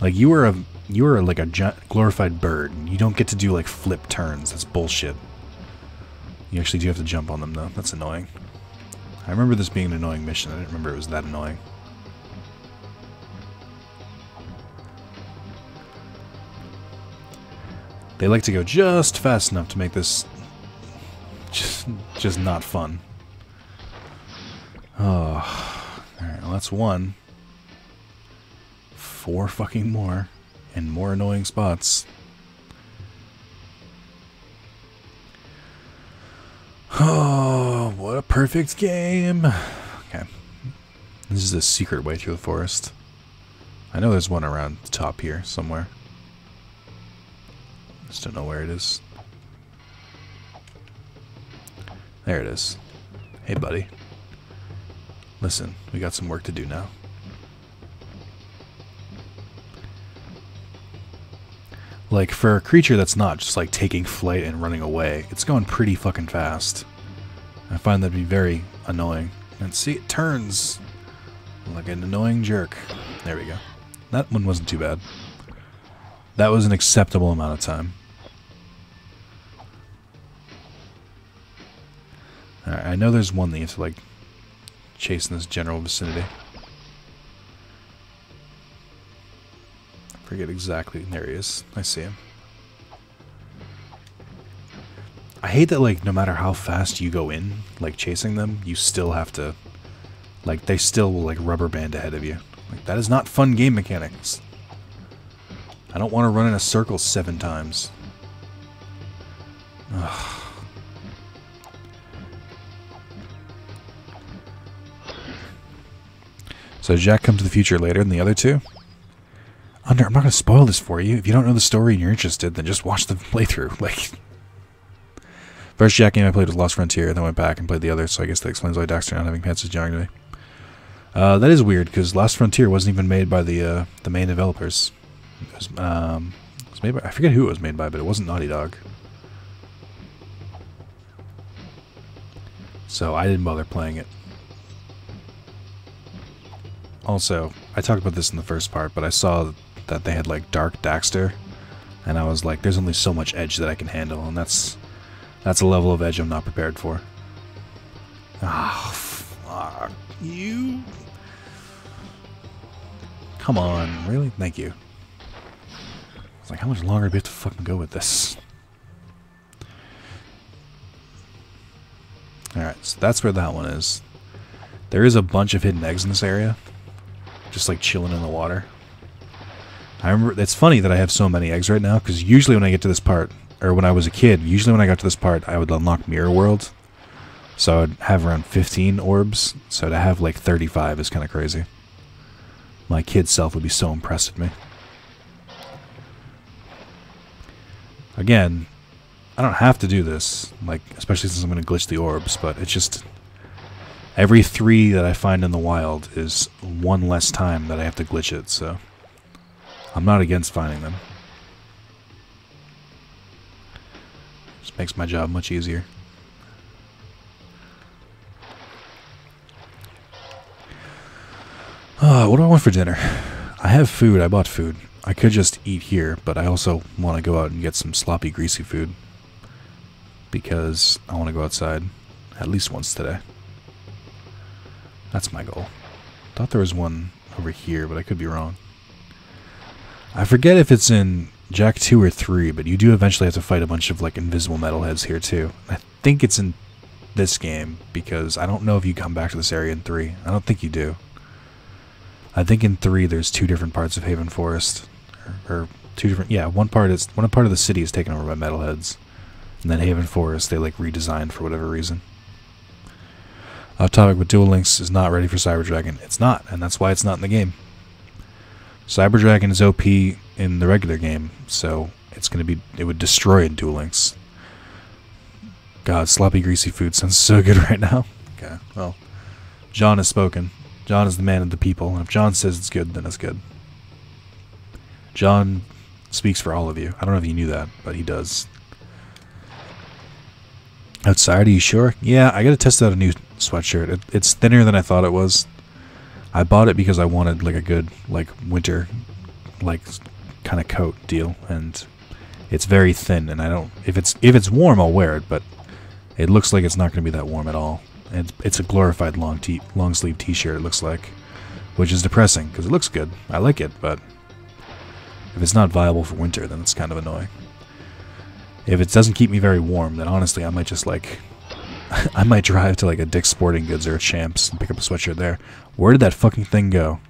Like, you were like a glorified bird. You don't get to do, like, flip turns. That's bullshit. You actually do have to jump on them, though. That's annoying. I remember this being an annoying mission. I didn't remember it was that annoying. They like to go just fast enough to make this just not fun. Oh, alright, well that's one. 4 fucking more. And more annoying spots. Oh, what a perfect game. Okay. This is a secret way through the forest. I know there's one around the top here somewhere. Just don't know where it is. There it is. Hey, buddy. Listen, we got some work to do now. Like, for a creature that's not just, like, taking flight and running away, it's going pretty fucking fast. I find that to be very annoying. And see, it turns like an annoying jerk. There we go. That one wasn't too bad. That was an acceptable amount of time. Alright, I know there's one that you have to, like, chase in this general vicinity. Forget exactly. There he is. I see him. I hate that, like, no matter how fast you go in, like, chasing them, you still have to, like, they still will, like, rubber band ahead of you. Like, that is not fun game mechanics. I don't want to run in a circle 7 times. Ugh. So Jack comes to the future later than the other two? I'm not going to spoil this for you. If you don't know the story and you're interested, then just watch the playthrough. Like, first Jack game I played was Lost Frontier, then went back and played the other, so I guess that explains why Daxter not having pants is jarring to me. That is weird, because Lost Frontier wasn't even made by the main developers. It was made by, I forget who it was made by, but it wasn't Naughty Dog. So I didn't bother playing it. Also, I talked about this in the first part, but I saw that they had, like, Dark Daxter, and I was like, there's only so much edge that I can handle, and that's a level of edge I'm not prepared for. Ah, fuck you. Come on, really? Thank you. It's like, how much longer do we have to fucking go with this? Alright, so that's where that one is. There is a bunch of hidden eggs in this area. Just, like, chilling in the water. I remember, it's funny that I have so many eggs right now, because usually when I get to this part, or when I was a kid, usually when I got to this part, I would unlock Mirror World. So I'd have around 15 orbs, so to have, like, 35 is kind of crazy. My kid self would be so impressed with me. Again, I don't have to do this, like, especially since I'm going to glitch the orbs, but it's just... Every 3 that I find in the wild is 1 less time that I have to glitch it, so... I'm not against finding them. Just makes my job much easier. What do I want for dinner? I have food. I bought food. I could just eat here, but I also want to go out and get some sloppy, greasy food. Because I want to go outside at least once today. That's my goal. Thought there was one over here, but I could be wrong. I forget if it's in Jak 2 or 3, but you do eventually have to fight a bunch of like invisible metalheads here too. I think it's in this game because I don't know if you come back to this area in 3. I don't think you do. I think in 3 there's 2 different parts of Haven Forest, or 2 different. Yeah, one part of the city is taken over by metalheads, and then Haven Forest they like redesigned for whatever reason. Off topic, but Duel Links is not ready for Cyber Dragon. It's not, and that's why it's not in the game. Cyber Dragon is OP in the regular game, so it would destroy in Duel Links. God, sloppy greasy food sounds so good right now. Okay, well, John has spoken. John is the man of the people, and if John says it's good, then it's good. John speaks for all of you. I don't know if you knew that, but he does. Outside, are you sure? Yeah, I gotta test out a new sweatshirt. It's thinner than I thought it was. I bought it because I wanted like a good like winter like kind of coat deal, and it's very thin, and I don't if it's warm I'll wear it, but it looks like it's not going to be that warm at all. And it's a glorified long sleeve t-shirt it looks like, which is depressing because it looks good. I like it, but if it's not viable for winter, then it's kind of annoying. If it doesn't keep me very warm, then honestly I might just like I might drive to like a Dick's Sporting Goods or a Champs and pick up a sweatshirt there. Where did that fucking thing go?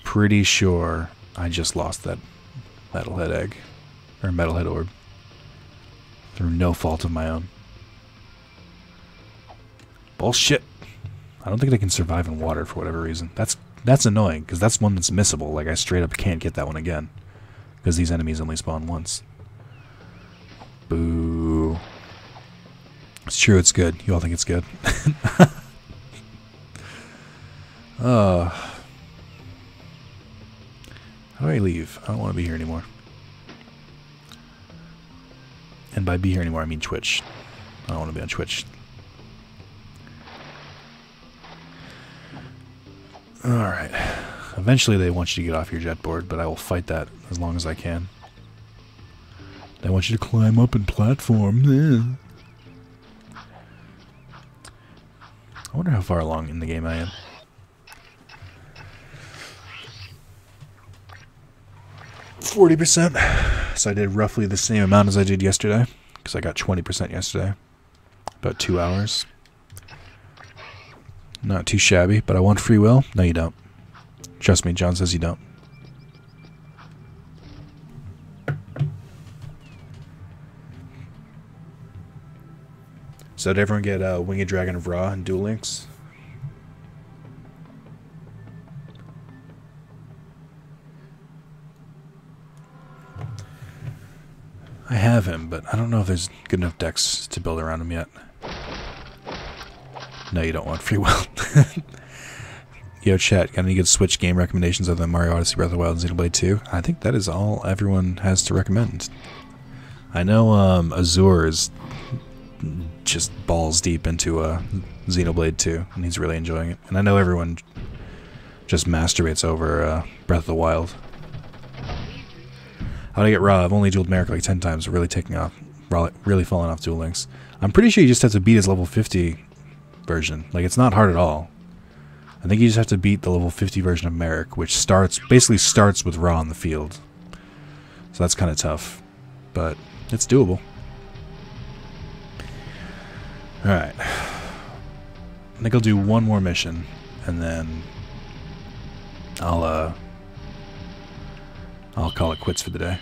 Pretty sure I just lost that metalhead egg. Or metalhead orb. Through no fault of my own. Bullshit. I don't think they can survive in water for whatever reason. That's annoying, because that's one that's missable. Like, I straight up can't get that one again. Because these enemies only spawn once. Boo. It's true, it's good. You all think it's good. How do I leave? I don't want to be here anymore. And by be here anymore, I mean Twitch. I don't want to be on Twitch. Alright. Eventually they want you to get off your jet board, but I will fight that as long as I can. They want you to climb up and platform. I wonder how far along in the game I am. %. So I did roughly the same amount as I did yesterday, because I got 20% yesterday. About 2 hours. Not too shabby, but I want free will? No, you don't. Trust me, John says you don't. So did everyone get Winged Dragon of Ra and Duel Links? I have him, but I don't know if there's good enough decks to build around him yet. No, you don't want free will. Yo, chat, got any good Switch game recommendations other than Mario Odyssey, Breath of the Wild, and Xenoblade 2? I think that is all everyone has to recommend. I know Azure is just balls deep into Xenoblade 2, and he's really enjoying it. And I know everyone just masturbates over Breath of the Wild. How did I get Ra? I've only dueled Merrick like 10 times, really taking off, really falling off Duel Links. I'm pretty sure you just have to beat his level 50 version. Like, it's not hard at all. I think you just have to beat the level 50 version of Merrick, which basically starts with Ra on the field. So that's kind of tough, but it's doable. Alright. I think I'll do one more mission, and then I'll call it quits for the day.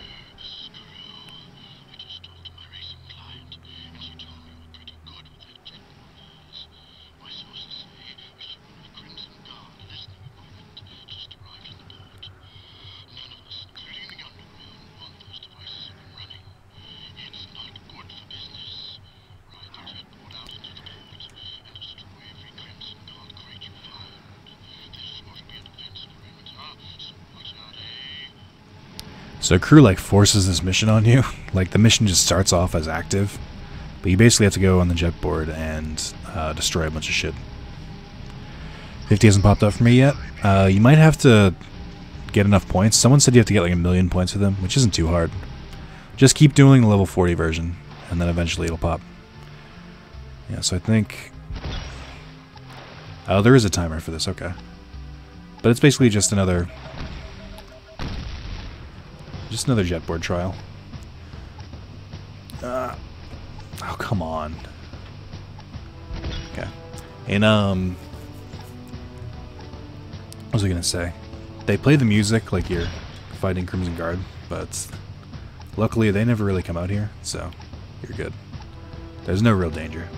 So crew like forces this mission on you. Like the mission just starts off as active, but you basically have to go on the jet board and destroy a bunch of shit. 50 hasn't popped up for me yet. You might have to get enough points. Someone said you have to get like 1,000,000 points for them, which isn't too hard. Just keep doing the level 40 version, and then eventually it'll pop. Yeah, so I think... Oh, there is a timer for this, okay. But it's basically just another jetboard trial. Oh, come on. Okay. And what was I gonna say? They play the music like you're fighting Crimson Guard, but luckily they never really come out here, so you're good. There's no real danger.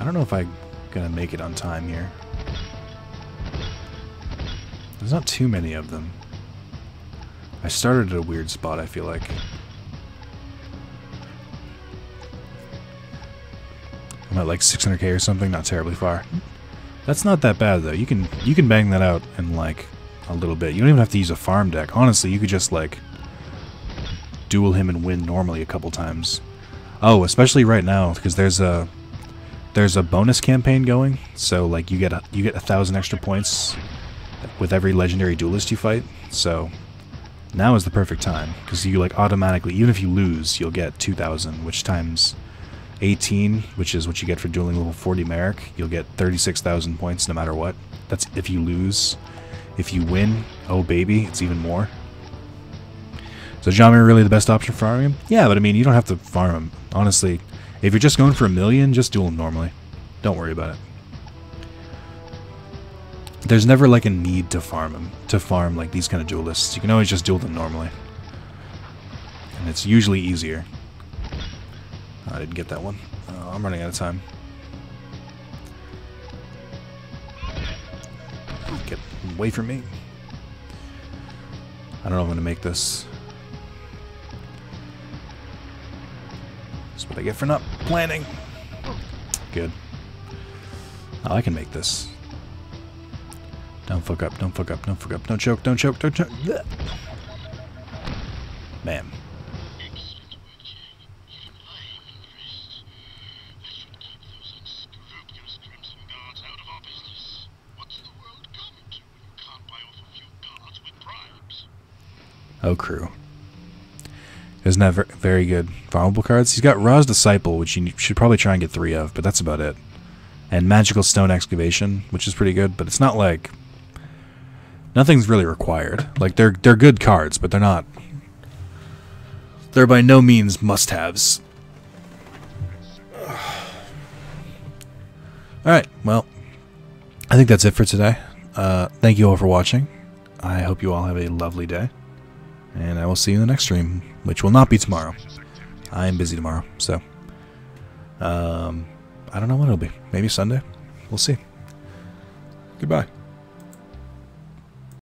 I don't know if I'm gonna make it on time here. There's not too many of them. I started at a weird spot, I feel like. I'm at like 600k or something, not terribly far. That's not that bad though. You can bang that out in like a little bit. You don't even have to use a farm deck. Honestly, you could just like duel him and win normally a couple times. Oh, especially right now because there's a bonus campaign going. So like you get 1,000 extra points with every legendary duelist you fight. So now is the perfect time because you like automatically, even if you lose, you'll get 2,000, which times 18, which is what you get for dueling level 40 Merrick, you'll get 36,000 points no matter what. That's if you lose. If you win, oh baby, it's even more. So Jamir really the best option for farming him? Yeah, but I mean, you don't have to farm him. Honestly, if you're just going for 1,000,000, just duel him normally. Don't worry about it. There's never like a need to farm him, to farm like these kind of duelists. You can always just duel them normally. And it's usually easier. I didn't get that one. I'm running out of time. Get away from me. I don't know if I'm going to make this. That's what I get for not planning. Good. Oh, I can make this. Don't fuck up, don't fuck up, don't fuck up. Don't choke, don't choke, don't choke. Bam. Oh, crew. Doesn't have very good farmable cards. He's got Ra's Disciple, which you should probably try and get 3 of, but that's about it. And Magical Stone Excavation, which is pretty good, but it's not like... Nothing's really required. Like, they're good cards, but they're not... They're by no means must-haves. Alright, well, I think that's it for today. Thank you all for watching. I hope you all have a lovely day. And I will see you in the next stream, which will not be tomorrow. I am busy tomorrow, so... I don't know when it'll be. Maybe Sunday? We'll see. Goodbye.